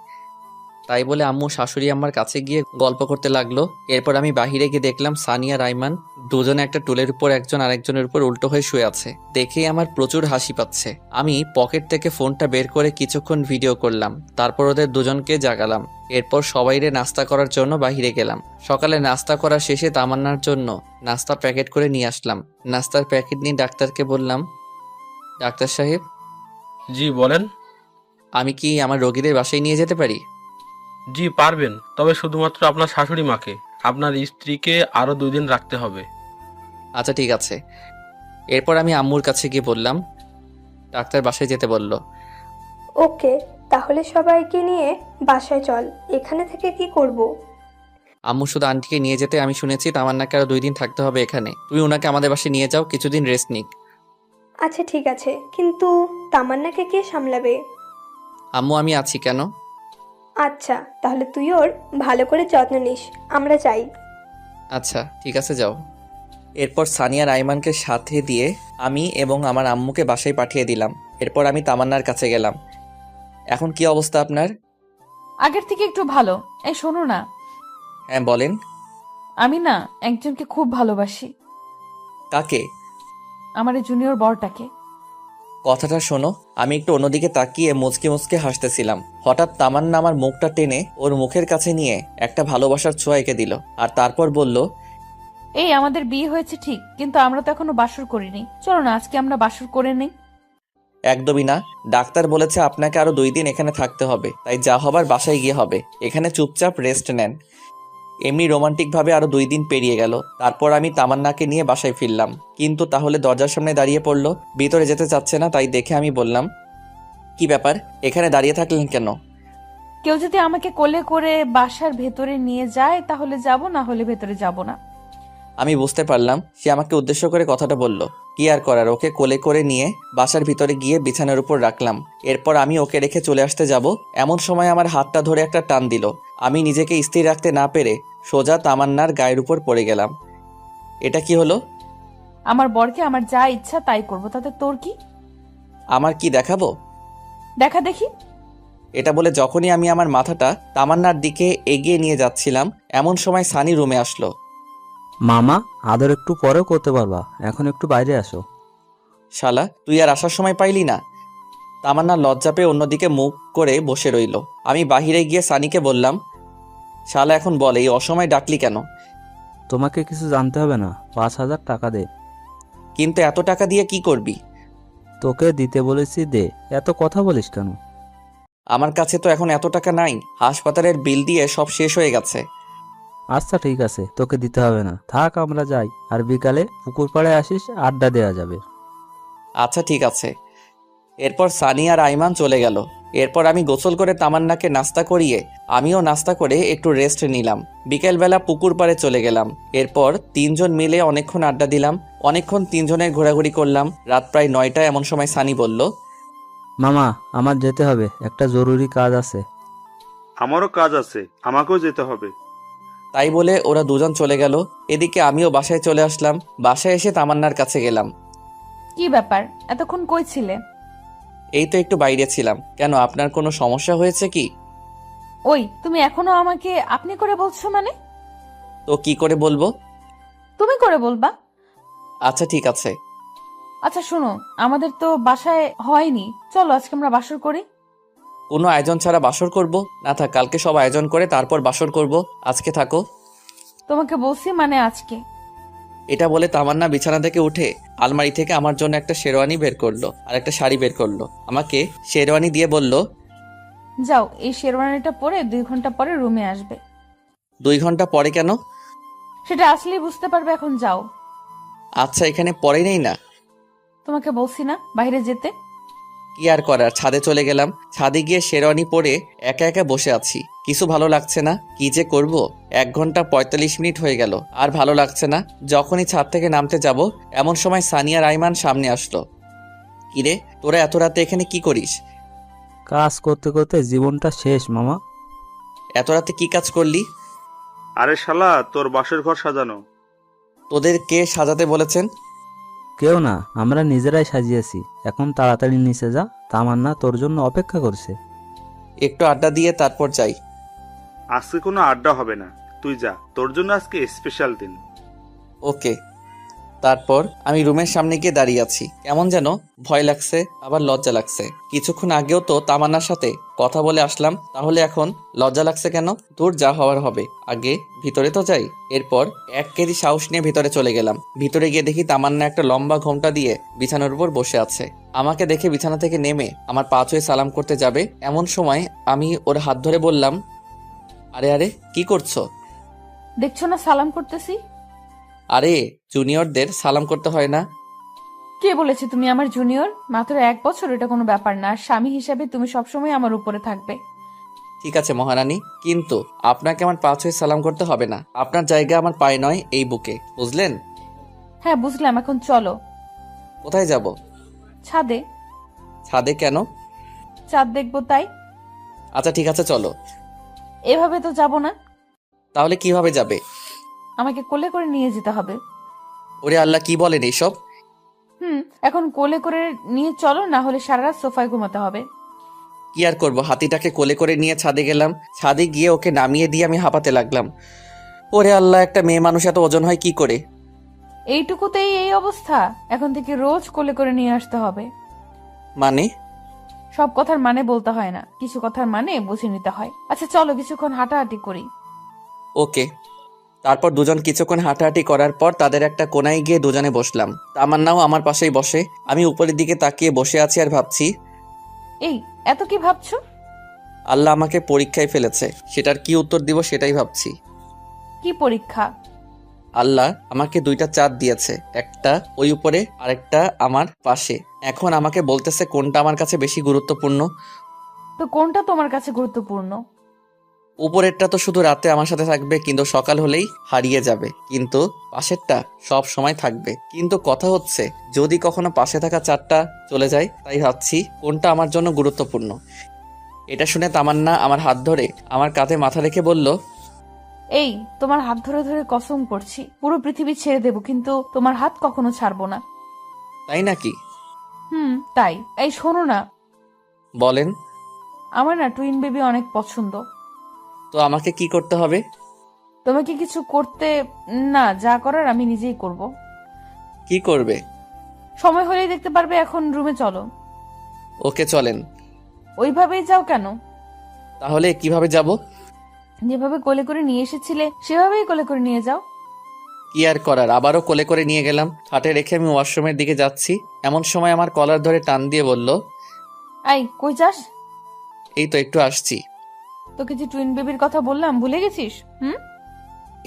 তাই বলে আম্মু শাশুড়ি আমার কাছে গিয়ে গল্প করতে লাগলো। এরপর আমি বাহিরে গিয়ে দেখলাম সানিয়া রাইমান দুজনে একটা টুলের উপর একজন আরেকজনের উপর উল্টো হয়ে শুয়ে আছে। দেখেই আমার প্রচুর হাসি পাচ্ছে। আমি পকেট থেকে ফোনটা বের করে কিছুক্ষণ ভিডিও করলাম। তারপর ওদের দুজনকে জাগালাম। এরপর সবাইরে নাস্তা করার জন্য বাহিরে গেলাম। সকালে নাস্তা করা শেষে তামান্নার জন্য নাস্তা প্যাকেট করে নিয়ে আসলাম। নাস্তার প্যাকেট নিয়ে ডাক্তারকে বললাম, ডাক্তার সাহেব, জি বলেন। আমি কি আমার রোগীদের বাসায় নিয়ে যেতে পারি? জি পারবেন, তবে শুধুমাত্র আপনার শাশুড়ি মাকে। আপনার স্ত্রীকে আরো 2 দিন রাখতে হবে। আচ্ছা ঠিক আছে। এরপর আমি আম্মুর কাছে গিয়ে বললাম, ডাক্তার বাসায় যেতে বলল। ওকে, তাহলে সবাইকে নিয়ে বাসায় চল। এখানে থেকে কি করব? আম্মু শুধু আন্টিকে নিয়ে যেতে। আমি শুনেছি তামান্নাকে আরো 2 দিন থাকতে হবে এখানে। তুমি ওনাকে আমাদের বাসায় নিয়ে যাও, কিছুদিন রেস্ট নিক। আচ্ছা ঠিক আছে, কিন্তু তামান্নাকে কে সামলাবে? আম্মু আমি আছি, কেন? আচ্ছা, তাহলে তুই ওর ভালো করে যত্ন নিস। আমরা যাই। আচ্ছা ঠিক আছে, যাও। এরপর সানিয়া রাইমানকে সাথে দিয়ে আমি এবং আমার আম্মুকে বাসায় পাঠিয়ে দিলাম। এরপর আমি তামান্নার কাছে গেলাম। এখন কি অবস্থা আপনার? আগের থেকে একটু ভালো। এই শোনো না, হ্যাঁ বলেন। আমি না একজনকে খুব ভালোবাসি। কাকে? আমার এই জুনিয়র বরটাকে। কথাটা শোনো। আমি একটু অন্যদিকে তাকিয়ে মুচকে মুচকে হাসতেছিলাম। হঠাৎ তামান্না আমার মুখটা টেনে ওর মুখের কাছে নিয়ে একটা ভালোবাসার ছোঁয়া এঁকে দিল। আর তারপর বলল, এই আমাদের বিয়ে হয়েছে ঠিক, কিন্তু আমরা তো এখনো বাসর করিনি। চলো না আজকে আমরা বাসর করে নেই। একদমই না। ডাক্তার বলেছে আপনাকে আরো 2 দিন এখানে থাকতে হবে। তাই যা হবার বাসায় গিয়ে হবে। এখানে চুপচাপ রেস্ট নেন। এমনি রোমান্টিক ভাবে আরো 2 দিন পেরিয়ে গেল। তারপর আমি তামান্নাকে নিয়ে বাসায় ফিরলাম। কিন্তু তাহলে দরজার সামনে দাঁড়িয়ে পড়লো, ভিতরে যেতে চাচ্ছে না। তাই দেখে আমি বললাম, কি ব্যাপার, এখানে দাঁড়িয়ে থাকলেন কেন? কেউ যদি আমাকে কোলে করে বাসার ভেতরে নিয়ে যায় তাহলে যাব, না হলে ভেতরে যাব না। আমি বুঝতে পারলাম সে আমাকে উদ্দেশ্য করে কথাটা বলল। কি আর করার, ওকে কোলে করে নিয়ে বাসার ভিতরে গিয়ে বিছানার উপর রাখলাম। এরপর আমি ওকে রেখে চলে আসতে যাব, এমন সময় আমার হাতটা ধরে একটা টান দিল। আমি নিজেকে স্থির রাখতে না পেরে সোজা তামান্নার গায়ের উপর পড়ে গেলাম। এটা কি হলো? আমার বরকে আমার যা ইচ্ছা তাই করব, তাতে তোর কি? আমার কি দেখাবো? দেখা দেখি। এটা বলে যখনই আমি আমার মাথাটা তামান্নার দিকে এগিয়ে নিয়ে যাচ্ছিলাম, এমন সময় সানি রুমে আসলো। মামা, আদর একটু পরেও করতে পারবা, এখন একটু বাইরে আসো। শালা, তুই আর আসার সময় পাইলি না? তামান্না লজ্জা পেয়ে অন্যদিকে মুখ করে বসে রইল। আমি বাহিরে গিয়ে সানিকে বললাম, শালা এখন বল, এই অসময় ডাকলি কেন? তোমাকে কিছু জানতে হবে না, 5,000 টাকা দে। কিন্তু এত টাকা দিয়ে কি করবি? তোকে দিতে বলেছি দে, এত কথা বলিস কেন? আমার কাছে তো এখন এত টাকা নাই, হাসপাতালের বিল দিয়ে সব শেষ হয়ে গেছে। আচ্ছা ঠিক আছে, তোকে দিতে হবে না, থাক আমরা যাই, আর বিকালে পুকুর পাড়ে আসিস, আড্ডা দেওয়া যাবে। আচ্ছা ঠিক আছে। এরপর সানি আর আইমান চলে গেল। এরপর আমি গোসল করে তামান্নাকে নাস্তা করিয়ে আমিও নাস্তা করে একটু রেস্ট নিলাম। বিকেলবেলা পুকুর পাড়ে চলে গেলাম। এরপর তিনজন মিলে অনেকক্ষণ আড্ডা দিলাম, অনেকক্ষণ তিনজনের ঘোরাঘুরি করলাম। রাত প্রায় 9টায় এমন সময় সানি বলল, মামা আমার যেতে হবে, একটা জরুরি কাজ আছে। আমারও কাজ আছে, আমাকেও যেতে হবে। তাই বলে ওরা দুজন চলে গেল। এদিকে আমিও বাসায় চলে আসলাম। বাসায় এসে তামান্নার কাছে গেলাম। কি ব্যাপার, এতক্ষণ কই ছিলে? এই তো একটু বাইরে ছিলাম। কেন, আপনার কোনো সমস্যা হয়েছে কি? ওই, তুমি এখনো আমাকে আপনি করে বলছো মানে? তো কি করে বলবো? তুমি করে বলবা। আচ্ছা ঠিক আছে। আচ্ছা শোনো, আমাদের তো বাসায় হয়নি, চলো আজকে আমরা বাসর করি। কোনো আয়োজন ছাড়া বাসর করব? না থাক, কালকে সব আয়োজন করে তারপর বাসর করব। আজকে থাকো। তোমাকে বলছি মানে আজকে। এটা বলে তামান্না বিছানা থেকে উঠে আলমারি থেকে আমার জন্য একটা শেরওয়ানি বের করলো আর একটা শাড়ি বের করলো। আমাকে শেরওয়ানি দিয়ে বলল, যাও, এই শেরওয়ানিটা পরে 2 ঘন্টা পরে রুমে আসবে। 2 ঘন্টা পরে কেন? সেটা আসলেই বুঝতে পারবে, এখন যাও। আচ্ছা, এখানে পরে নেই না? তোমাকে বলছি না বাইরে যেতে। কি আর করার, ছাদে চলে গেলাম। ছাদে গিয়ে শেরওয়ানি পরে একা একা বসে আছি। কিছু ভালো লাগছে না, কি যে করব। 1 ঘন্টা 45 মিনিট হয়ে গেল, আর ভালো লাগছে না। যখনই ছাদ থেকে নামতে যাব এমন সময় সানিয়া রাইমান সামনে আসলো। কিরে, তোরা এত রাতে এখানে কি করিস? কাজ করতে করতে জীবনটা শেষ মামা। এত রাতে কি কাজ করলি? আরে শালা, তোর বাসর ঘর সাজানো। তোদের কে সাজাতে বলেছেন? কেউ না, আমরা নিজেরাই সাজিয়েছি। এখন তাড়াতাড়ি নিচে যা, তামান্না তোর জন্য অপেক্ষা করছে। একটু আড্ডা দিয়ে তারপর যাই। আজকে কোনো আড্ডা হবে না, তুই যা, তোর জন্য আজকে স্পেশাল দিন। ওকে। তারপর আমি রুমের সামনে গিয়ে দাঁড়িয়ে আছি। কেমন যেন ভয় লাগছে, আবার লজ্জা লাগছে। কিছুক্ষণ আগেও তো তামান্নার সাথে কথা বলে আসলাম, তাহলে এখন লজ্জা লাগছে কেন? দূর, যা হওয়ার হবে। আগে ভিতরে তো যাই। এরপর 1 কেজি সাহস নিয়ে ভিতরে চলে গেলাম। ভিতরে গিয়ে দেখি তামান্না একটা লম্বা ঘোমটা দিয়ে বিছানার উপর বসে আছে। আমাকে দেখে বিছানা থেকে নেমে আমার পা ছুঁয়ে সালাম করতে যাবে, এমন সময় আমি ওর হাত ধরে বললাম, আরে আরে কি করছো? দেখছো না সালাম করতেছি? আরে, জুনিয়রদের সালাম করতে হয় না? কে বলেছে তুমি আমার জুনিয়র? মাত্র 1 বছর, এটা কোনো ব্যাপার না। আর স্বামী হিসাবে তুমি সবসময় আমার উপরে থাকবে। ঠিক আছে মহারানী, কিন্তু আপনাকে আমার পা ছুঁয়ে সালাম করতে হবে না। আপনার জায়গা আমার পায়ে নয়, এই বুকে, বুঝলেন? হ্যাঁ বুঝলাম, এখন চলো। কোথায় যাব? ছাদে। ছাদে কেন? চাঁদ দেখবো তাই। আচ্ছা ঠিক আছে, চলো। এভাবে তো যাব না, তাহলে কিভাবে যাবে? আমাকে কোলে করে নিয়ে যেতে হবে। ওরে আল্লাহ, কি বলেন এইসব? এখন কোলে করে নিয়ে চলো, না হলে সারা রাত সোফায় ঘুমাতে হবে। কি আর করবো, হাতিটাকে কোলে করে নিয়ে ছাদে গেলাম। ছাদে গিয়ে ওকে নামিয়ে দিয়ে আমি হাঁপাতে লাগলাম। ওরে আল্লাহ, একটা মেয়ে মানুষ এত ওজন হয় কি করে? এইটুকুতেই এই অবস্থা? এখন থেকে রোজ কোলে করে নিয়ে আসতে হবে। মানে? সব কথার মানে বলতে হয় না, কিছু কথার মানে বুঝে নিতে হয়। আচ্ছা চলো, কিছুক্ষণ হাঁটাহাঁটি করি। ওকে। তারপর দুজন কিছুক্ষণ হাঁটাহাঁটি করার পর তাদের একটা কোনায় গিয়ে দুজনে বসলাম। তামান্নাও আমার পাশেই বসে। আমি উপরের দিকে তাকিয়ে বসে আছি আর ভাবছি, এই এত কি ভাবছো? আল্লাহ আমাকে পরীক্ষায় ফেলেছে, সেটার কি উত্তর দিব সেটাই ভাবছি। কি পরীক্ষা? আল্লাহ আমাকে 2টা চাঁদ দিয়েছে, একটা ওই উপরে আর একটা আমার পাশে। এখন আমাকে বলতেছে কোনটা আমার কাছে বেশি গুরুত্বপূর্ণ। তো কোনটা তোমার কাছে গুরুত্বপূর্ণ? উপরেরটা তো শুধু রাতে আমার সাথে থাকবে, কিন্তু সকাল হলেই হারিয়ে যাবে। কিন্তু পাশেরটা সব সময় থাকবে। কিন্তু কথা হচ্ছে, যদি কখনো পাশে থাকা চাঁদটা চলে যায়, তাই ভাবছি কোনটা আমার জন্য গুরুত্বপূর্ণ। এটা শুনে তামান্না আমার হাত ধরে আমার কাঁধে মাথা রেখে বলল, এই তোমার হাত ধরে ধরে কসম করছি, পুরো পৃথিবী ছেড়ে দেব, কিন্তু তোমার হাত কখনো ছাড়বো না। তাই নাকি? তাই। এই শোনো না, বলেন। আমার না টুইন বেবি অনেক পছন্দ। তো আমাকে কি করতে হবে? তোমাকে কিছু করতে না, যা করার আমি নিজেই করব। কি করবে? সময় হলেই দেখতে পারবে। এখন রুমে চলো। ওকে, চলেন। ওইভাবেই যাও কেন? তাহলে কিভাবে যাব? যেভাবে কোলে করে নিয়ে এসেছিলে সেভাবেই কোলে করে নিয়ে যাও। কি আর করার, আবারও কোলে করে নিয়ে গেলাম। খাটে রেখে আমি ওয়াশরুমের দিকে যাচ্ছি, এমন সময় আমার কলার ধরে টান দিয়ে বলল, আই কই যাস? এই তো একটু আসছি। তোকে যে টুইন বেবির কথা বললাম ভুলে গেছিস?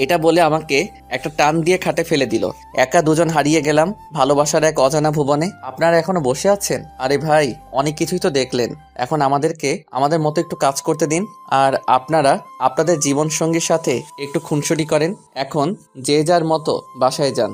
এটা বলে আমাকে একটা টান দিয়ে খাটে ফেলে দিল। একা দুজন হারিয়ে গেলাম ভালোবাসার এক অজানা ভুবনে। আপনারা এখনো বসে আছেন? আরে ভাই, অনেক কিছুই তো দেখলেন, এখন আমাদেরকে আমাদের মতো একটু কাজ করতে দিন। আর আপনারা আপনাদের জীবন সঙ্গীর সাথে একটু খুনসুটি করেন। এখন যে যার মতো বাসায় যান।